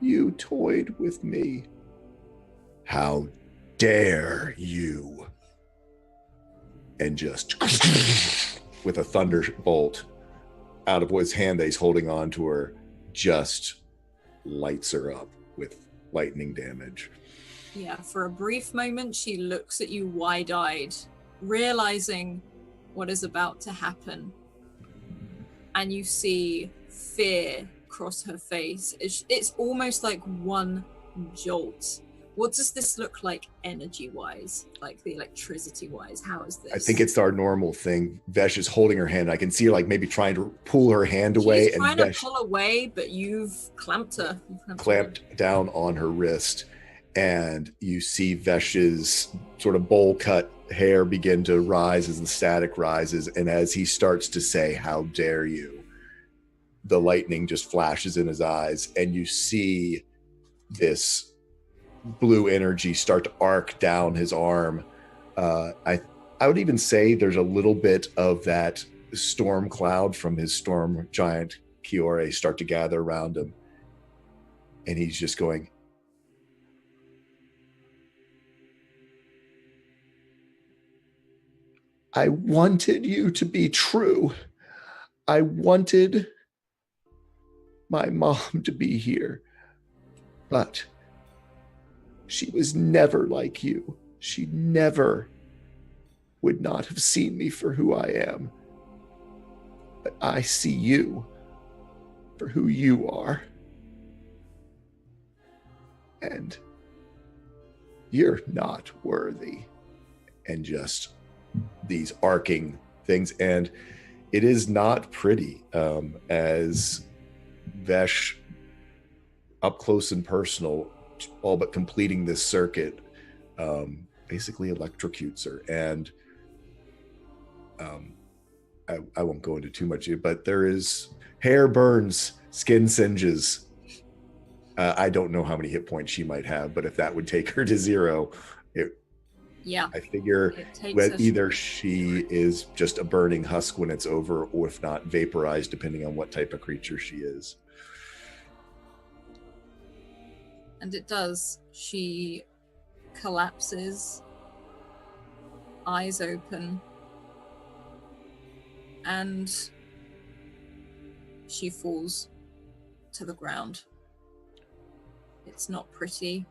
you toyed with me. How dare you? And just with a thunderbolt out of his hand that he's holding on to her, just lights her up with lightning damage. Yeah, for a brief moment, she looks at you wide-eyed, realizing what is about to happen. And you see fear cross her face. It's almost like one jolt. What does this look like energy-wise? Like the electricity-wise? How is this? I think it's our normal thing. Vesh is holding her hand. I can see her like maybe trying to pull her hand away. She's trying to pull away, but you've clamped her. Clamped down on her wrist. And you see Vesh's sort of bowl-cut hair begin to rise as the static rises. And as he starts to say, how dare you, the lightning just flashes in his eyes. And you see this blue energy start to arc down his arm. I would even say there's a little bit of that storm cloud from his storm giant Kiore start to gather around him. And he's just going, I wanted you to be true. I wanted my mom to be here, but she was never like you. She never would not have seen me for who I am. But I see you for who you are. And you're not worthy. And just these arcing things. And it is not pretty, as Vesh, up close and personal, all but completing this circuit, basically electrocutes her. And I won't go into too much, but there is hair burns, skin singes. I don't know how many hit points she might have, but if that would take her to 0, Yeah. I figure It takes her either she is just a burning husk when it's over, or if not, vaporized, depending on what type of creature she is. And it does. She collapses, eyes open, and she falls to the ground. It's not pretty.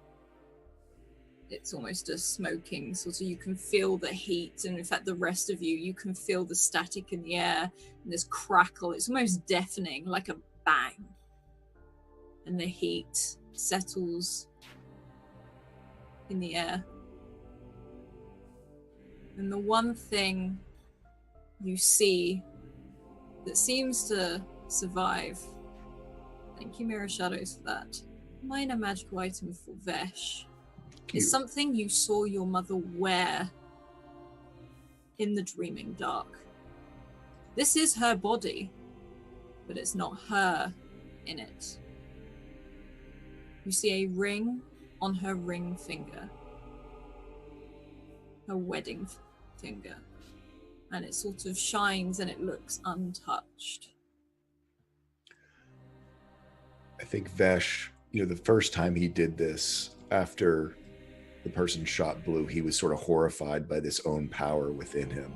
It's almost a smoking sort of, you can feel the heat, and in fact the rest of you can feel the static in the air and this crackle. It's almost deafening, like a bang. And the heat settles in the air. And the one thing you see that seems to survive, thank you Mirror Shadows for that, minor magical item for Vesh, is something you saw your mother wear in the dreaming dark. This is her body, but it's not her in it. You see a ring on her ring finger, her wedding finger, and it sort of shines and it looks untouched. I think Vesh, the first time he did this after the person shot Blue, he was sort of horrified by this own power within him.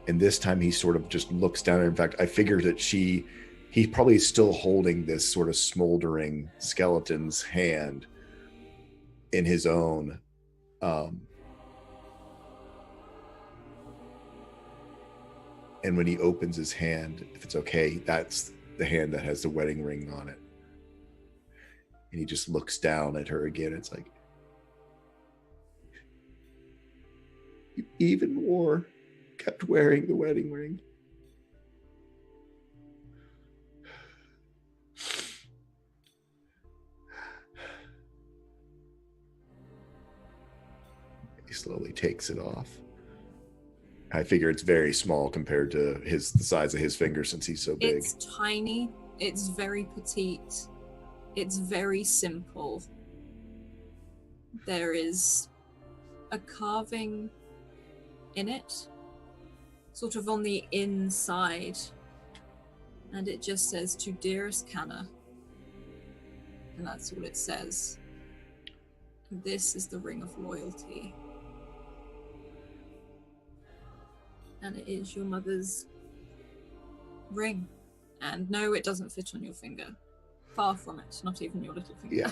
And this time he sort of just looks down. In fact, I figured that he probably is still holding this sort of smoldering skeleton's hand in his own. And when he opens his hand, if it's okay, that's the hand that has the wedding ring on it. And he just looks down at her again. It's like, you even kept wearing the wedding ring. He slowly takes it off. I figure it's very small compared to the size of his finger, since he's so big. It's tiny. It's very petite. It's very simple. There is a carving in it, sort of on the inside, and it just says, "To dearest Canna," and that's all it says. And this is the ring of loyalty, and it is your mother's ring. And no, it doesn't fit on your finger. Far from it. Not even your little finger. Yeah,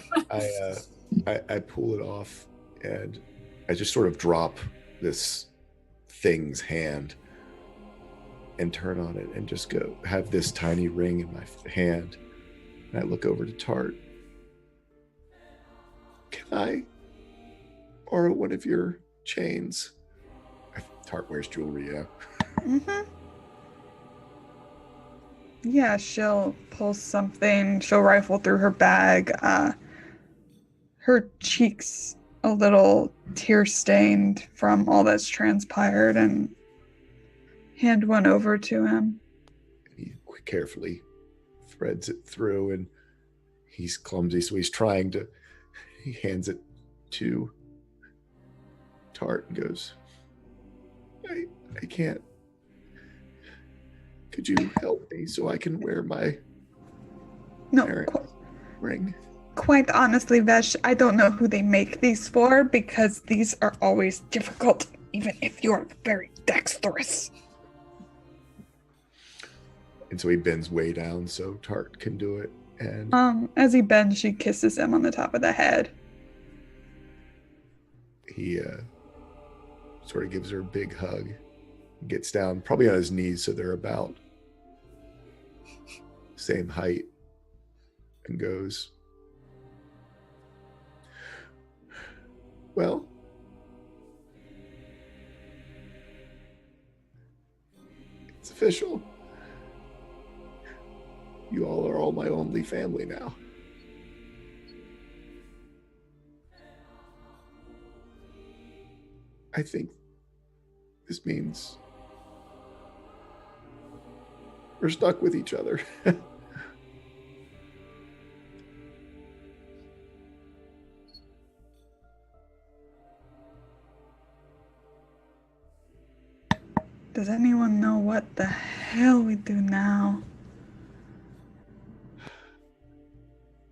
I pull it off, and I just sort of drop this thing's hand and turn on it and just go have this tiny ring in my hand. And I look over to Tart. Can I borrow one of your chains? Tart wears jewelry, yeah. Mm-hmm. Yeah, she'll pull something. She'll rifle through her bag. Her cheeks a little tear-stained from all that's transpired, and hand one over to him. He carefully threads it through, and he's clumsy, so he hands it to Tart and goes, I can't. Could you help me so I can wear my ring? Quite honestly, Vesh, I don't know who they make these for, because these are always difficult, even if you're very dexterous. And so he bends way down so Tart can do it. And as he bends, she kisses him on the top of the head. He sort of gives her a big hug, gets down, probably on his knees, so they're about same height, and goes, well, it's official. You all are all my only family now. I think this means we're stuck with each other. Does anyone know what the hell we do now?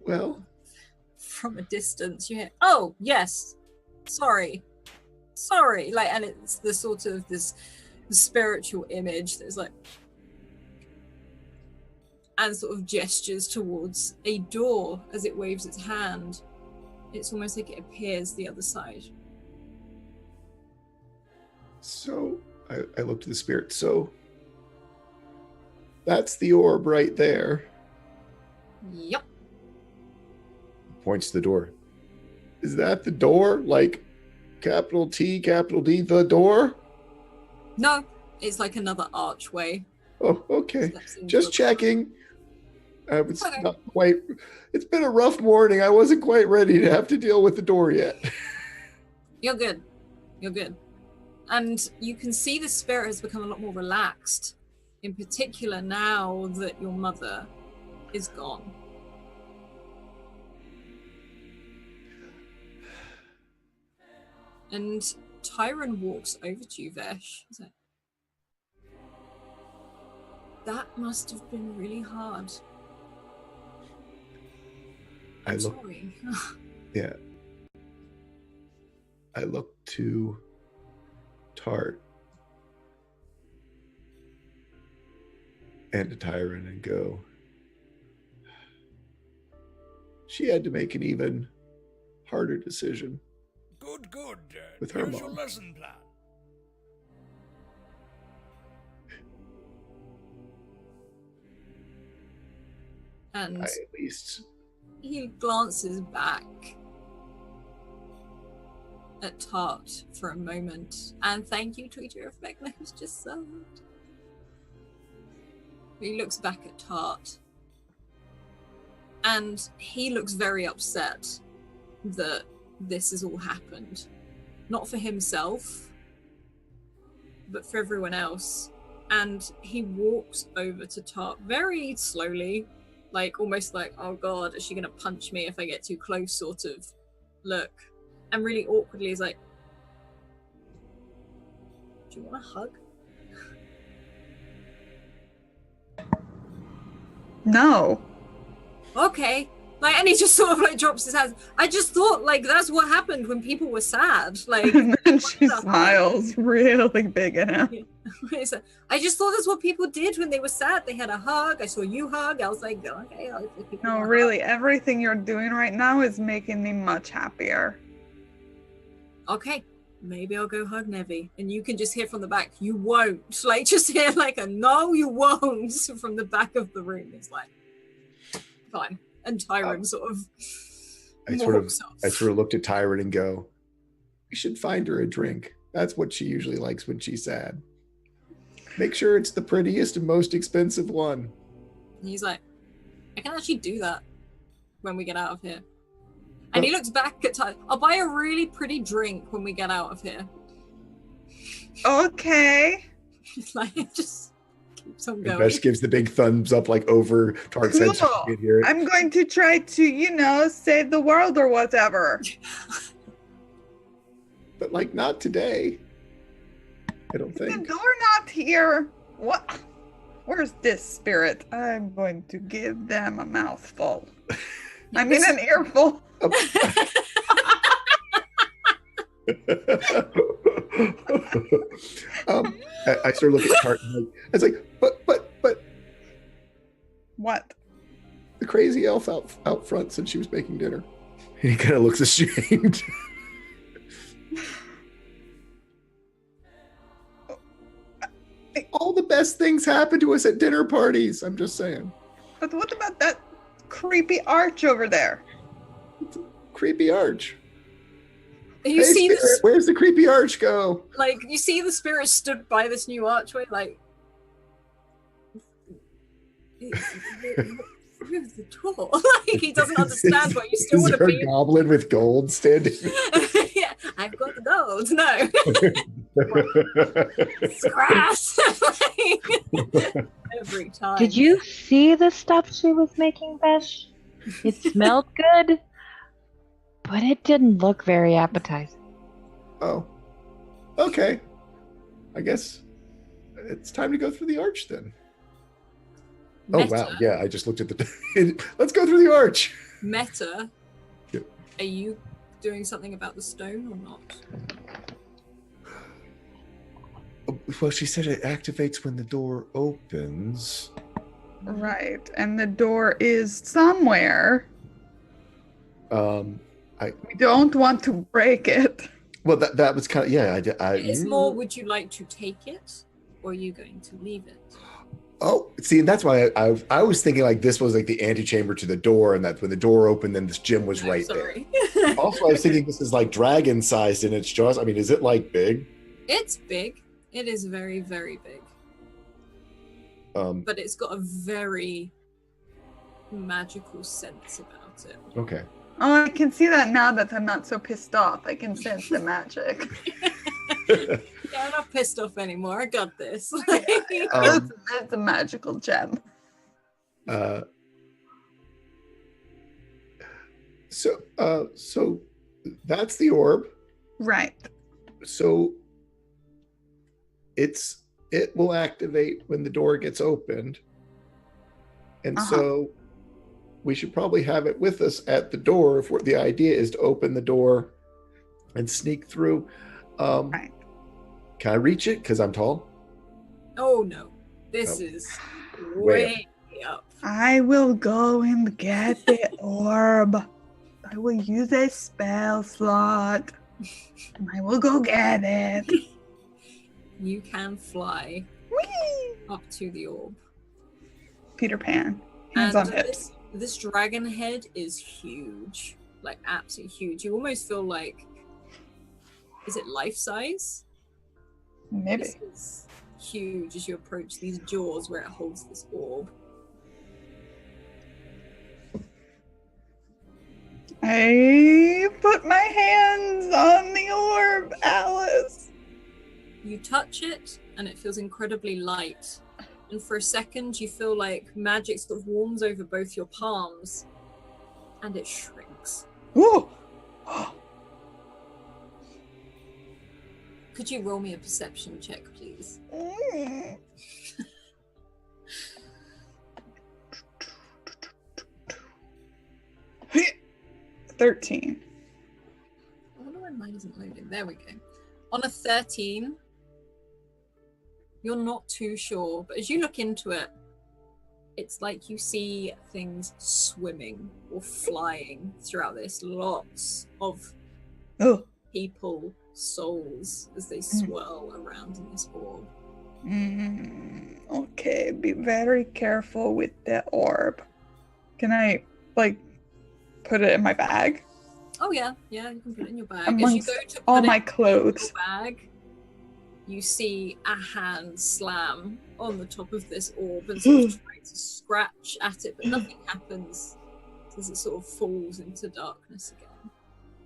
Well, from a distance, you hear, "Oh, yes, sorry. Like, and it's the sort of this spiritual image that's like, and sort of gestures towards a door as it waves its hand. It's almost like it appears the other side. so I look to the spirit. So that's the orb right there. Yep. Points to the door. Is that the door? Like capital T, capital D, the door? No, it's like another archway. Oh, okay. Steps into Just a- checking. It's Okay. not quite. It's been a rough morning. I wasn't quite ready to have to deal with the door yet. You're good. You're good. And you can see the spirit has become a lot more relaxed, in particular now that your mother is gone. And Tyron walks over to you, Vesh. He's like, that must have been really hard. I I'm look. sorry. Yeah. I look to Tart and to Tyron and go, she had to make an even harder decision. Good. With her Here's your mom. lesson plan. And I at least he glances back at Tart for a moment. And thank you, Tweeter Effect, who's just subbed. He looks back at Tart. And he looks very upset that this has all happened. Not for himself, but for everyone else. And he walks over to Tart very slowly, like almost like, oh god, is she gonna punch me if I get too close sort of look. And really awkwardly is like, do you want a hug? No. Okay. Like, and he just sort of like drops his hands. I just thought like that's what happened when people were sad. Like, And then she the hug? smiles really big at him. It's like, I just thought that's what people did when they were sad. They had a hug. I saw you hug. I was like, okay. I'll give people No, a really, everything you're doing right now is making me much happier. hug. Okay, maybe I'll go hug Nevi, and you can just hear from the back. You won't. Like, just hear like a no, you won't from the back of the room. It's like, fine. And Tyron sort of. I sort walks off. of looked at Tyron and go, we should find her a drink. That's what she usually likes when she's sad. Make sure it's the prettiest and most expensive one. And he's like, I can actually do that when we get out of here. And he looks back at Tyron. I'll buy a really pretty drink when we get out of here. Okay. It's like, it just keeps on And going. Vesh gives the big thumbs up like over Tart's head so Cool. she can hear it. I'm going to try to, save the world or whatever. But like not today. I don't The think. door not here. What? Where's this spirit? I'm going to give them a mouthful. I mean an earful. I started looking at Tart and I was like, but What? the crazy elf out front said she was making dinner. And he kind of looks ashamed. All the best things happen to us at dinner parties. I'm just saying. But what about that creepy arch over there? Creepy arch. You Hey, see spirit, this, where's the creepy arch go? like, you see the spirit stood by this new archway, like, where's the door? Like, he doesn't understand what you still Is want to there be. a goblin with gold standing? Yeah, I've got the gold. No. Scratch. Like, every time. Did you see the stuff she was making, Vesh? It smelled good, but it didn't look very appetizing. Oh, okay. I guess it's time to go through the arch then. Meta, Oh wow, yeah, I just looked at the let's go through the arch. Meta, Yep. Are you doing something about the stone or not? Well, she said it activates when the door opens. Right, and the door is somewhere. We don't want to break it. Well, that was kind of, yeah. It's more, would you like to take it, or are you going to leave it? Oh, see, and that's why I was thinking like this was like the antechamber to the door, and that when the door opened, then this gym was right sorry. there. Also, I was thinking this is like dragon sized in its jaws. I mean, is it like big? It's big. It is very, very big. But it's got a very magical sense about it. Okay. Oh, I can see that now that I'm not so pissed off. I can sense the magic. Yeah, I'm not pissed off anymore. I got this. That's a magical gem. So that's the orb. Right. So it will activate when the door gets opened. And so we should probably have it with us at the door if the idea is to open the door and sneak through. Right. Can I reach it? Because I'm tall? Oh, no. This is way up. I will go and get the orb. I will use a spell slot. And I will go get it. You can fly Whee! up to the orb. Peter Pan. Hands on hips. This dragon head is huge. Like, absolutely huge. You almost feel like... Is it life-size? Maybe. This is huge as you approach these jaws where it holds this orb. I put my hands on the orb, Alice. You touch it, and it feels incredibly light. And for a second, you feel like magic sort of warms over both your palms, and it shrinks. Ooh. Could you roll me a perception check, please? 13. I wonder why mine isn't loading. There we go. On a 13, you're not too sure, but as you look into it, it's like you see things swimming or flying throughout this. Lots of people, souls, as they swirl around in this orb. Okay, be very careful with the orb. Can I, put it in my bag? Oh yeah, you can put it in your bag. Amongst as you go to put all it my clothes. in your bag, you see a hand slam on the top of this orb and sort of trying to scratch at it, but nothing happens as it sort of falls into darkness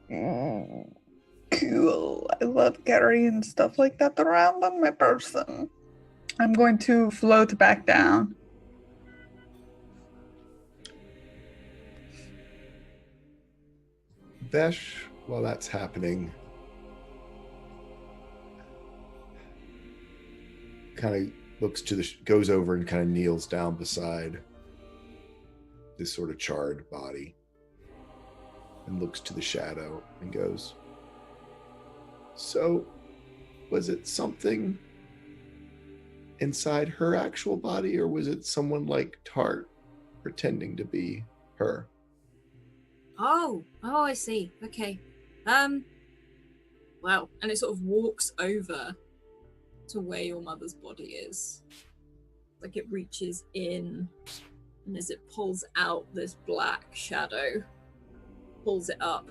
again. Cool. I love carrying stuff like that around on my person. I'm going to float back down. Vesh, while that's happening, kind of looks to goes over and kind of kneels down beside this sort of charred body and looks to the shadow and goes, so was it something inside her actual body, or was it someone like Tart pretending to be her? Oh, I see. Okay. Well, and it sort of walks over to where your mother's body is. Like it reaches in, and as it pulls out this black shadow, pulls it up.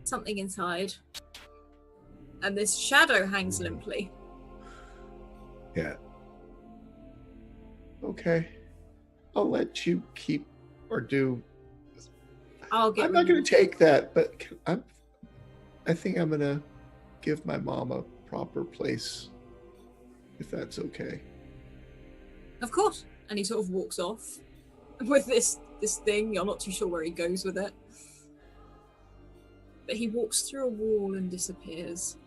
Something inside. And this shadow hangs limply. Yeah. Okay. I'll let you keep or do. I'm not going to take that, but I think I'm going to give my mom a proper place, if that's okay. Of course. And he sort of walks off with this thing. You're not too sure where he goes with it. But he walks through a wall and disappears.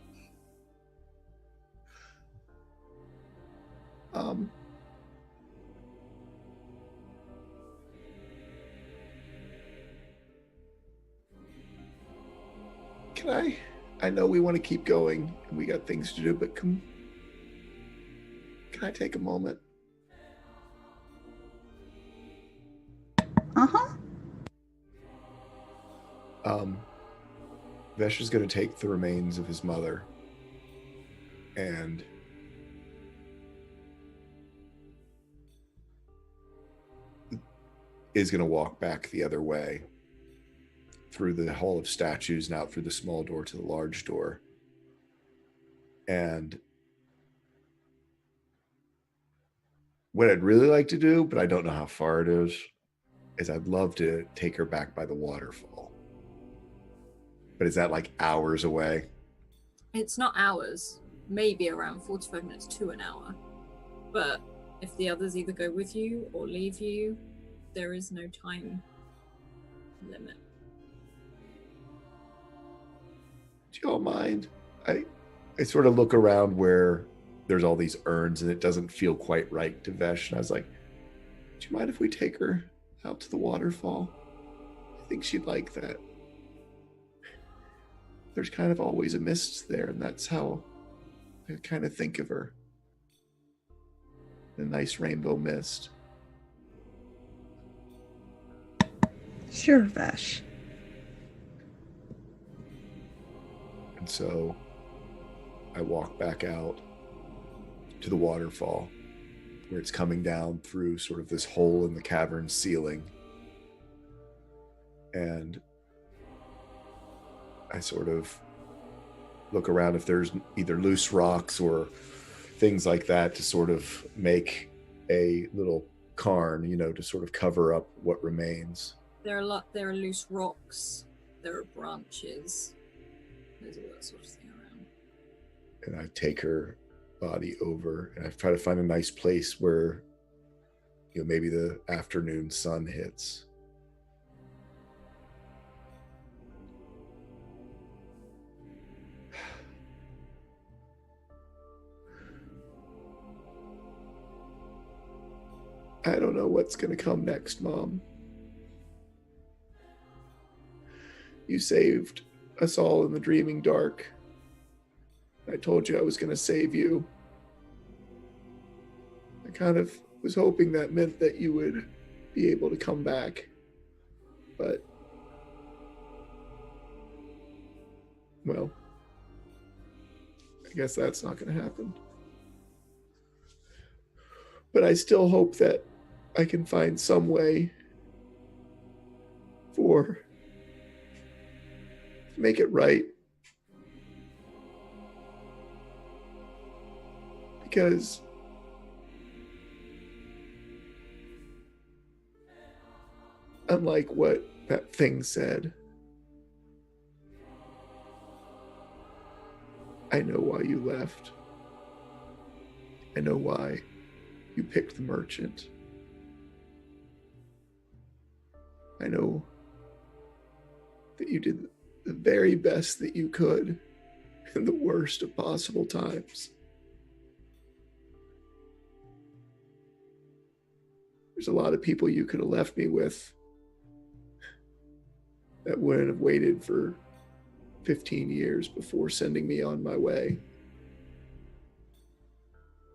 I know we want to keep going and we got things to do, but can I take a moment? Uh-huh. Vesh is going to take the remains of his mother and is going to walk back the other way through the hall of statues and out through the small door to the large door. And what I'd really like to do, but I don't know how far it is I'd love to take her back by the waterfall. But is that like hours away? It's not hours. Maybe around 45 minutes to an hour. But if the others either go with you or leave you, there is no time limit. Do y'all mind? I sort of look around where there's all these urns and it doesn't feel quite right to Vesh. And I was like, do you mind if we take her out to the waterfall? I think she'd like that. There's kind of always a mist there, and that's how I kind of think of her. A nice rainbow mist. Sure, Vesh. And so I walk back out to the waterfall where it's coming down through sort of this hole in the cavern ceiling. And I sort of look around if there's either loose rocks or things like that to sort of make a little cairn, to sort of cover up what remains. There are loose rocks, there are branches, there's all that sort of thing around. And I take her body over and I try to find a nice place where, maybe the afternoon sun hits. I don't know what's going to come next, Mom. You saved us all in the dreaming dark. I told you I was going to save you. I kind of was hoping that meant that you would be able to come back. But, well, I guess that's not going to happen. But I still hope that I can find some way to make it right. Because unlike what that thing said, I know why you left. I know why you picked the merchant. I know that you did the very best that you could in the worst of possible times. There's a lot of people you could have left me with that wouldn't have waited for 15 years before sending me on my way.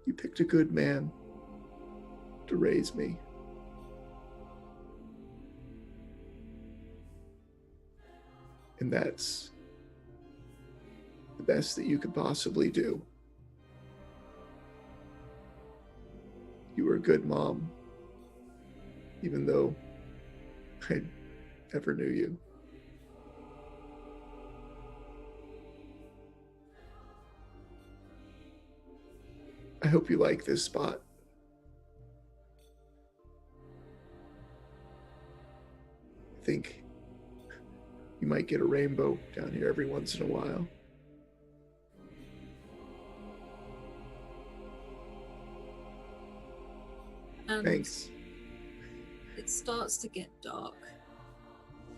You picked a good man to raise me. And that's the best that you could possibly do. You were a good mom, even though I never knew you. I hope you like this spot. I think you might get a rainbow down here every once in a while. And Thanks. it starts to get dark.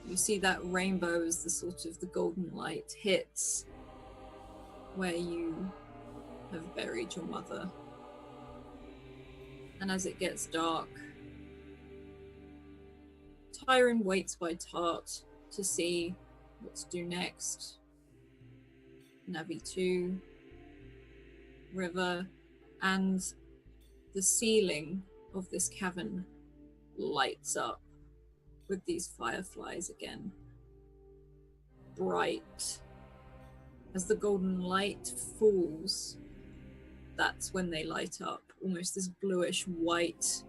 You see that rainbow as the golden light hits where you have buried your mother. And as it gets dark, Tyron waits by Tart to see what to do next. Navi 2, River, and the ceiling of this cavern lights up with these fireflies again. Bright. As the golden light falls, that's when they light up. Almost this bluish white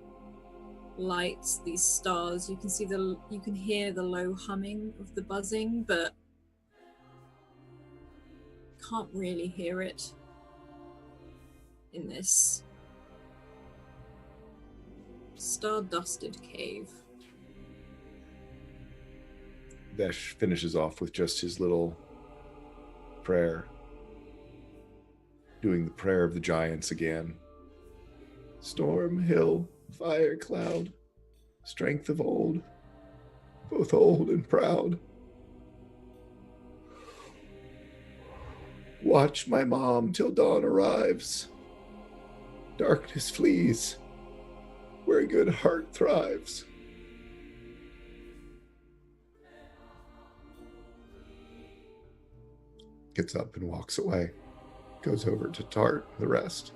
lights, these stars. You can hear the low humming of the buzzing, but can't really hear it in this star-dusted cave. Vesh finishes off with just his little prayer, doing the prayer of the giants again. Storm, hill, fire, cloud, strength of old, both old and proud. Watch my mom till dawn arrives. Darkness flees, where a good heart thrives. Gets up and walks away. Goes over to Tart and the rest.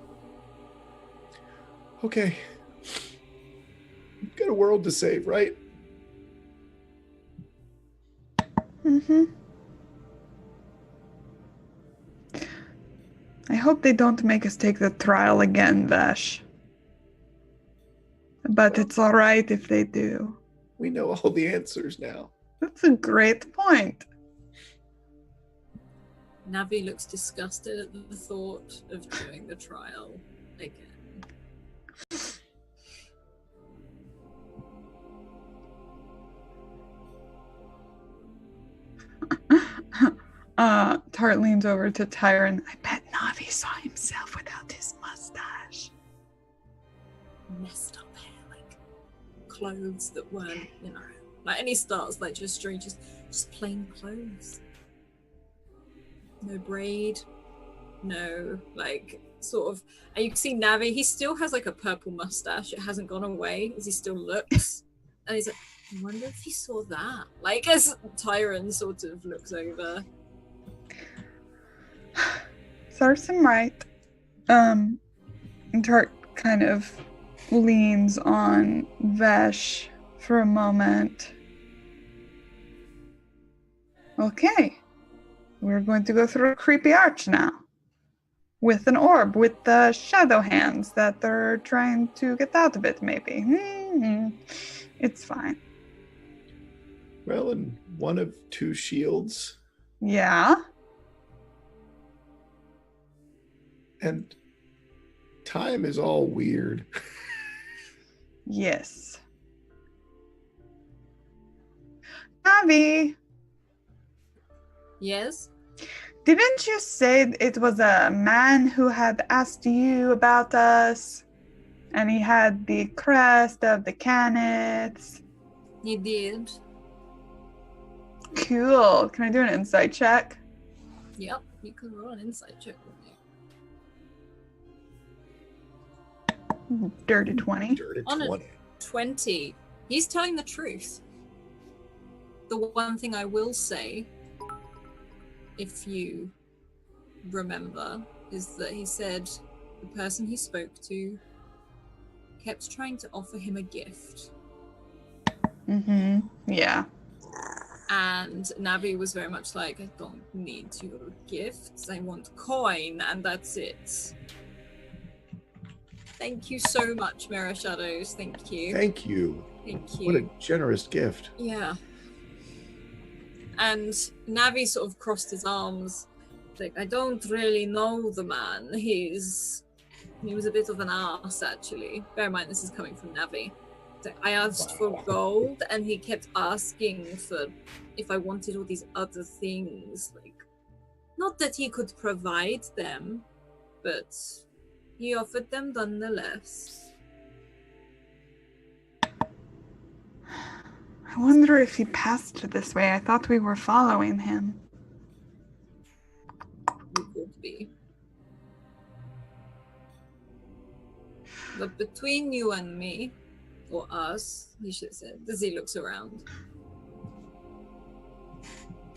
Okay. We've got a world to save, right? Mm-hmm. I hope they don't make us take the trial again, Vash. But it's all right if they do. We know all the answers now. That's a great point. Navi looks disgusted at the thought of doing the trial again. Tart leans over to Tyron. I bet Navi saw himself without his mustache. Messed up hair, like clothes that weren't, like any stars, like just strange, just plain clothes. No braid, no, like, sort of, and you can see Navi, he still has like a purple mustache. It hasn't gone away as he still looks. And he's like, I wonder if he saw that. Like, as Tyron sort of looks over. Serves him right. And Tart kind of leans on Vesh for a moment. Okay. We're going to go through a creepy arch now. With an orb, with the shadow hands that they're trying to get out of it, maybe. It's fine. Well, and one of two shields. Yeah? And time is all weird. Yes. Navi! Yes? Didn't you say it was a man who had asked you about us? And he had the crest of the Canets? He did. Cool. Can I do an insight check? Yep, you can roll an insight check with me. Dirty 20. Dirty On 20. 20. He's telling the truth. The one thing I will say, if you remember, is that he said the person he spoke to kept trying to offer him a gift. Mm-hmm. Yeah. And Navi was very much like, I don't need your gifts, I want coin, and that's it. Thank you so much, Mirror Shadows. Thank you. Thank you. Thank you. What a generous gift. Yeah. And Navi sort of crossed his arms. Like, I don't really know the man. He was a bit of an ass, actually. Bear in mind, this is coming from Navi. So I asked for gold, and he kept asking for if I wanted all these other things. Like, not that he could provide them, but he offered them nonetheless. I wonder if he passed this way. I thought we were following him. We could be. But between you and me, or us, he should have said, as he looks around,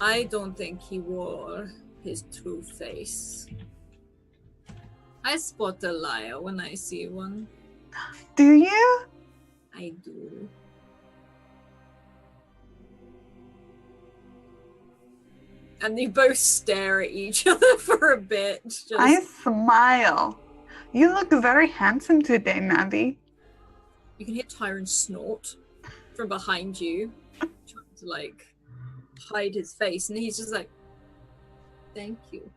I don't think he wore his true face. I spot a liar when I see one. Do you? I do. And they both stare at each other for a bit. Just... I smile. You look very handsome today, Navi. You can hear Tyron snort from behind you, trying to like hide his face, and he's just like, "Thank you."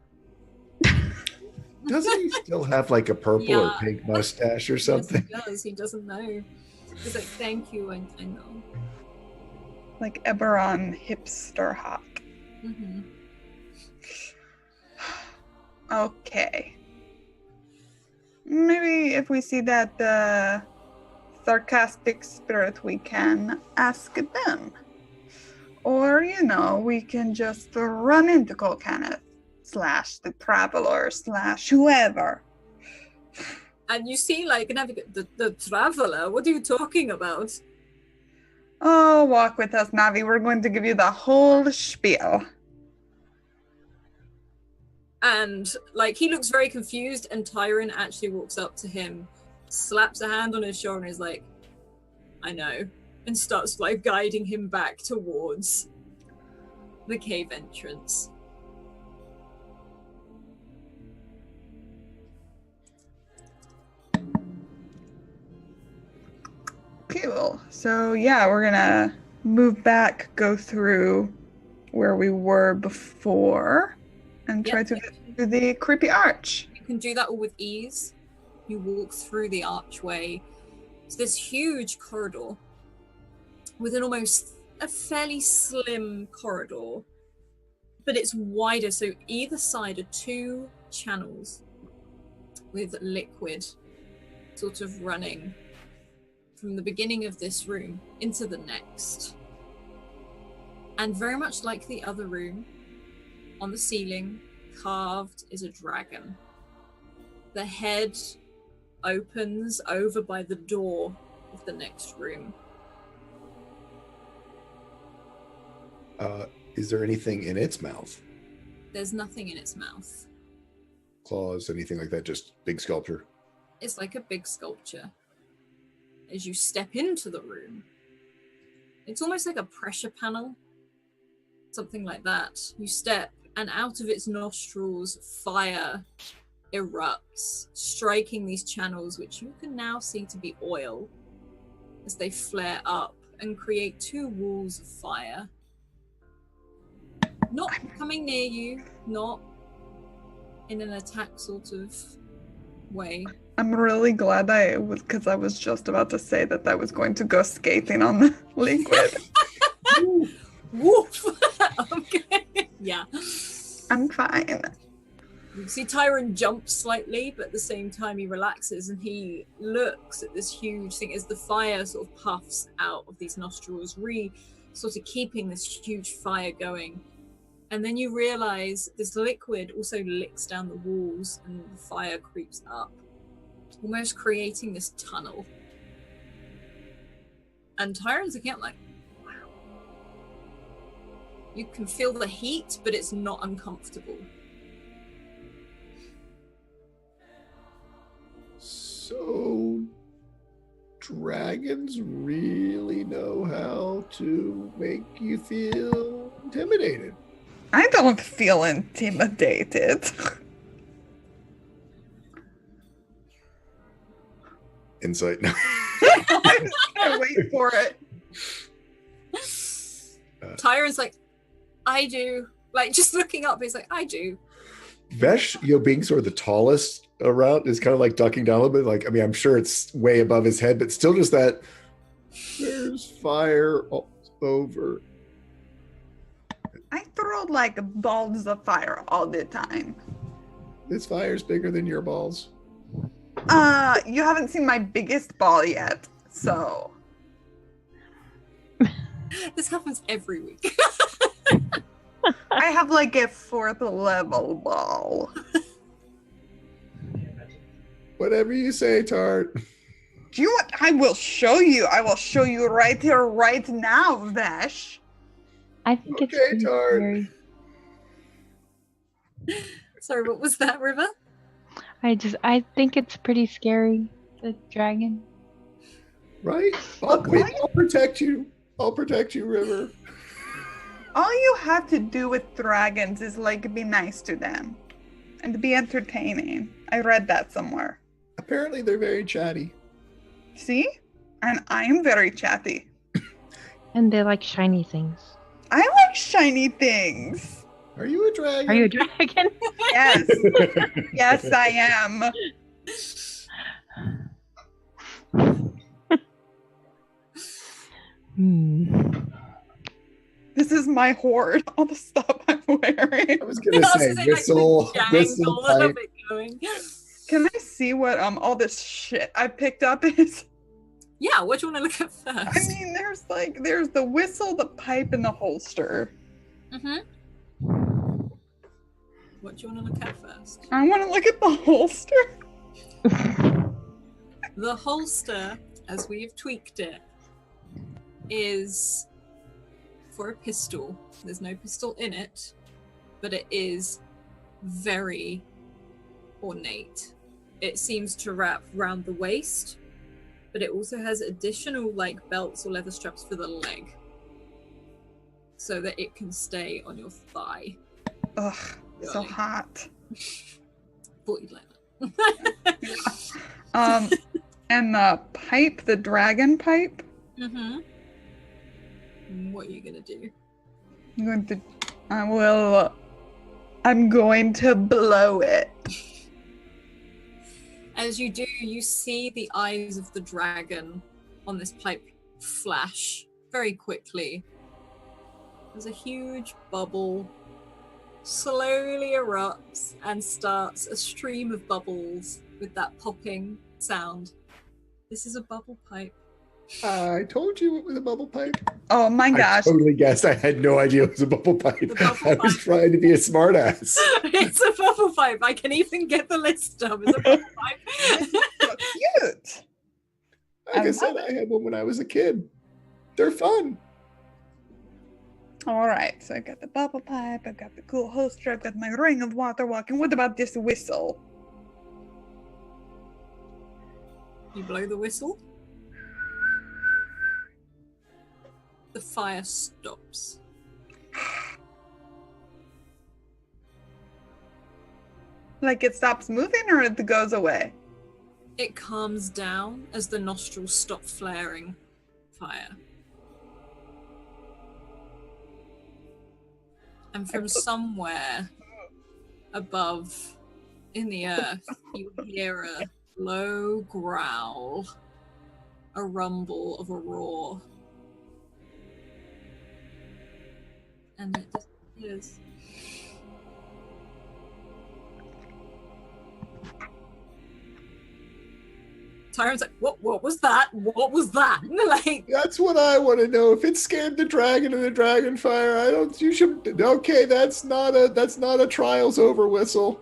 Doesn't he still have like a purple or pink mustache or something? Yes, he does. He doesn't know. He's like, "Thank you, I know." Like Eberron hipster hawk. Mm-hmm. Okay. Maybe if we see that sarcastic spirit, we can ask them. Or, you know, we can just run into Colcaneth / the Traveler / whoever. And you see, like, the Traveler. What are you talking about? Oh, walk with us, Navi. We're going to give you the whole spiel. And, like, he looks very confused, and Tyron actually walks up to him, slaps a hand on his shoulder, and is like, I know, and starts, like, guiding him back towards the cave entrance. Cool. So, yeah, we're gonna move back, go through where we were before, and try to get through the creepy arch. You can do that all with ease. You walk through the archway. It's this huge corridor with a fairly slim corridor, but it's wider. So either side are 2 channels with liquid sort of running from the beginning of this room into the next. And very much like the other room, on the ceiling, carved is a dragon. The head opens over by the door of the next room. Is there anything in its mouth? There's nothing in its mouth. Claws, anything like that? Just big sculpture? It's like a big sculpture. As you step into the room, it's almost like a pressure panel. Something like that. You step, and out of its nostrils, fire erupts, striking these channels, which you can now see to be oil, as they flare up and create 2 walls of fire. Not coming near you, not in an attack sort of way. I'm really glad because I was just about to say that I was going to go skating on the liquid. Woof! Okay. Yeah. I'm fine. You see Tyron jump slightly, but at the same time he relaxes and he looks at this huge thing as the fire sort of puffs out of these nostrils, sort of keeping this huge fire going. And then you realize this liquid also licks down the walls and the fire creeps up, almost creating this tunnel. And Tyron's looking at like, wow. You can feel the heat, but it's not uncomfortable. So, dragons really know how to make you feel intimidated. I don't feel intimidated. Insight. No. I just can't wait for it. Tyron's like, I do. Like, just looking up, he's like, I do. Vesh, being sort of the tallest around, is kind of like ducking down a little bit. Like, I mean, I'm sure it's way above his head, but still just that there's fire all over. I throw like balls of fire all the time. This fire's bigger than your balls. You haven't seen my biggest ball yet, so. This happens every week. I have like a 4th level ball. Whatever you say, Tart. Do you want? I will show you. I will show you right here, right now, Vesh. I think Okay, it's Tart. very... Sorry, what was that, River? I think it's pretty scary, the dragon. Right? I'll protect you. I'll protect you, River. All you have to do with dragons is like be nice to them and be entertaining. I read that somewhere. Apparently they're very chatty. See? And I am very chatty. And they like shiny things. I like shiny things. Are you a dragon? Are you a dragon? Yes. Yes, I am. This is my hoard. All the stuff I'm wearing. I was gonna say whistle pipe. Can I see what all this shit I picked up is? Yeah, what do you want to look at first? I mean, there's the whistle, the pipe, and the holster. What do you want to look at first? I want to look at the holster. The holster, as we have tweaked it, is for a pistol. There's no pistol in it, but it is very ornate. It seems to wrap round the waist, but it also has additional like belts or leather straps for the leg, so that it can stay on your thigh. Ugh, so hot. Thought you'd like that. And the pipe, the dragon pipe. What are you gonna do? I'm going to blow it. As you do, you see the eyes of the dragon on this pipe flash very quickly. There's a huge bubble, slowly erupts and starts a stream of bubbles with that popping sound. This is a bubble pipe. I told you it was a bubble pipe. Oh my gosh. I totally guessed. I had no idea it was a bubble pipe. I was trying to be a smartass. It's a bubble pipe. I can even get the list up. It's a bubble pipe. It's so cute. Like I said, I had one when I was a kid. They're fun. All right, so I got the bubble pipe, I've got the cool holster, I've got my ring of water walking. What about this whistle? You blow the whistle. The fire stops. Like it stops moving or it goes away? It calms down as the nostrils stop flaring fire. And from somewhere above in the earth, you hear a low growl, a rumble of a roar. And it disappears. Tyron's like, what was that? What was that? Like, that's what I want to know. If it scared the dragon and the dragon fire, you should, okay, that's not a trials over whistle.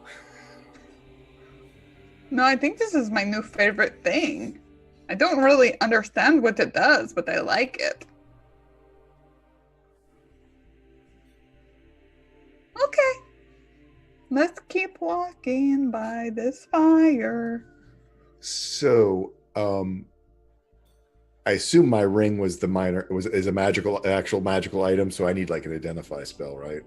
No, I think this is my new favorite thing. I don't really understand what it does, but I like it. Okay. Let's keep walking by this fire. So, I assume my ring was is a actual magical item, so I need like an identify spell, right?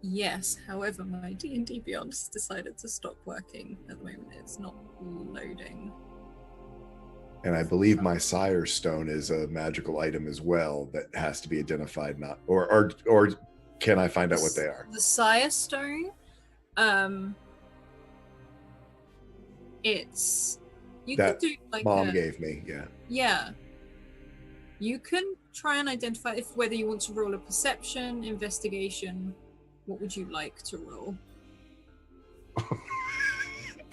Yes, however, my D&D Beyond has decided to stop working at the moment. It's not loading. And I believe my Cyre stone is a magical item as well that has to be identified, or can I find out what they are? The Cyre stone, you that can do like Mom gave me, yeah. Yeah. You can try and identify whether you want to roll a perception, investigation. What would you like to roll?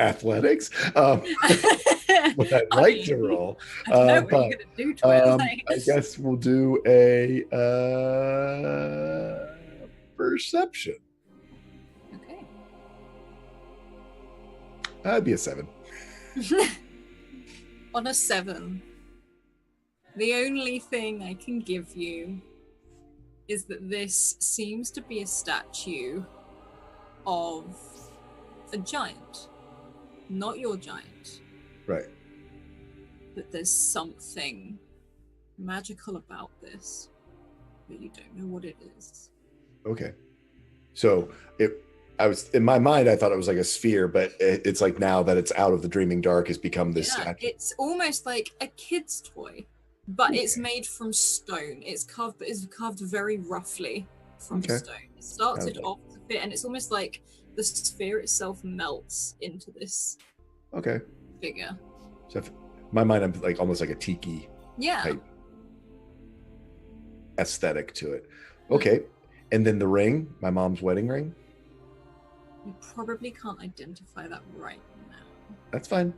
Athletics? What I'd like to roll. I don't know what you're going to do, Twilight. I guess we'll do a perception. Okay. That'd be a 7. On a 7, the only thing I can give you is that this seems to be a statue of a giant. Not your giant. Right. But there's something magical about this, but you don't know what it is. Okay. So I was in my mind, I thought it was like a sphere, but it's like now that it's out of the dreaming dark, has become this statue. It's almost like a kid's toy, but it's made from stone. It's carved very roughly from stone. It started off a bit, and it's almost like the sphere itself melts into this figure. So in my mind, I'm like almost like a tiki type aesthetic to it. Okay. And then the ring, my mom's wedding ring. You probably can't identify that right now. That's fine.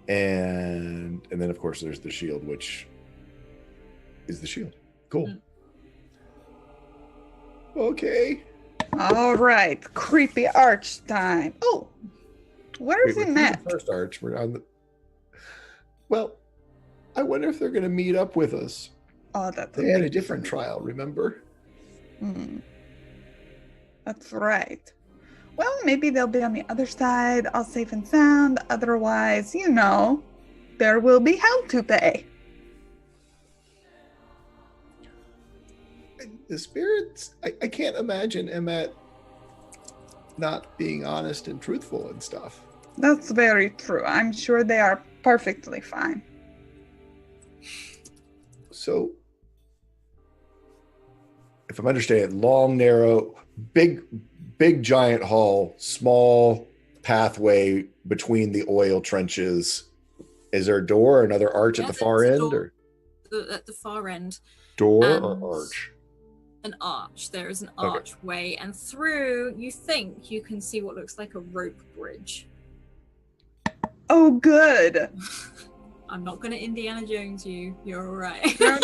And then of course there's the shield, which is the shield. Cool. Okay. All right, creepy arch time. Oh, where's it at? First arch. We're on the. Well, I wonder if they're going to meet up with us. Oh, that's. They had a different trial, remember? That's right. Well, maybe they'll be on the other side, all safe and sound. Otherwise, there will be hell to pay. The spirits, I can't imagine Emmet not being honest and truthful and stuff. That's very true. I'm sure they are perfectly fine. So, if I'm understanding, long, narrow, big giant hall, small pathway between the oil trenches. Is there a door or another arch at the far end? Or at the far end. Door or arch? An arch. There is an archway, and through, you think you can see what looks like a rope bridge. Oh, good. I'm not going to Indiana Jones you. You're all right. I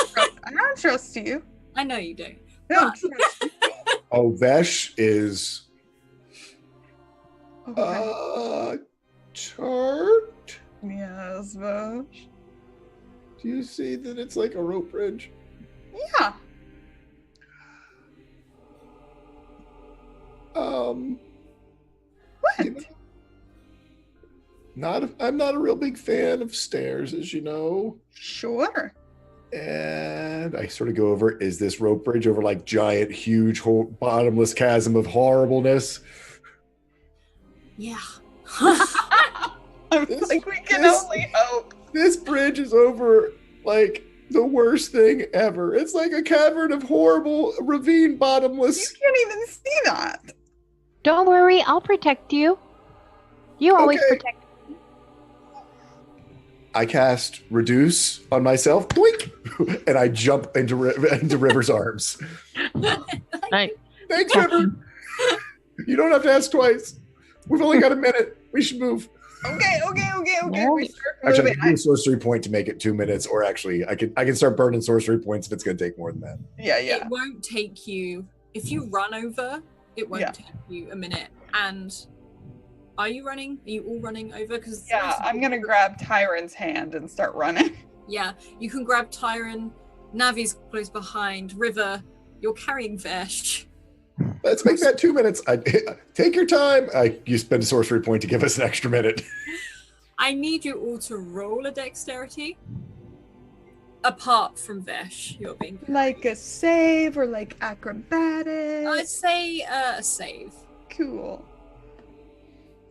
don't trust you. I know you don't. No. Oh, Vesh is chart. Yes, Vesh. Do you see that it's like a rope bridge? Yeah. What? I'm not a real big fan of stairs, as you know. Sure. And I sort of go over, is this rope bridge over like giant, huge, bottomless chasm of horribleness? Yeah. We can only hope. This bridge is over like the worst thing ever. It's like a cavern of horrible, ravine bottomless. You can't even see that. Don't worry, I'll protect you. You always protect me. I cast Reduce on myself, boink, and I jump into River's arms. Right. Thanks, River. You don't have to ask twice. We've only got a minute. We should move. Okay. No. We start Actually, I moving. can do a sorcery point to make it 2 minutes, or actually, I can start burning sorcery points if it's going to take more than that. Yeah. It won't take you, if you run over, it won't take you a minute. And are you running? Are you all running over? Yeah, I'm going to grab Tyron's hand and start running. Yeah, you can grab Tyron. Navi's close behind. River, you're carrying Vesh. Let's make that 2 minutes. Take your time. You spend a sorcery point to give us an extra minute. I need you all to roll a dexterity. Apart from Vesh, you're being Like a save or like acrobatics? I'd say a save. Cool.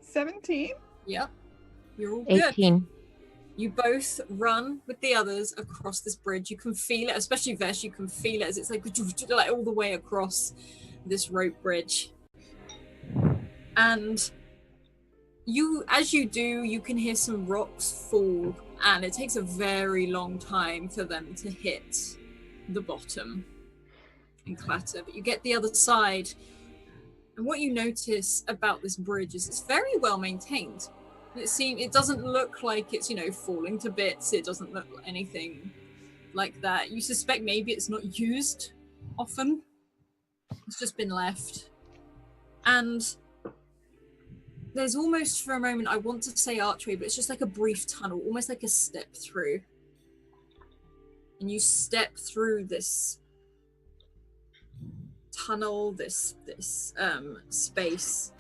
17? Yep. You're all good. 18. You both run with the others across this bridge. You can feel it, especially Vesh, you can feel it as it's like all the way across this rope bridge. And as you do, you can hear some rocks fall, and it takes a very long time for them to hit the bottom and clatter. But you get the other side, and what you notice about this bridge is it's very well maintained. It doesn't look like it's, falling to bits. It doesn't look like anything like that. You suspect maybe it's not used often. It's just been left. And there's almost, for a moment, I want to say archway, but it's just like a brief tunnel, almost like a step through. And you step through this tunnel, this space,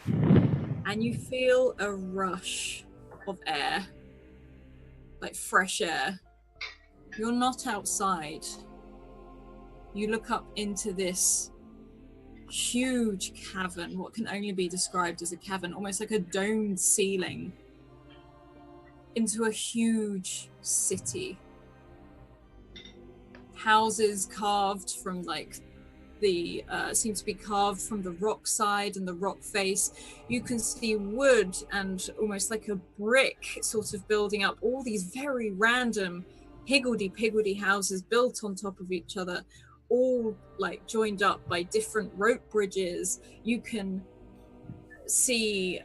and you feel a rush of air, like fresh air. You're not outside. You look up into this huge cavern, what can only be described as a cavern, almost like a domed ceiling, into a huge city. Houses carved from like the seem to be carved from the rock side and the rock face. You can see wood and almost like a brick sort of building up, all these very random higgledy-piggledy houses built on top of each other, all like joined up by different rope bridges. You can see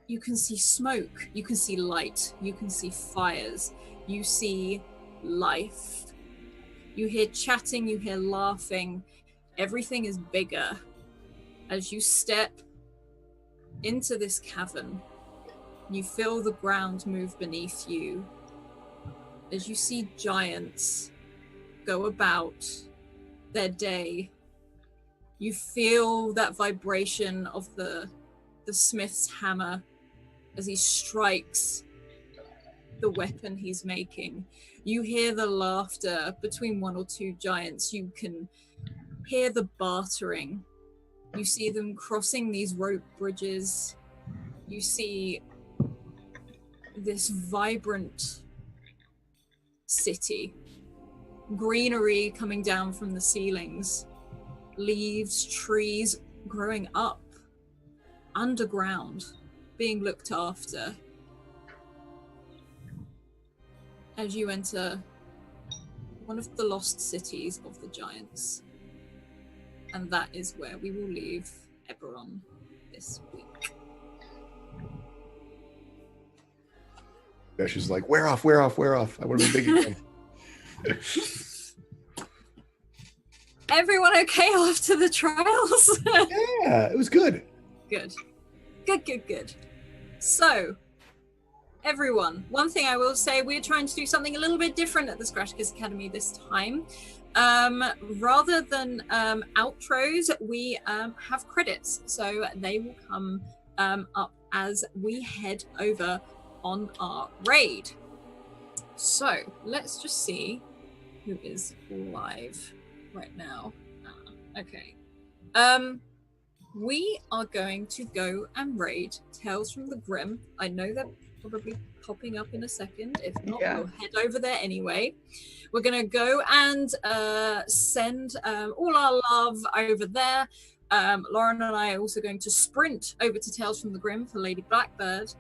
smoke, you can see light, you can see fires, you see life. You hear chatting, you hear laughing. Everything is bigger. As you step into this cavern, you feel the ground move beneath you. As you see giants go about their day, you feel that vibration of the smith's hammer as he strikes the weapon he's making. You hear the laughter between one or two giants. You can hear the bartering. You see them crossing these rope bridges. You see this vibrant city. Greenery coming down from the ceilings. Leaves, trees growing up, underground, being looked after. As you enter one of the lost cities of the giants. And that is where we will leave Eberron this week. Besh is like, we're off. I want to be big again. Everyone okay after the trials? Yeah, it was good. Good. So, everyone, one thing I will say, we're trying to do something a little bit different at the Scratticus Academy this time. Rather than outros, we have credits, so they will come up as we head over on our raid. So let's just see who is live right now. Okay. We are going to go and raid Tales from the Grim. I know they're probably popping up in a second. If not, we'll head over there anyway. We're going to go and send all our love over there. Lauren and I are also going to sprint over to Tales from the Grim for Lady Blackbird.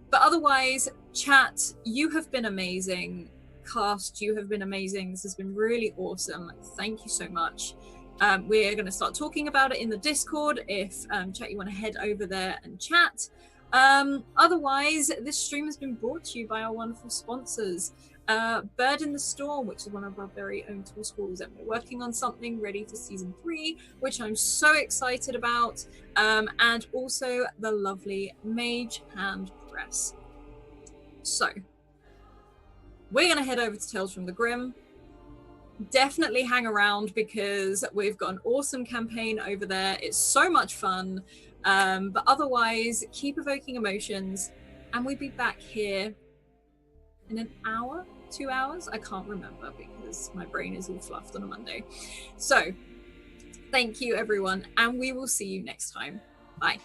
But otherwise, chat, you have been amazing. Cast, you have been amazing. This has been really awesome. Thank you so much. We're going to start talking about it in the Discord. If chat, you want to head over there and chat. Otherwise, this stream has been brought to you by our wonderful sponsors. Bird in the Storm, which is one of our very own tool schools, and we're working on something ready for season 3, which I'm so excited about. And also the lovely Mage Hand Press. So, we're going to head over to Tales from the Grim. Definitely hang around because we've got an awesome campaign over there. It's so much fun. But otherwise, keep evoking emotions, and we'll be back here in an hour, 2 hours. I can't remember because my brain is all fluffed on a Monday. So, thank you, everyone, and we will see you next time. Bye.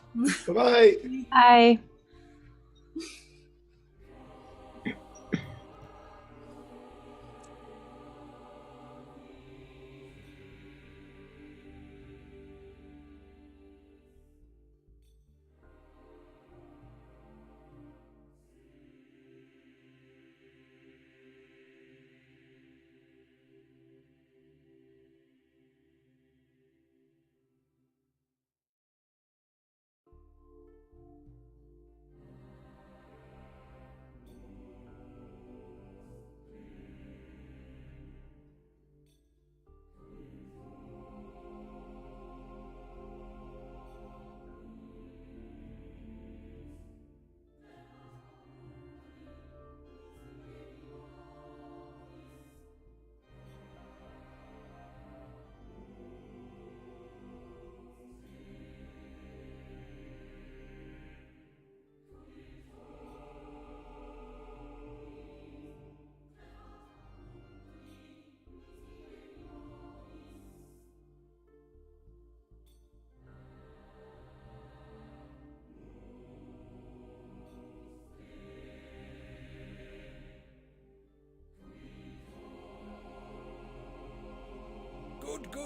Bye-bye. Bye.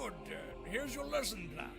Good. Here's your lesson plan.